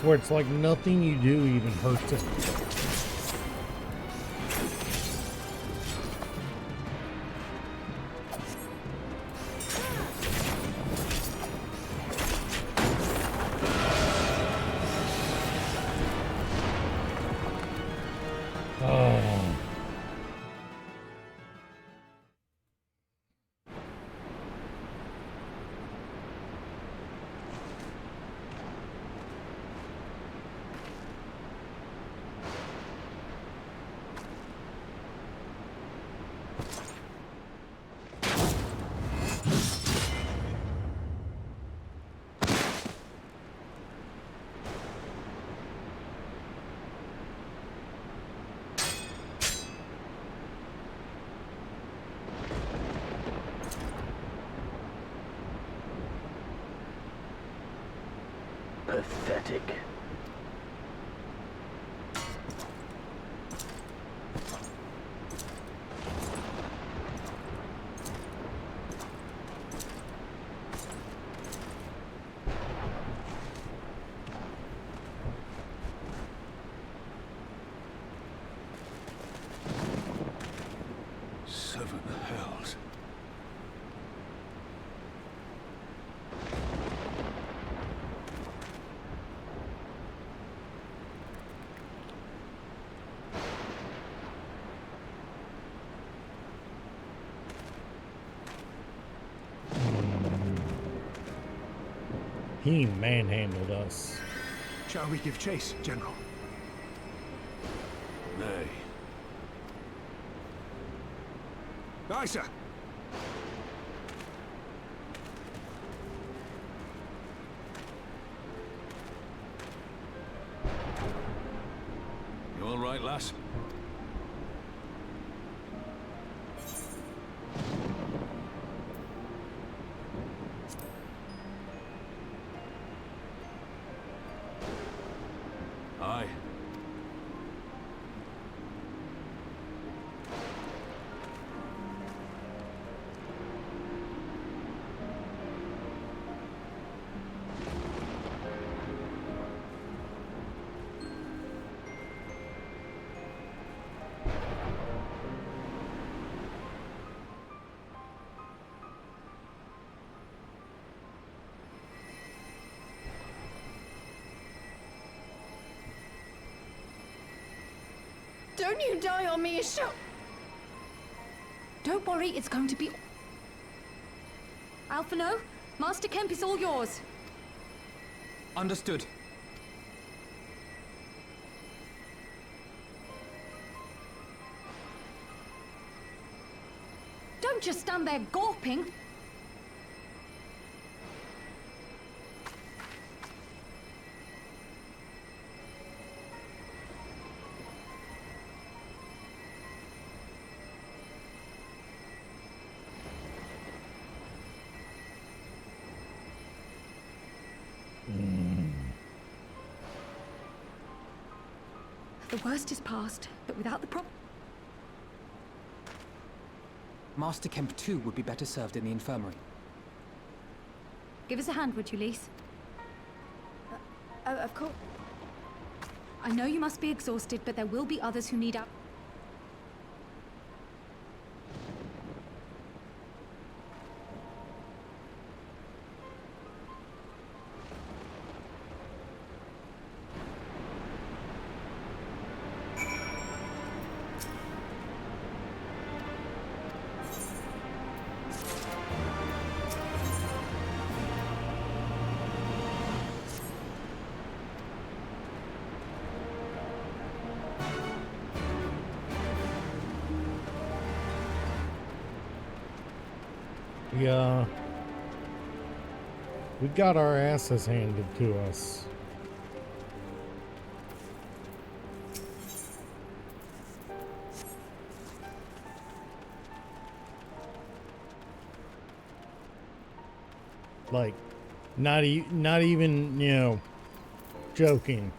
Where it's like nothing you do even hurts it. Pathetic. Seven hells. He manhandled us. Shall we give chase, General? Nay. Aye, sir. You all right, lass? Aye. Don't you die on me, Isha! Don't worry, it's going to be... Alphino, Master Kemp is all yours. Understood. Don't just stand there gawping. The worst is past, but without the Master Kemp too would be better served in the infirmary. Give us a hand, would you, Lise? Of course. I know you must be exhausted, but there will be others who need our... We got our asses handed to us. Like, not even, you know, joking.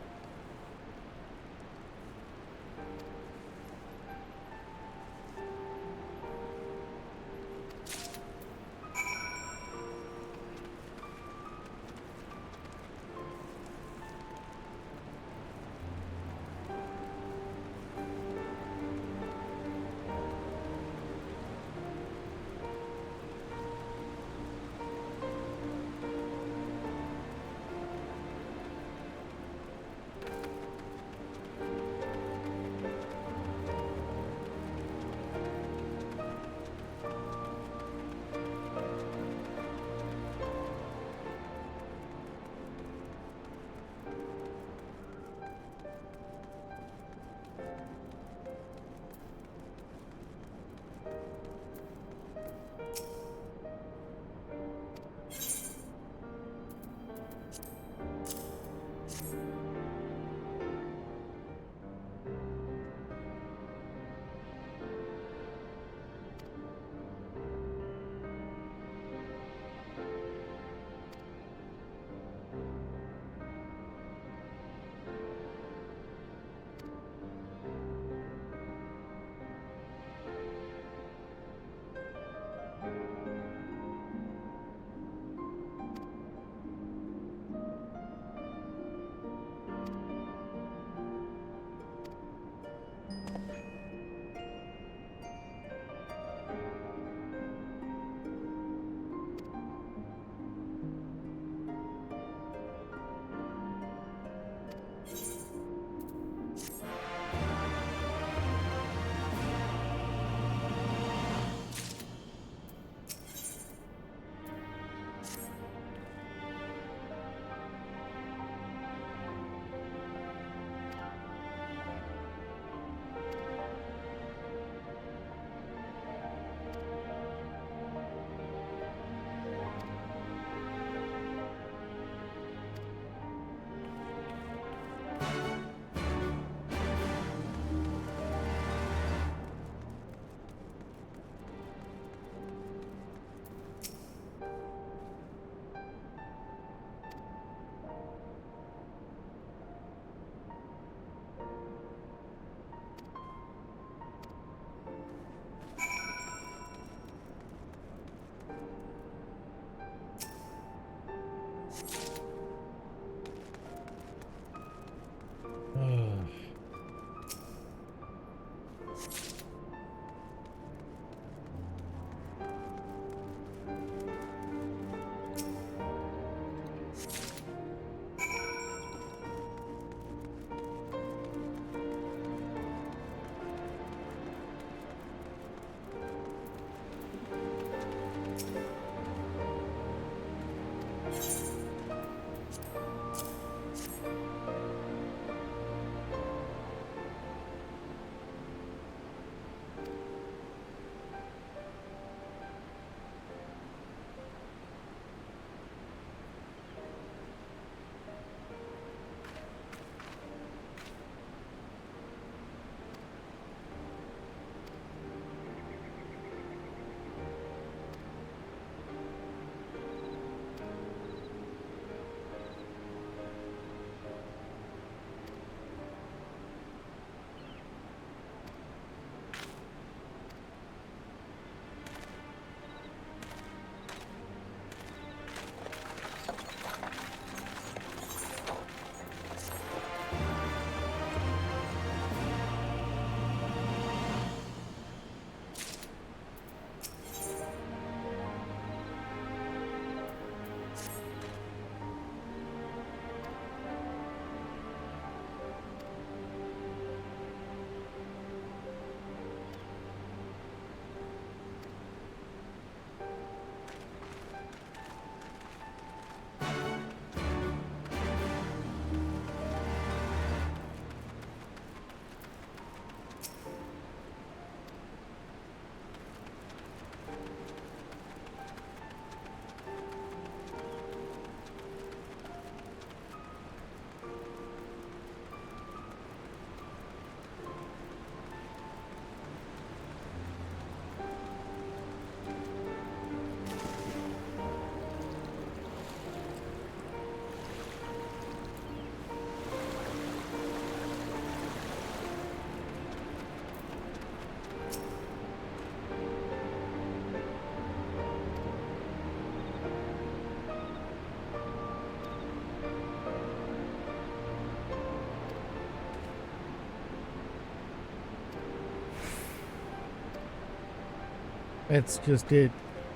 That's just it.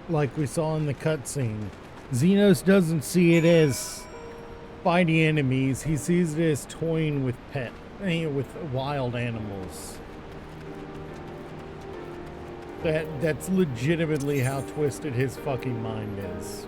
Like we saw in the cutscene. Xenos doesn't see it as fighting enemies. He sees it as toying with with wild animals. That's legitimately how twisted his fucking mind is.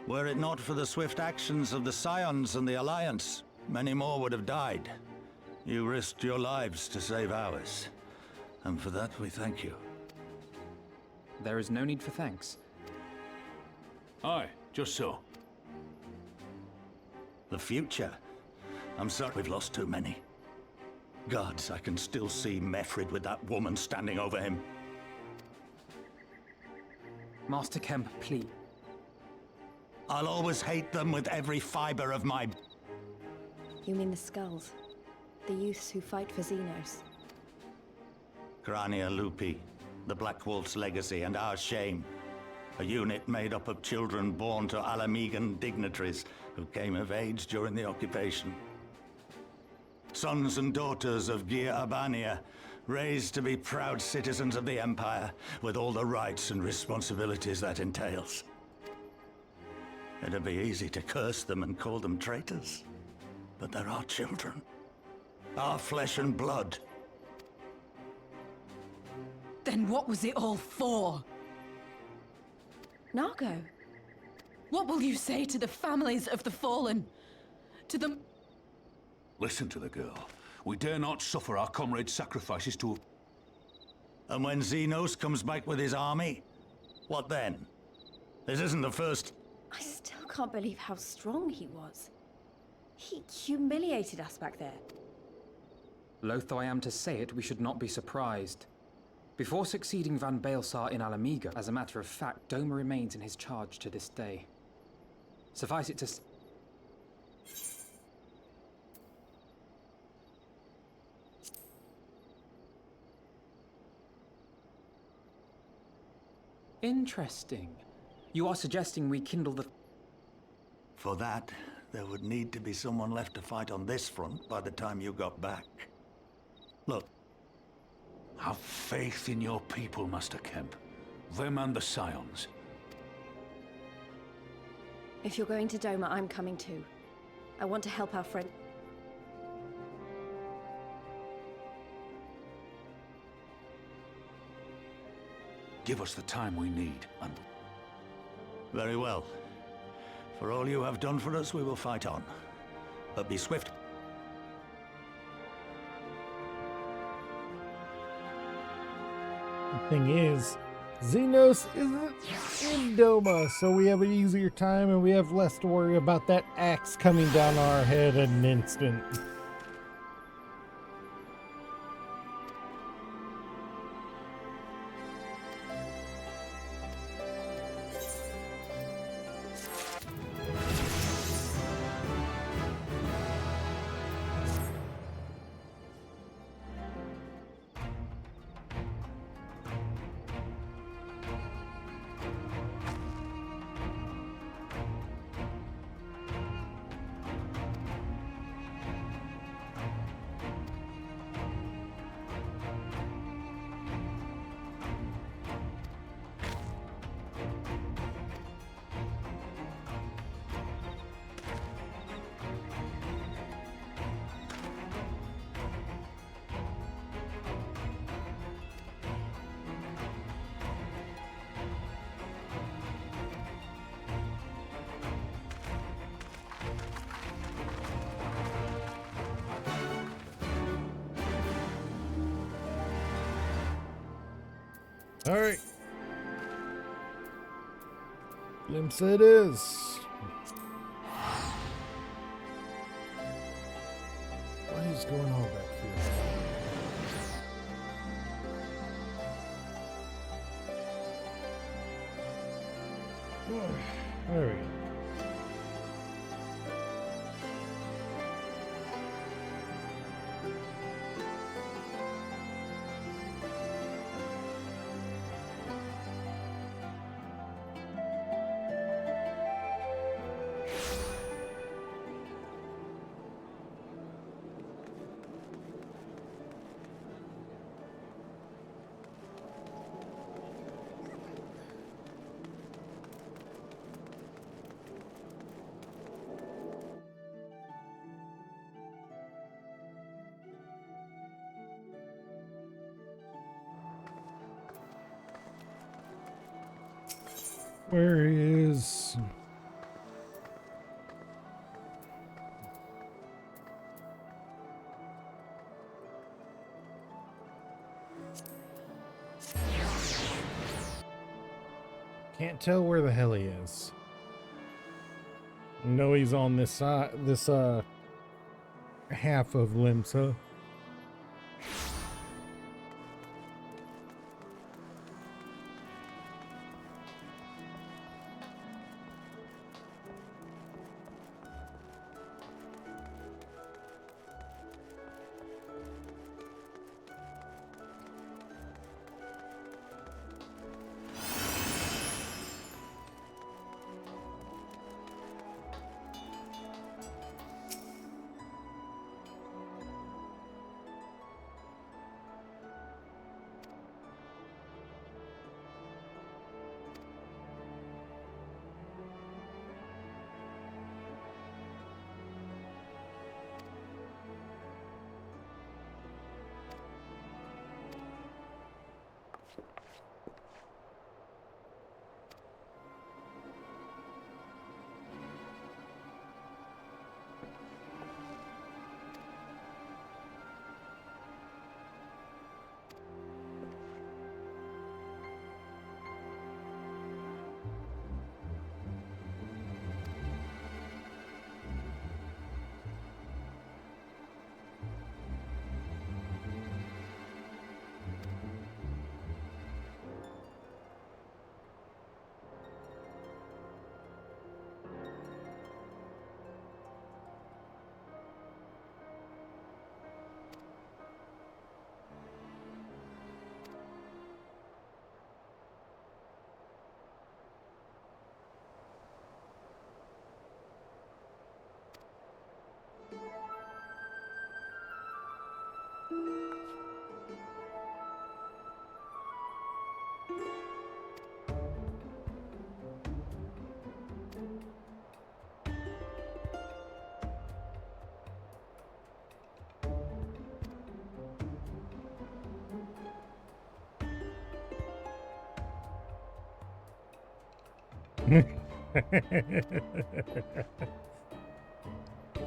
Were it not for the swift actions of the Scions and the Alliance, many more would have died. You risked your lives to save ours, and for that we thank you. There is no need for thanks. Aye, just so. The future? I'm sorry we've lost too many. Gods, I can still see Mefrid with that woman standing over him. Master Kemp, please. I'll always hate them with every fiber of my... You mean the Skulls? The youths who fight for Xenos? Grania Lupi, the Black Wolf's legacy and our shame. A unit made up of children born to Alamegan dignitaries who came of age during the occupation. Sons and daughters of Gir Abania, raised to be proud citizens of the Empire, with all the rights and responsibilities that entails. It'd be easy to curse them and call them traitors. But they're our children. Our flesh and blood. Then what was it all for? Nargo? What will you say to the families of the fallen? To them... Listen to the girl. We dare not suffer our comrades' sacrifices to... And when Xenos comes back with his army, what then? This isn't the first... I still can't believe how strong he was. He humiliated us back there. Loath though I am to say it, we should not be surprised. Before succeeding Van Baelsar in Alamega, as a matter of fact, Doma remains in his charge to this day. Suffice it to... Interesting. You are suggesting we kindle the... For that, there would need to be someone left to fight on this front by the time you got back. Look. Have faith in your people, Master Kemp. Them and the Scions. If you're going to Doma, I'm coming too. I want to help our friend. Give us the time we need, and... Very well. For all you have done for us, we will fight on. But be swift. The thing is, Xenos isn't in Doma, so we have an easier time and we have less to worry about that axe coming down our head in an instant. Alright. Limsa it is. What is going on back here? There we go. Where is... Can't tell where the hell he is. I know he's on this side, this half of Limsa.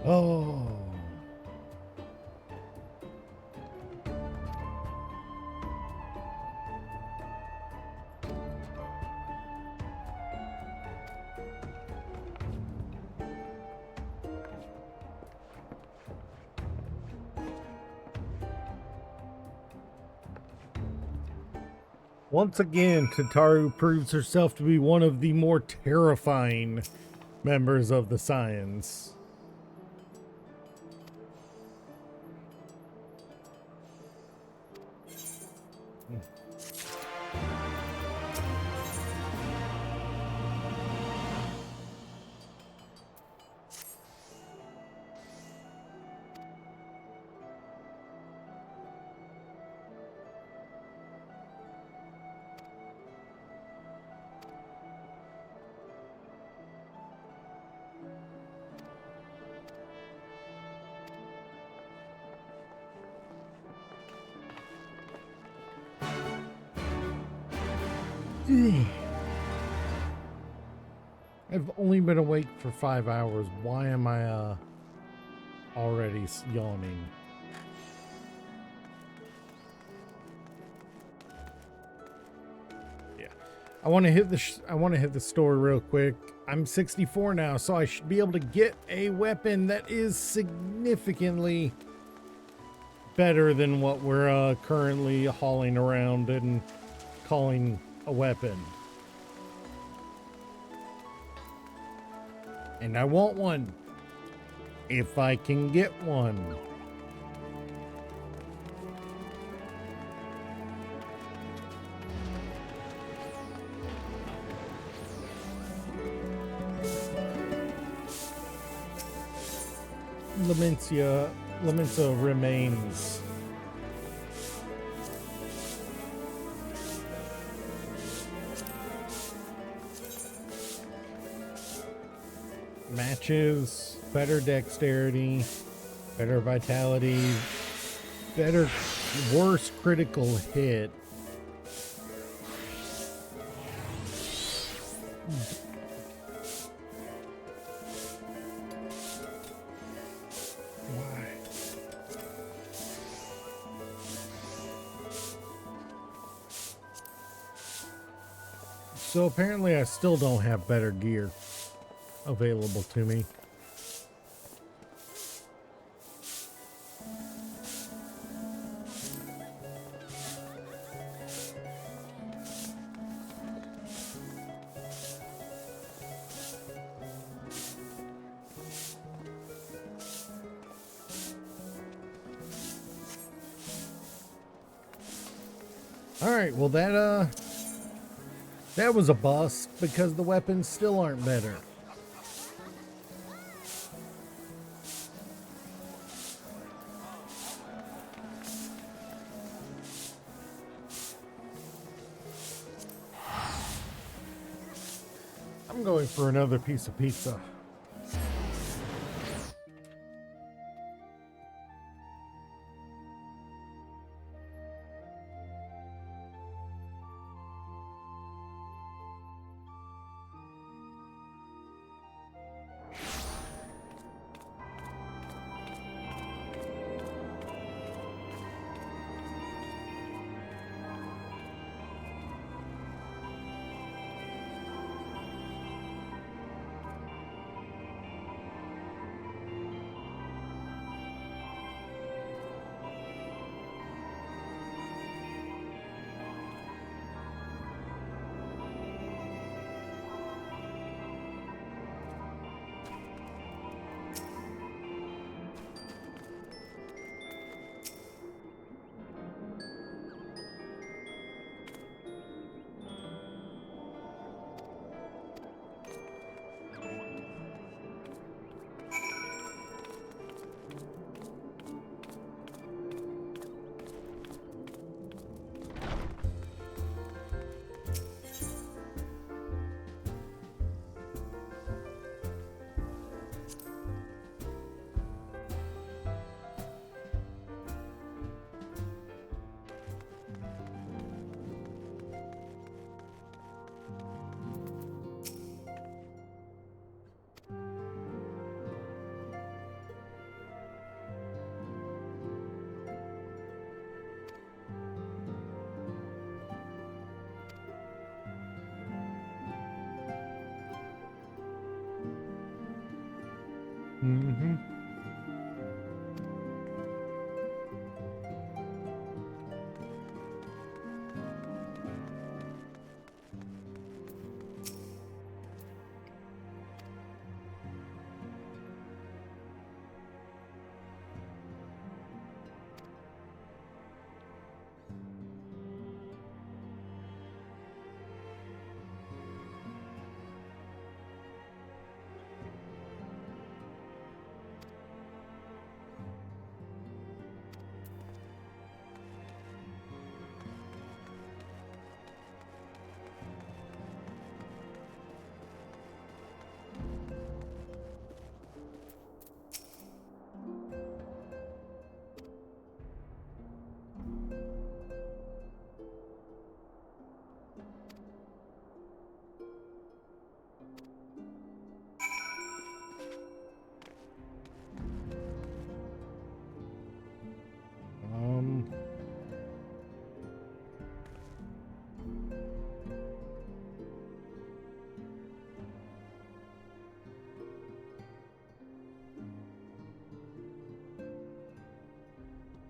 Oh. Once again, Tataru proves herself to be one of the more terrifying members of the Scions. I've only been awake for 5 hours. Why am I already yawning? I want to hit the store real quick. I'm 64 now, so I should be able to get a weapon that is significantly better than what we're currently hauling around and calling a weapon. And I want one if I can get one. Lamentia remains. Matches, better dexterity, better vitality, worse critical hit. So apparently I still don't have better gear available to me. All right, well that was a bust because the weapons still aren't better. I'm going for another piece of pizza. Mm-hmm.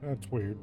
That's weird.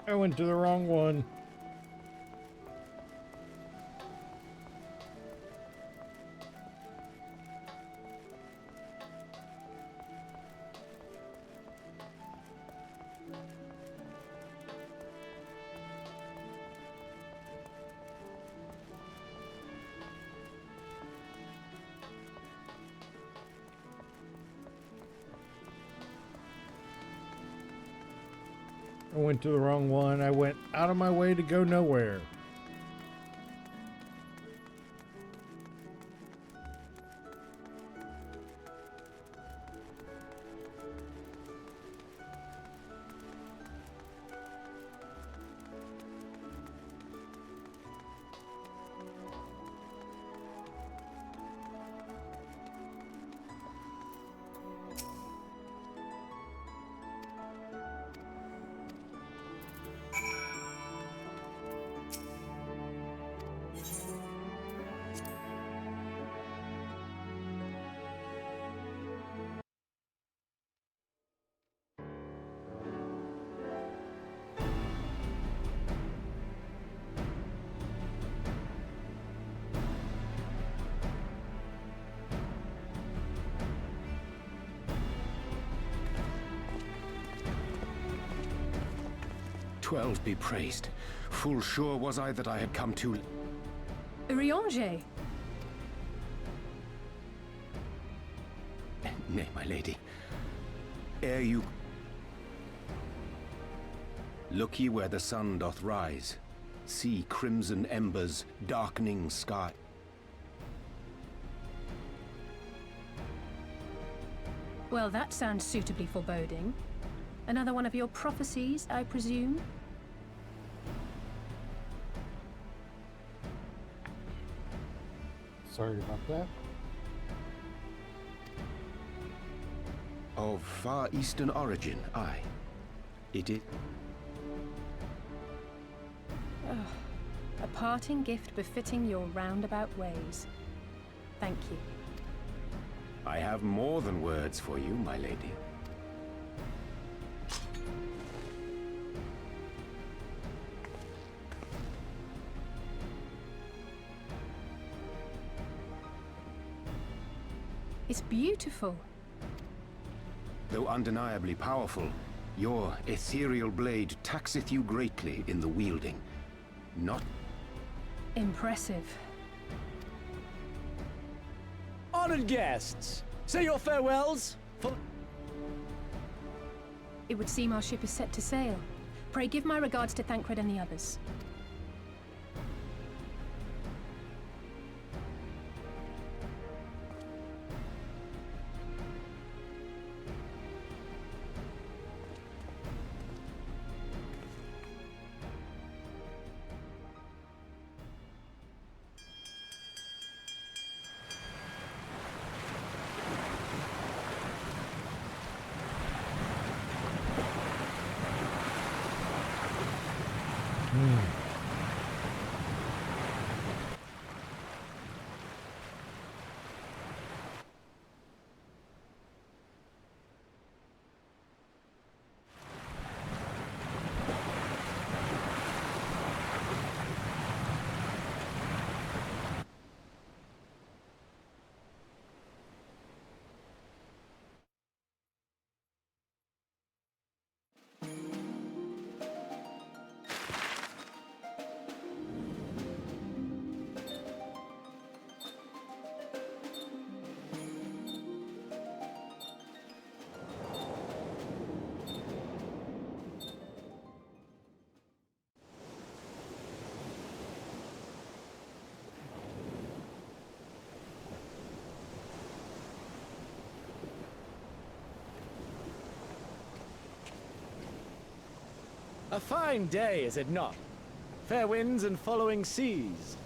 I went to the wrong one. I went to the wrong one. I went out of my way to go nowhere. Twelve be praised. Full sure was I that I had come too... Urianger! Nay, my lady. Ere you... Look ye where the sun doth rise. See crimson embers, darkening sky. Well, that sounds suitably foreboding. Another one of your prophecies, I presume? Sorry about that. Of far eastern origin, aye. It is... A parting gift befitting your roundabout ways. Thank you. I have more than words for you, my lady. It's beautiful. Though undeniably powerful, your ethereal blade taxeth you greatly in the wielding. Not... Impressive. Honored guests, say your farewells. It would seem our ship is set to sail. Pray give my regards to Thancred and the others. A fine day, is it not? Fair winds and following seas.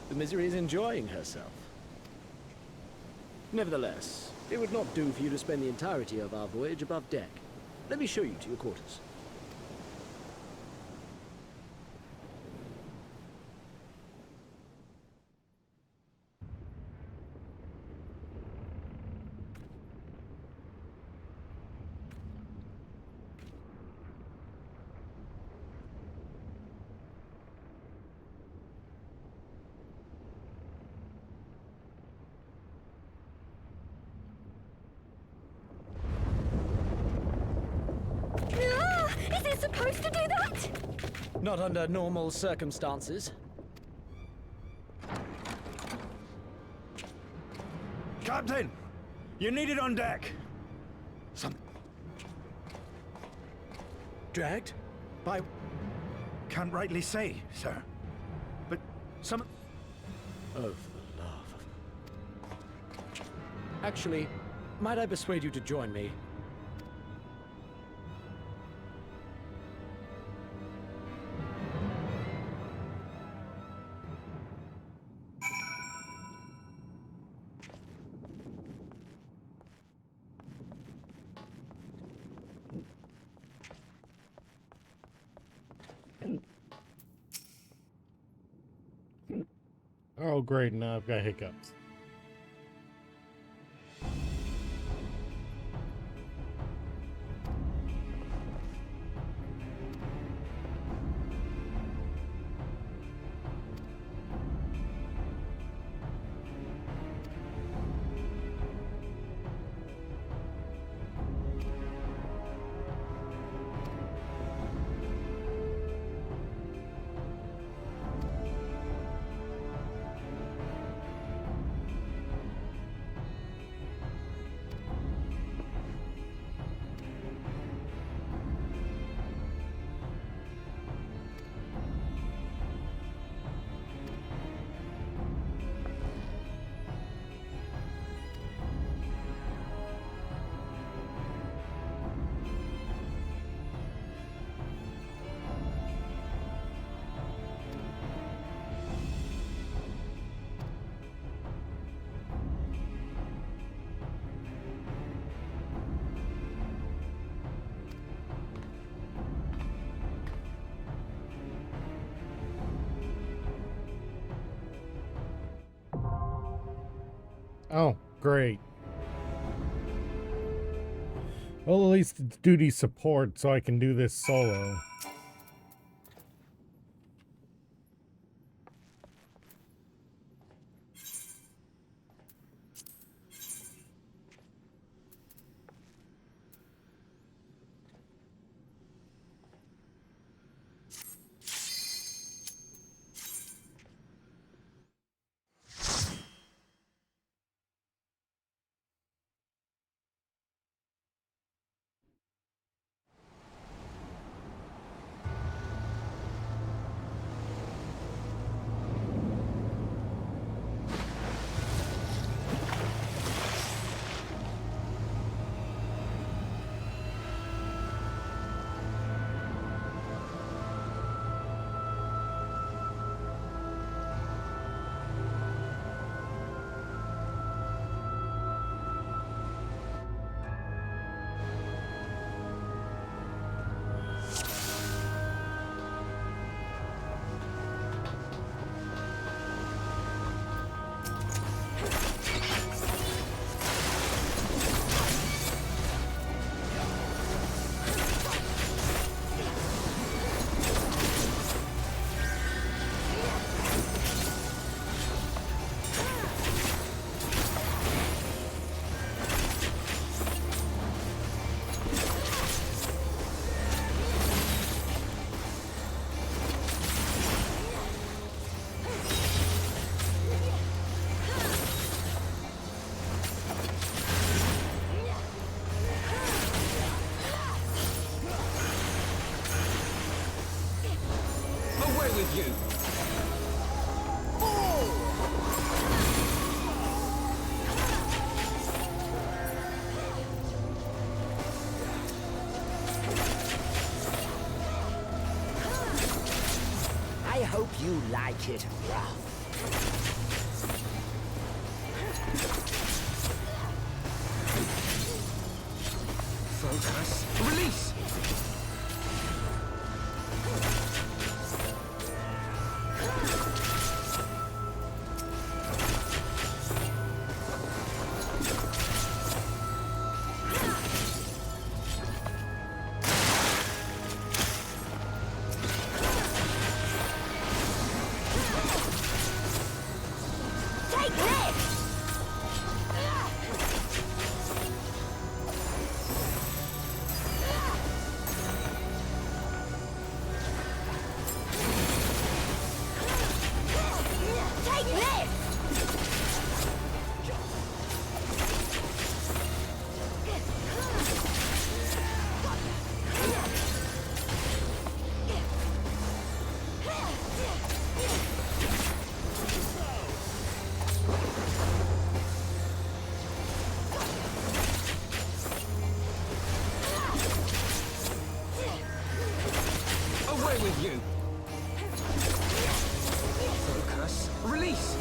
The Misery is enjoying herself. Nevertheless, it would not do for you to spend the entirety of our voyage above deck. Let me show you to your quarters. Is it supposed to do that? Not under normal circumstances. Captain! You're needed on deck! Dragged? By... Can't rightly say, sir. But some... Oh, for the love of... Actually, might I persuade you to join me? Oh, great. Now I've got hiccups. Oh, great. Well, at least it's duty support, so I can do this solo. with you. I hope you like it rough. Focus. Release! Take this! Take this! Away with you! Focus. Release!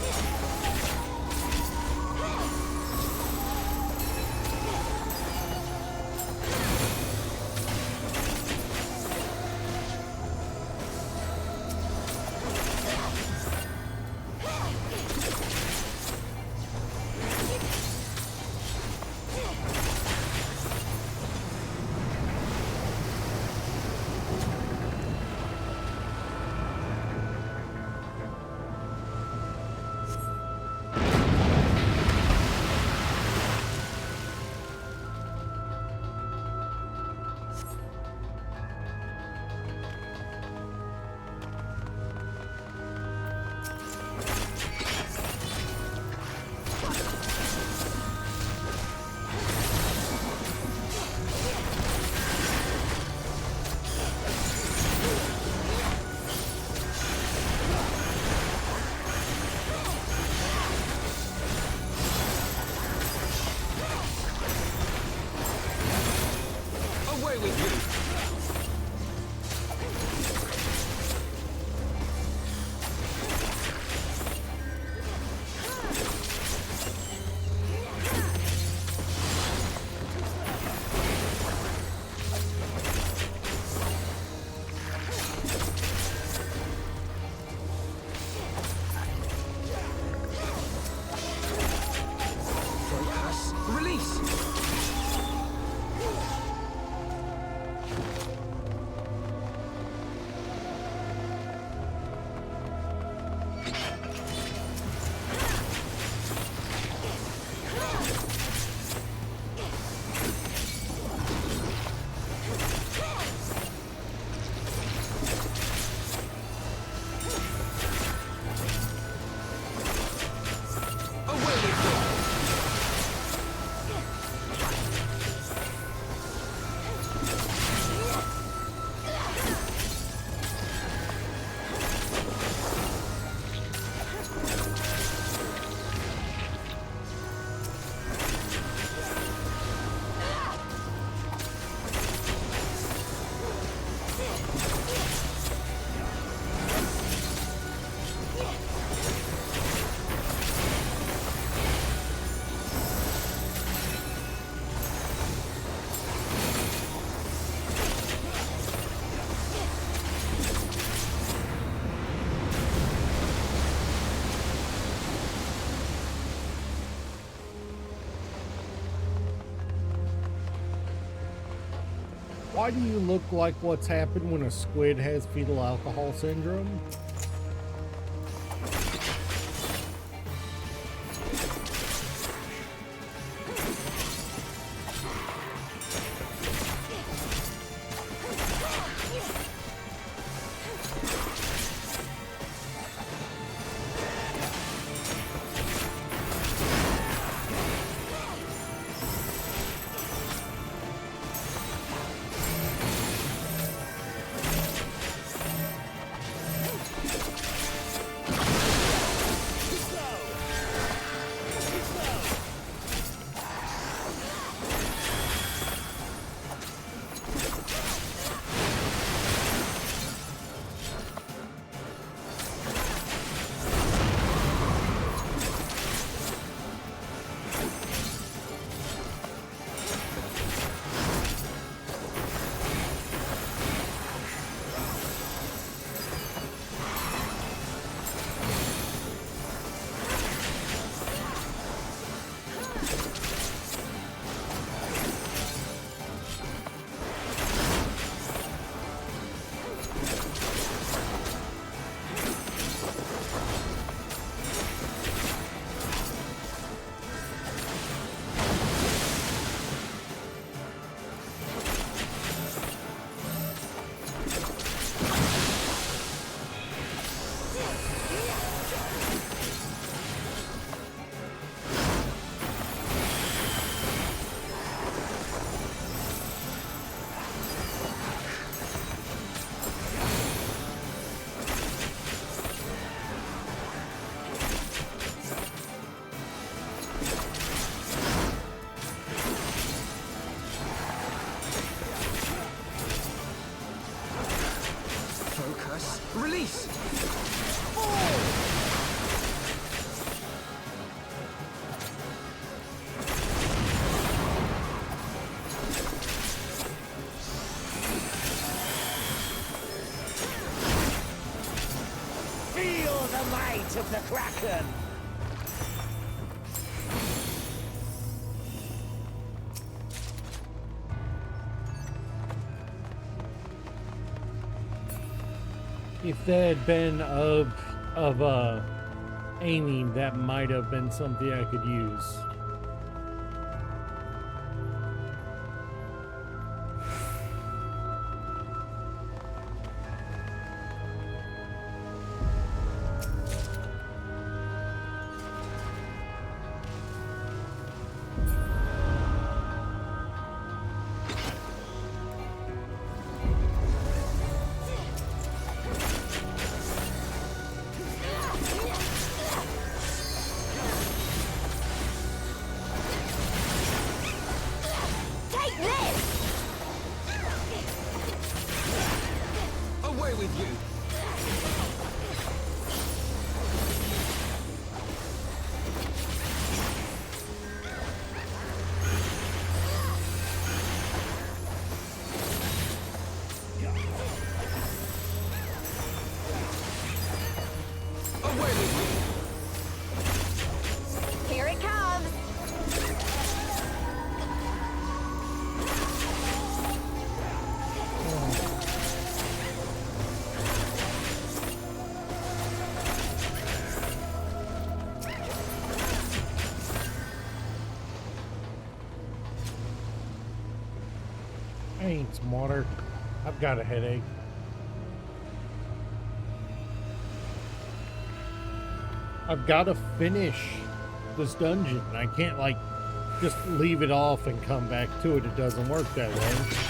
Away with you! Focus. Release! Away with you! Why do you look like what's happened when a squid has fetal alcohol syndrome? Focus. Release. Feel the might of the Kraken! If there had been aiming, that might have been something I could use. Away with you! Away with you! Here it comes! I ain't smarter. I've got a headache. I've got to finish this dungeon. I can't, like, just leave it off and come back to it. It doesn't work that way.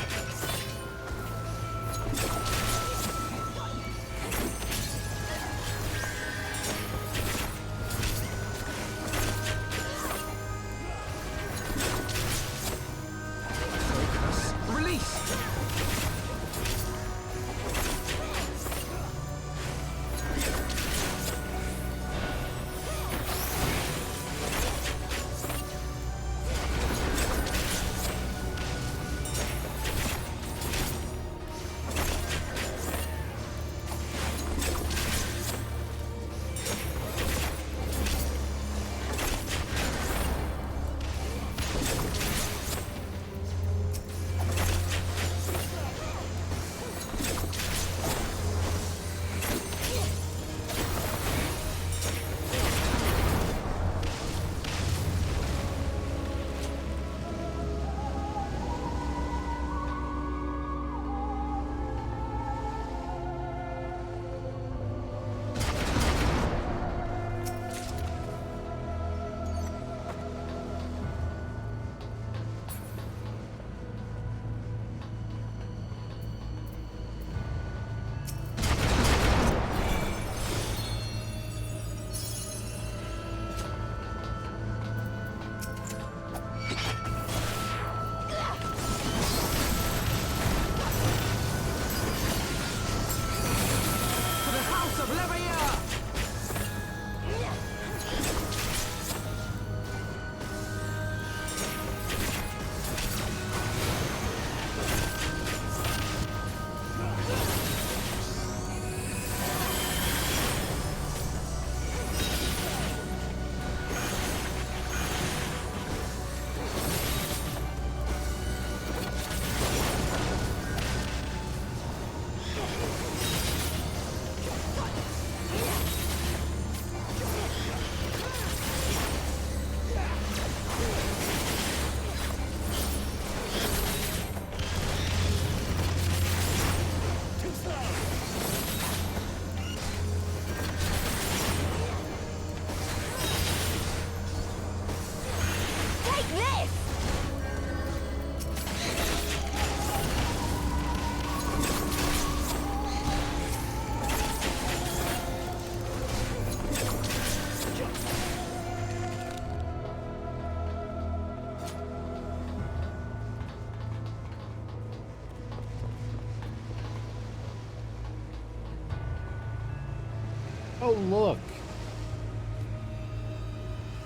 Oh, look.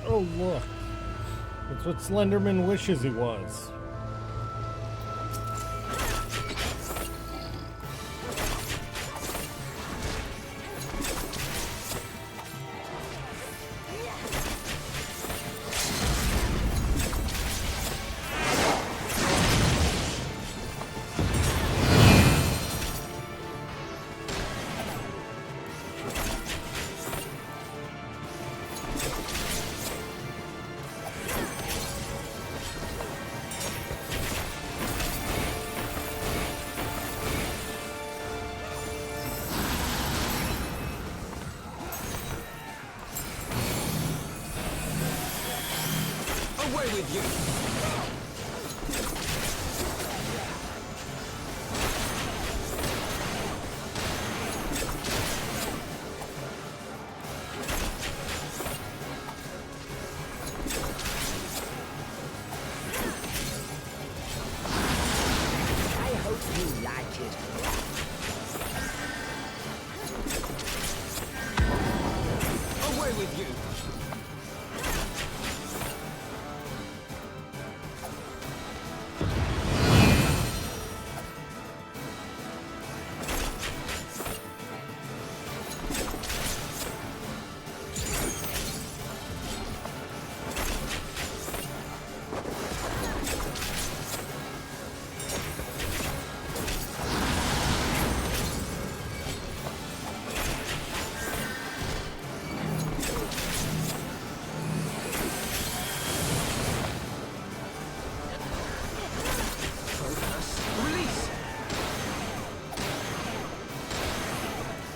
Oh, look. That's what Slenderman wishes he was. Away with you! I hope you like it. Away with you!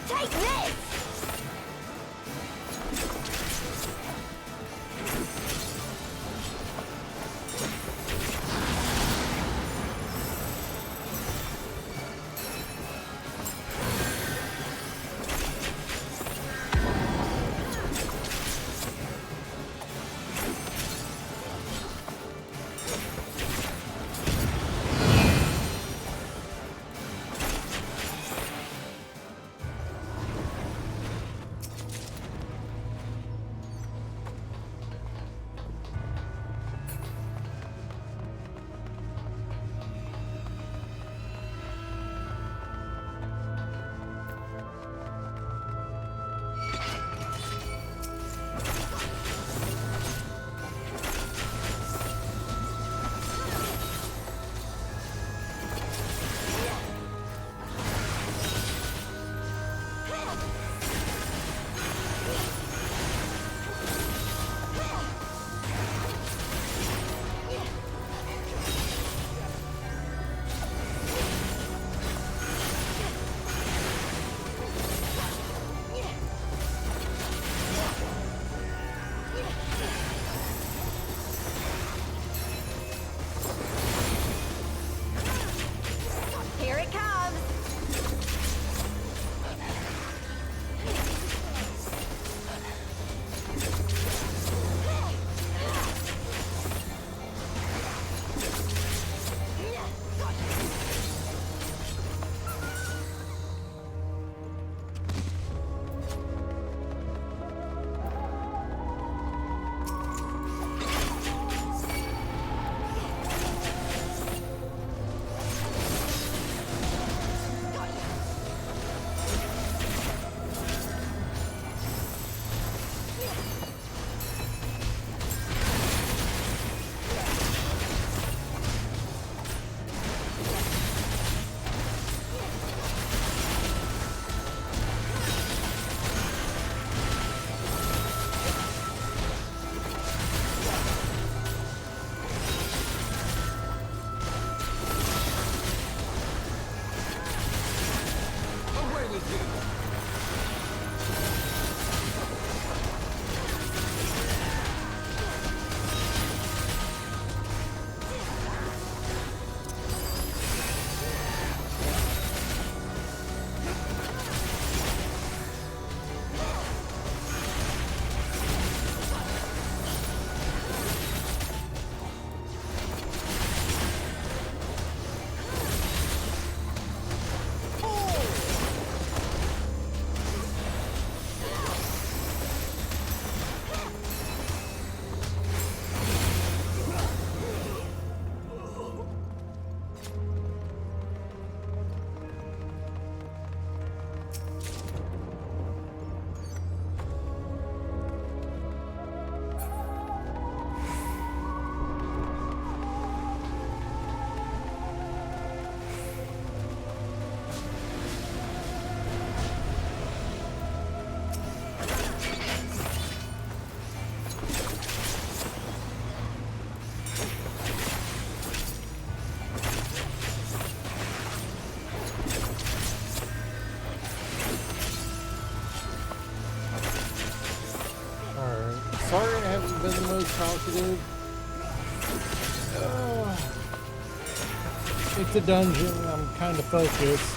Take this! Here it comes! Sorry I haven't been the most talkative. It's a dungeon. I'm kind of focused.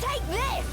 Take this!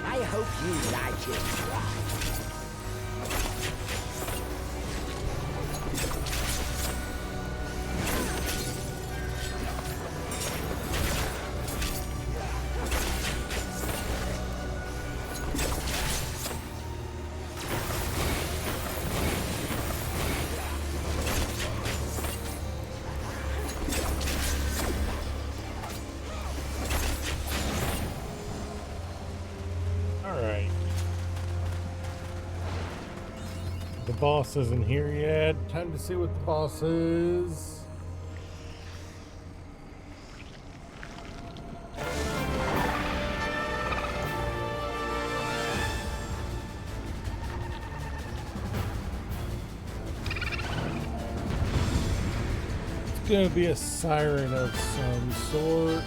I hope you like it. Alright. The boss isn't here yet. Time to see what the boss is. It's gonna be a siren of some sort.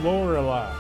Lorelei.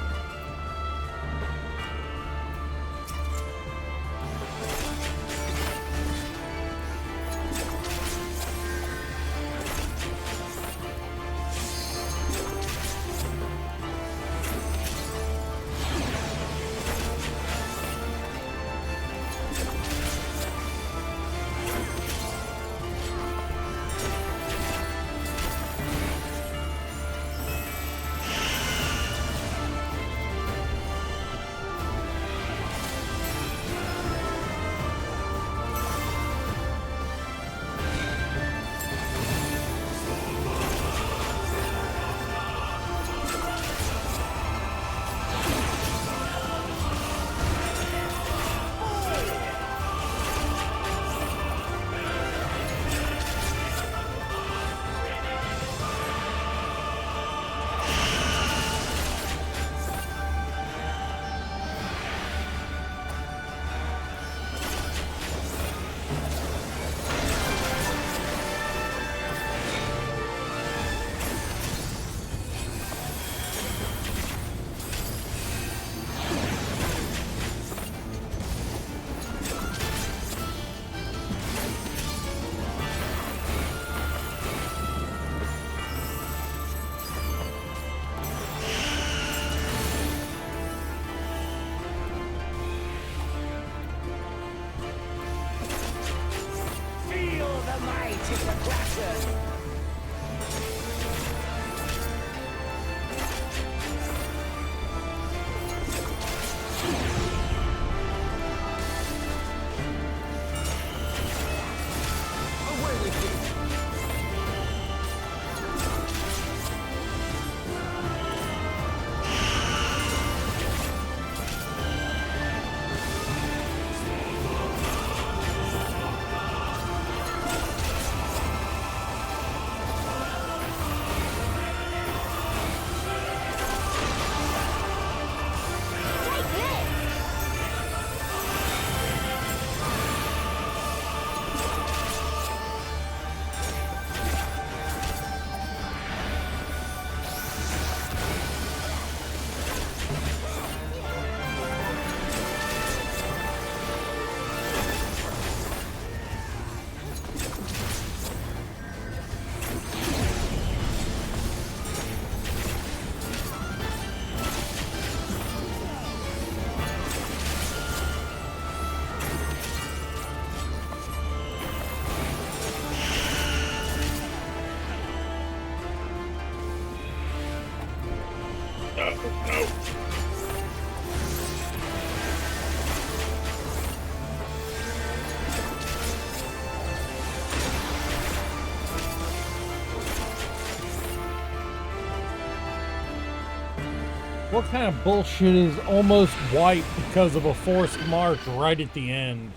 What kind of bullshit is almost white because of a forced mark right at the end?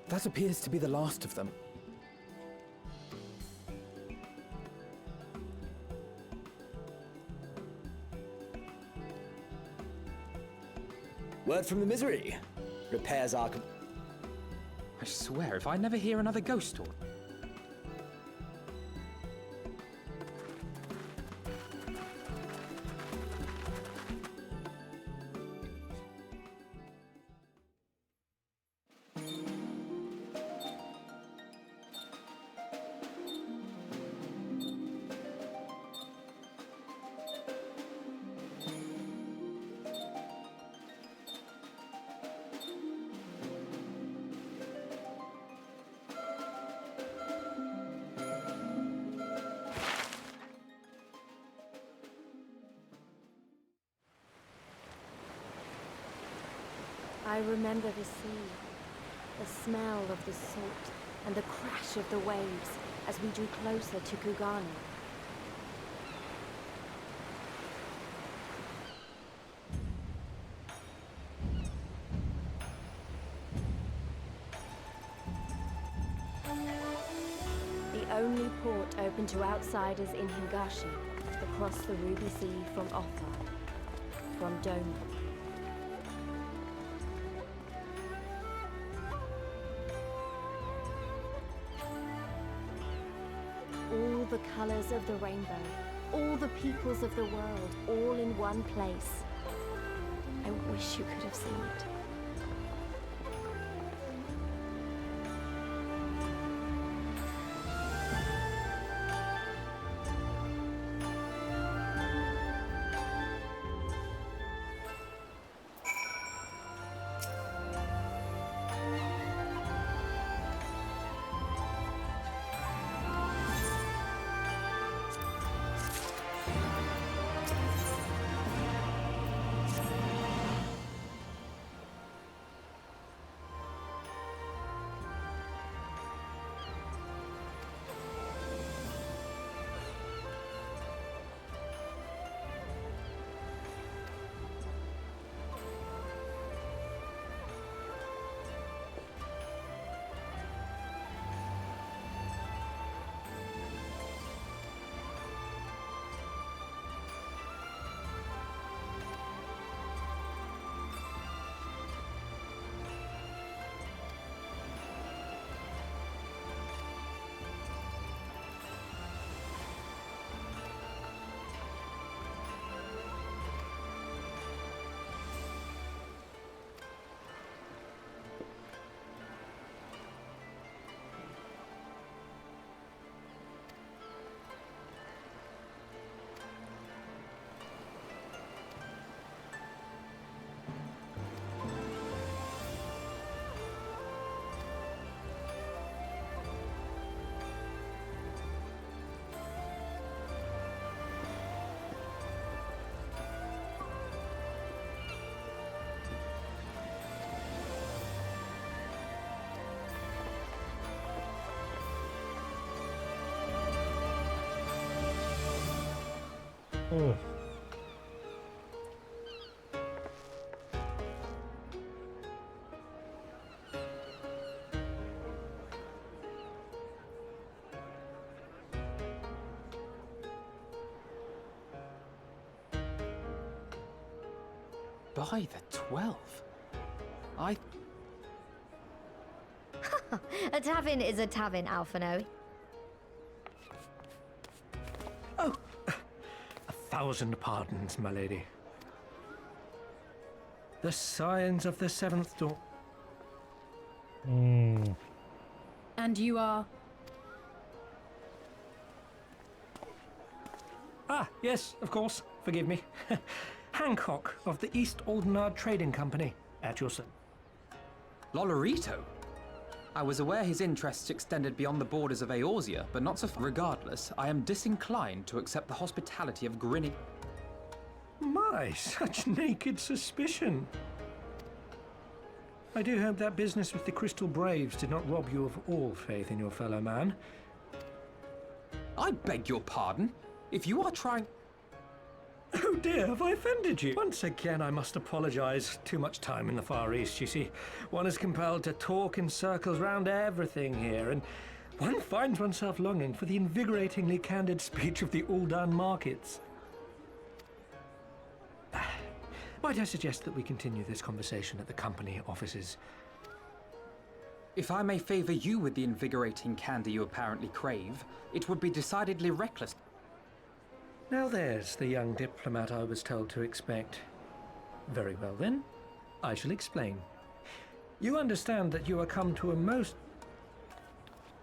That appears to be the last of them. Word from the Misery. Repairs are... I swear, if I never hear another ghost story... I remember the sea, the smell of the salt, and the crash of the waves as we drew closer to Kugani. The only port open to outsiders in Hingashi, across the Ruby Sea from Offa, from Doma. All the colors of the rainbow, all the peoples of the world, all in one place. I wish you could have seen it. Ugh. By the 12. A tavern is a tavern, Alphino. Oh, 1,000 pardons, my lady. The Scions of the Seventh Dawn. And you are? Ah, yes, of course. Forgive me. Hancock of the East Aldenard Trading Company. At your service. Lolorito? I was aware his interests extended beyond the borders of Eorzea, but not so far. Regardless, I am disinclined to accept the hospitality of grinning. My, such naked suspicion. I do hope that business with the Crystal Braves did not rob you of all faith in your fellow man. I beg your pardon? If you are trying... Oh dear, have I offended you? Once again, I must apologize. Too much time in the Far East, you see. One is compelled to talk in circles round everything here, and one finds oneself longing for the invigoratingly candid speech of the Uldan markets. Might I suggest that we continue this conversation at the company offices? If I may favor you with the invigorating candy you apparently crave, it would be decidedly reckless. Now there's the young diplomat I was told to expect. Very well then, I shall explain. You understand that you are come to a most...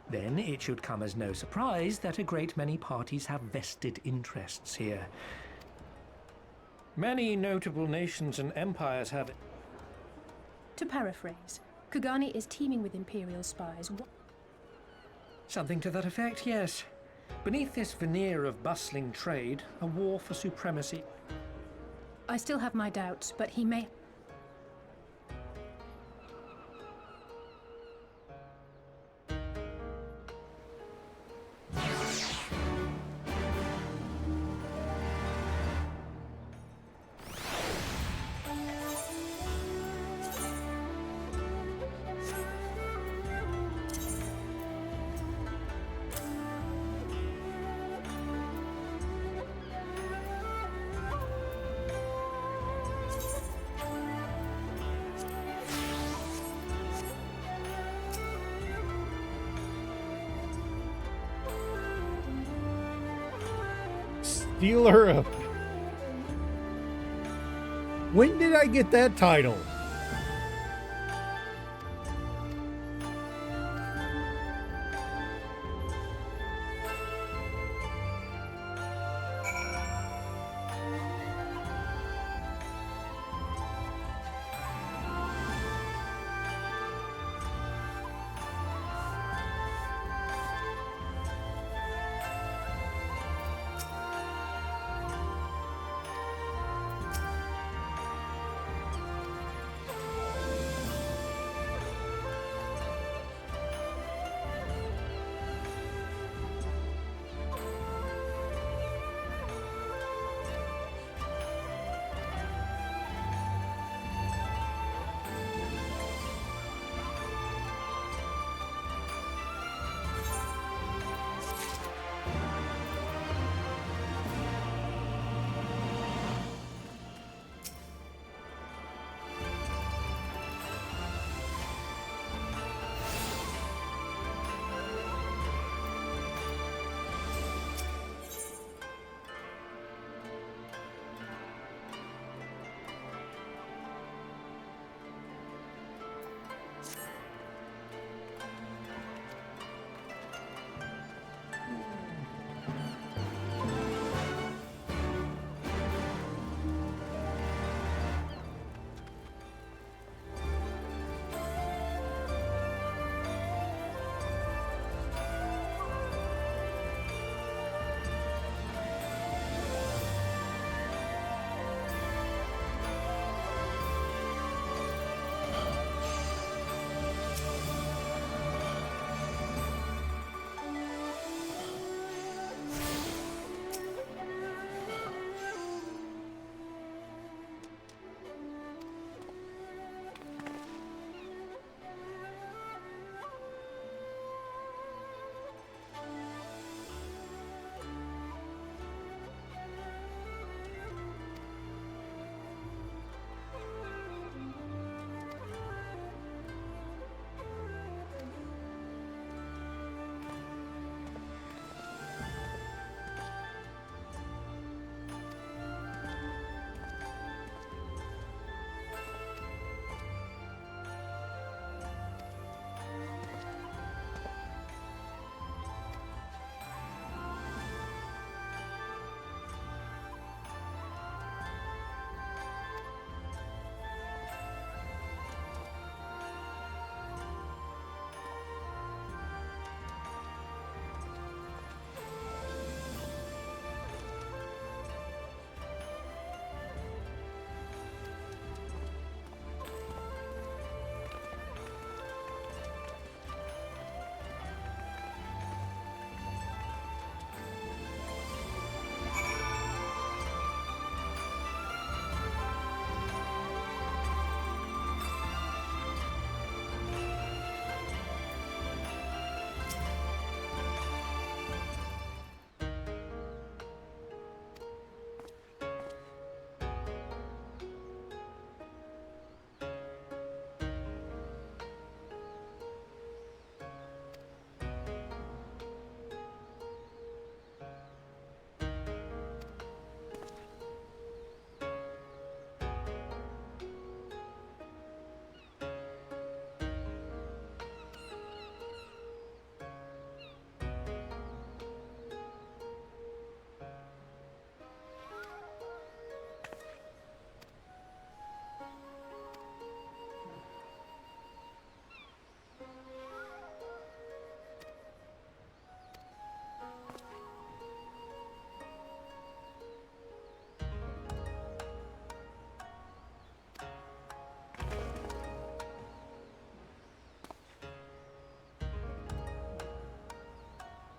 Then it should come as no surprise that a great many parties have vested interests here. Many notable nations and empires have... To paraphrase, Kugani is teeming with Imperial spies. Something to that effect, yes. Beneath this veneer of bustling trade, a war for supremacy. I still have my doubts, but he may... Stealer of... When did I get that title?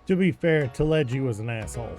To be fair, Teleji was an asshole.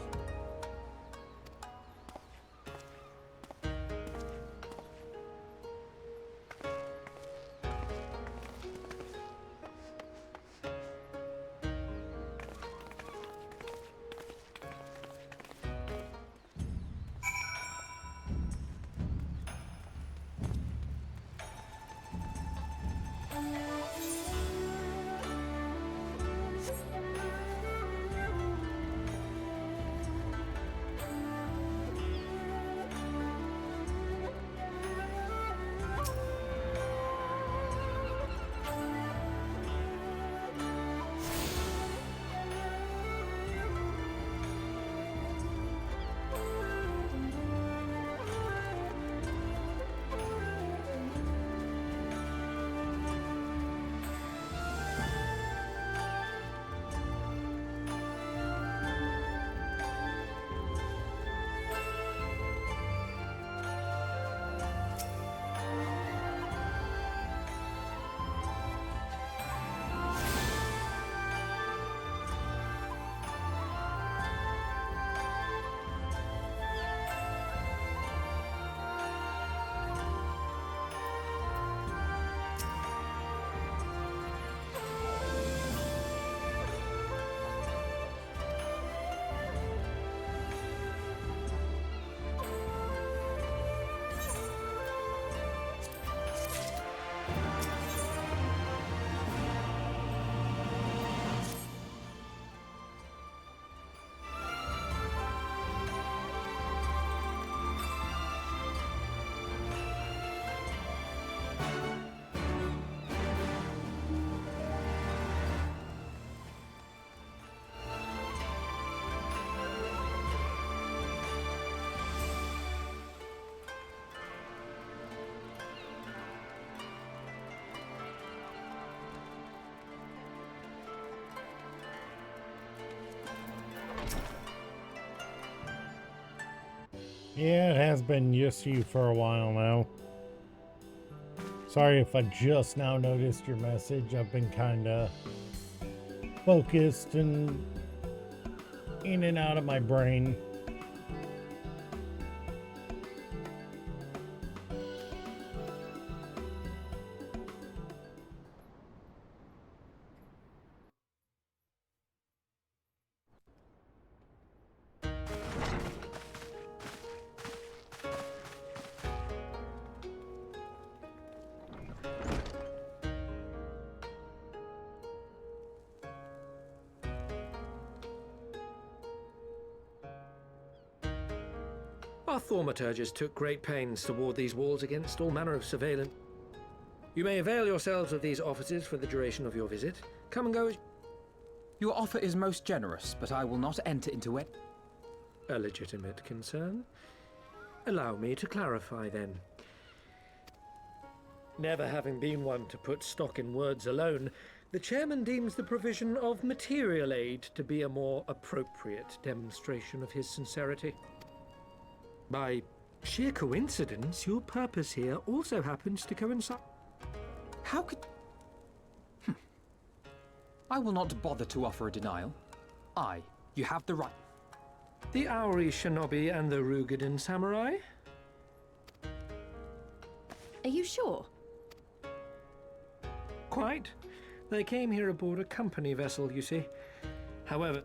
Yeah, it has been just you for a while now. Sorry if I just now noticed your message. I've been kinda focused and in and out of my brain. Our thaumaturges took great pains to ward these walls against all manner of surveillance. You may avail yourselves of these offices for the duration of your visit. Come and go as... Your offer is most generous, but I will not enter into it. A legitimate concern. Allow me to clarify then. Never having been one to put stock in words alone, the chairman deems the provision of material aid to be a more appropriate demonstration of his sincerity. By sheer coincidence, your purpose here also happens to coincide. How could... I will not bother to offer a denial. You have the right. The Auri Shinobi and the Rugadan Samurai? Are you sure? Quite. They came here aboard a company vessel, you see. However...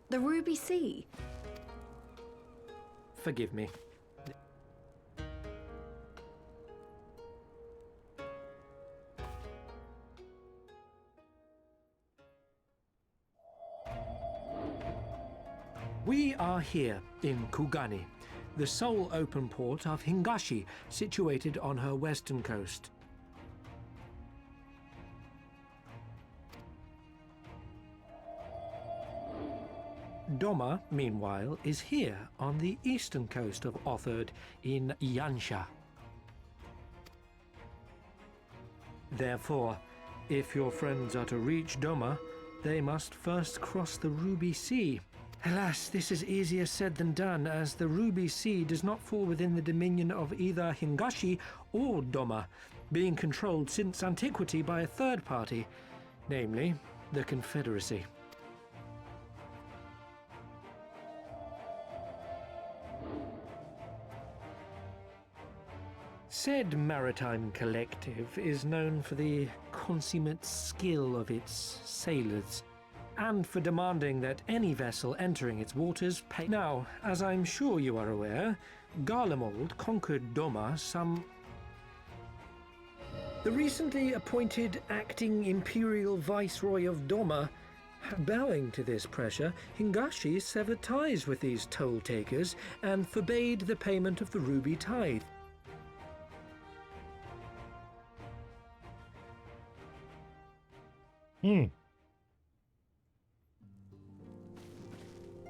The Ruby Sea? Forgive me. We are here in Kugani, the sole open port of Hingashi, situated on her western coast. Doma, meanwhile, is here on the eastern coast of Otherd in Yansha. Therefore, if your friends are to reach Doma, they must first cross the Ruby Sea. Alas, this is easier said than done, as the Ruby Sea does not fall within the dominion of either Hingashi or Doma, being controlled since antiquity by a third party, namely the Confederacy. Said maritime collective is known for the consummate skill of its sailors, and for demanding that any vessel entering its waters pay. Now, as I'm sure you are aware, Garlemald conquered Doma some... The recently appointed acting Imperial Viceroy of Doma, bowing to this pressure, Hingashi severed ties with these toll-takers and forbade the payment of the ruby tithe.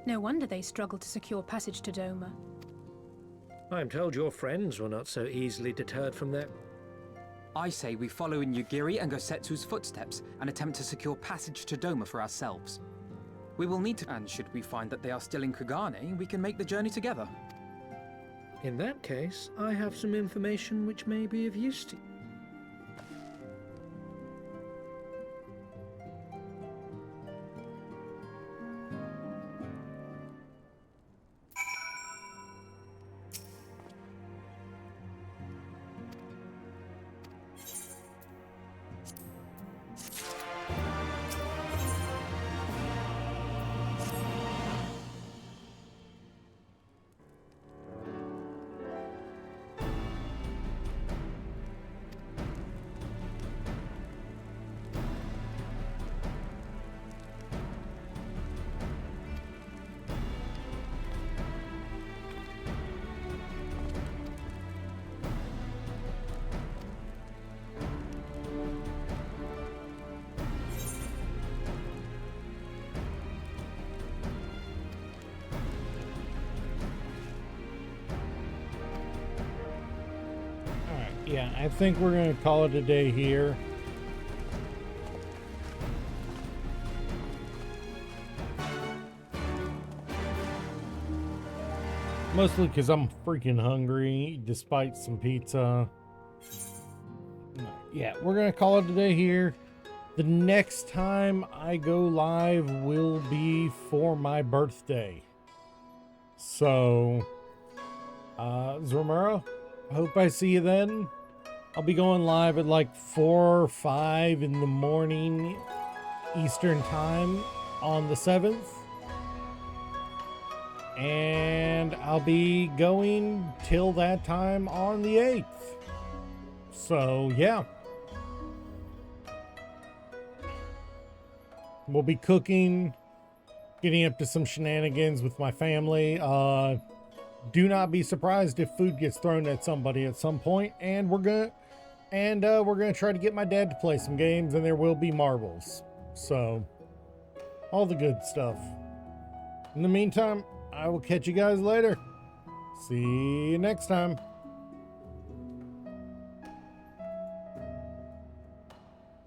No wonder they struggled to secure passage to Doma. I'm told your friends were not so easily deterred from their... I say we follow in Yugiri and Gosetsu's footsteps and attempt to secure passage to Doma for ourselves. We will need to... And should we find that they are still in Kugane, we can make the journey together. In that case, I have some information which may be of use to you. Yeah, I think we're going to call it a day here. Mostly because I'm freaking hungry, despite some pizza. Yeah, we're going to call it a day here. The next time I go live will be for my birthday. So, Zormero, I hope I see you then. I'll be going live at like 4 or 5 in the morning Eastern time on the 7th. And I'll be going till that time on the 8th. So, yeah. We'll be cooking, getting up to some shenanigans with my family. Do not be surprised if food gets thrown at somebody at some point, and we're gonna try to get my dad to play some games, and there will be marbles. So, all the good stuff. In the meantime, I will catch you guys later. See you next time.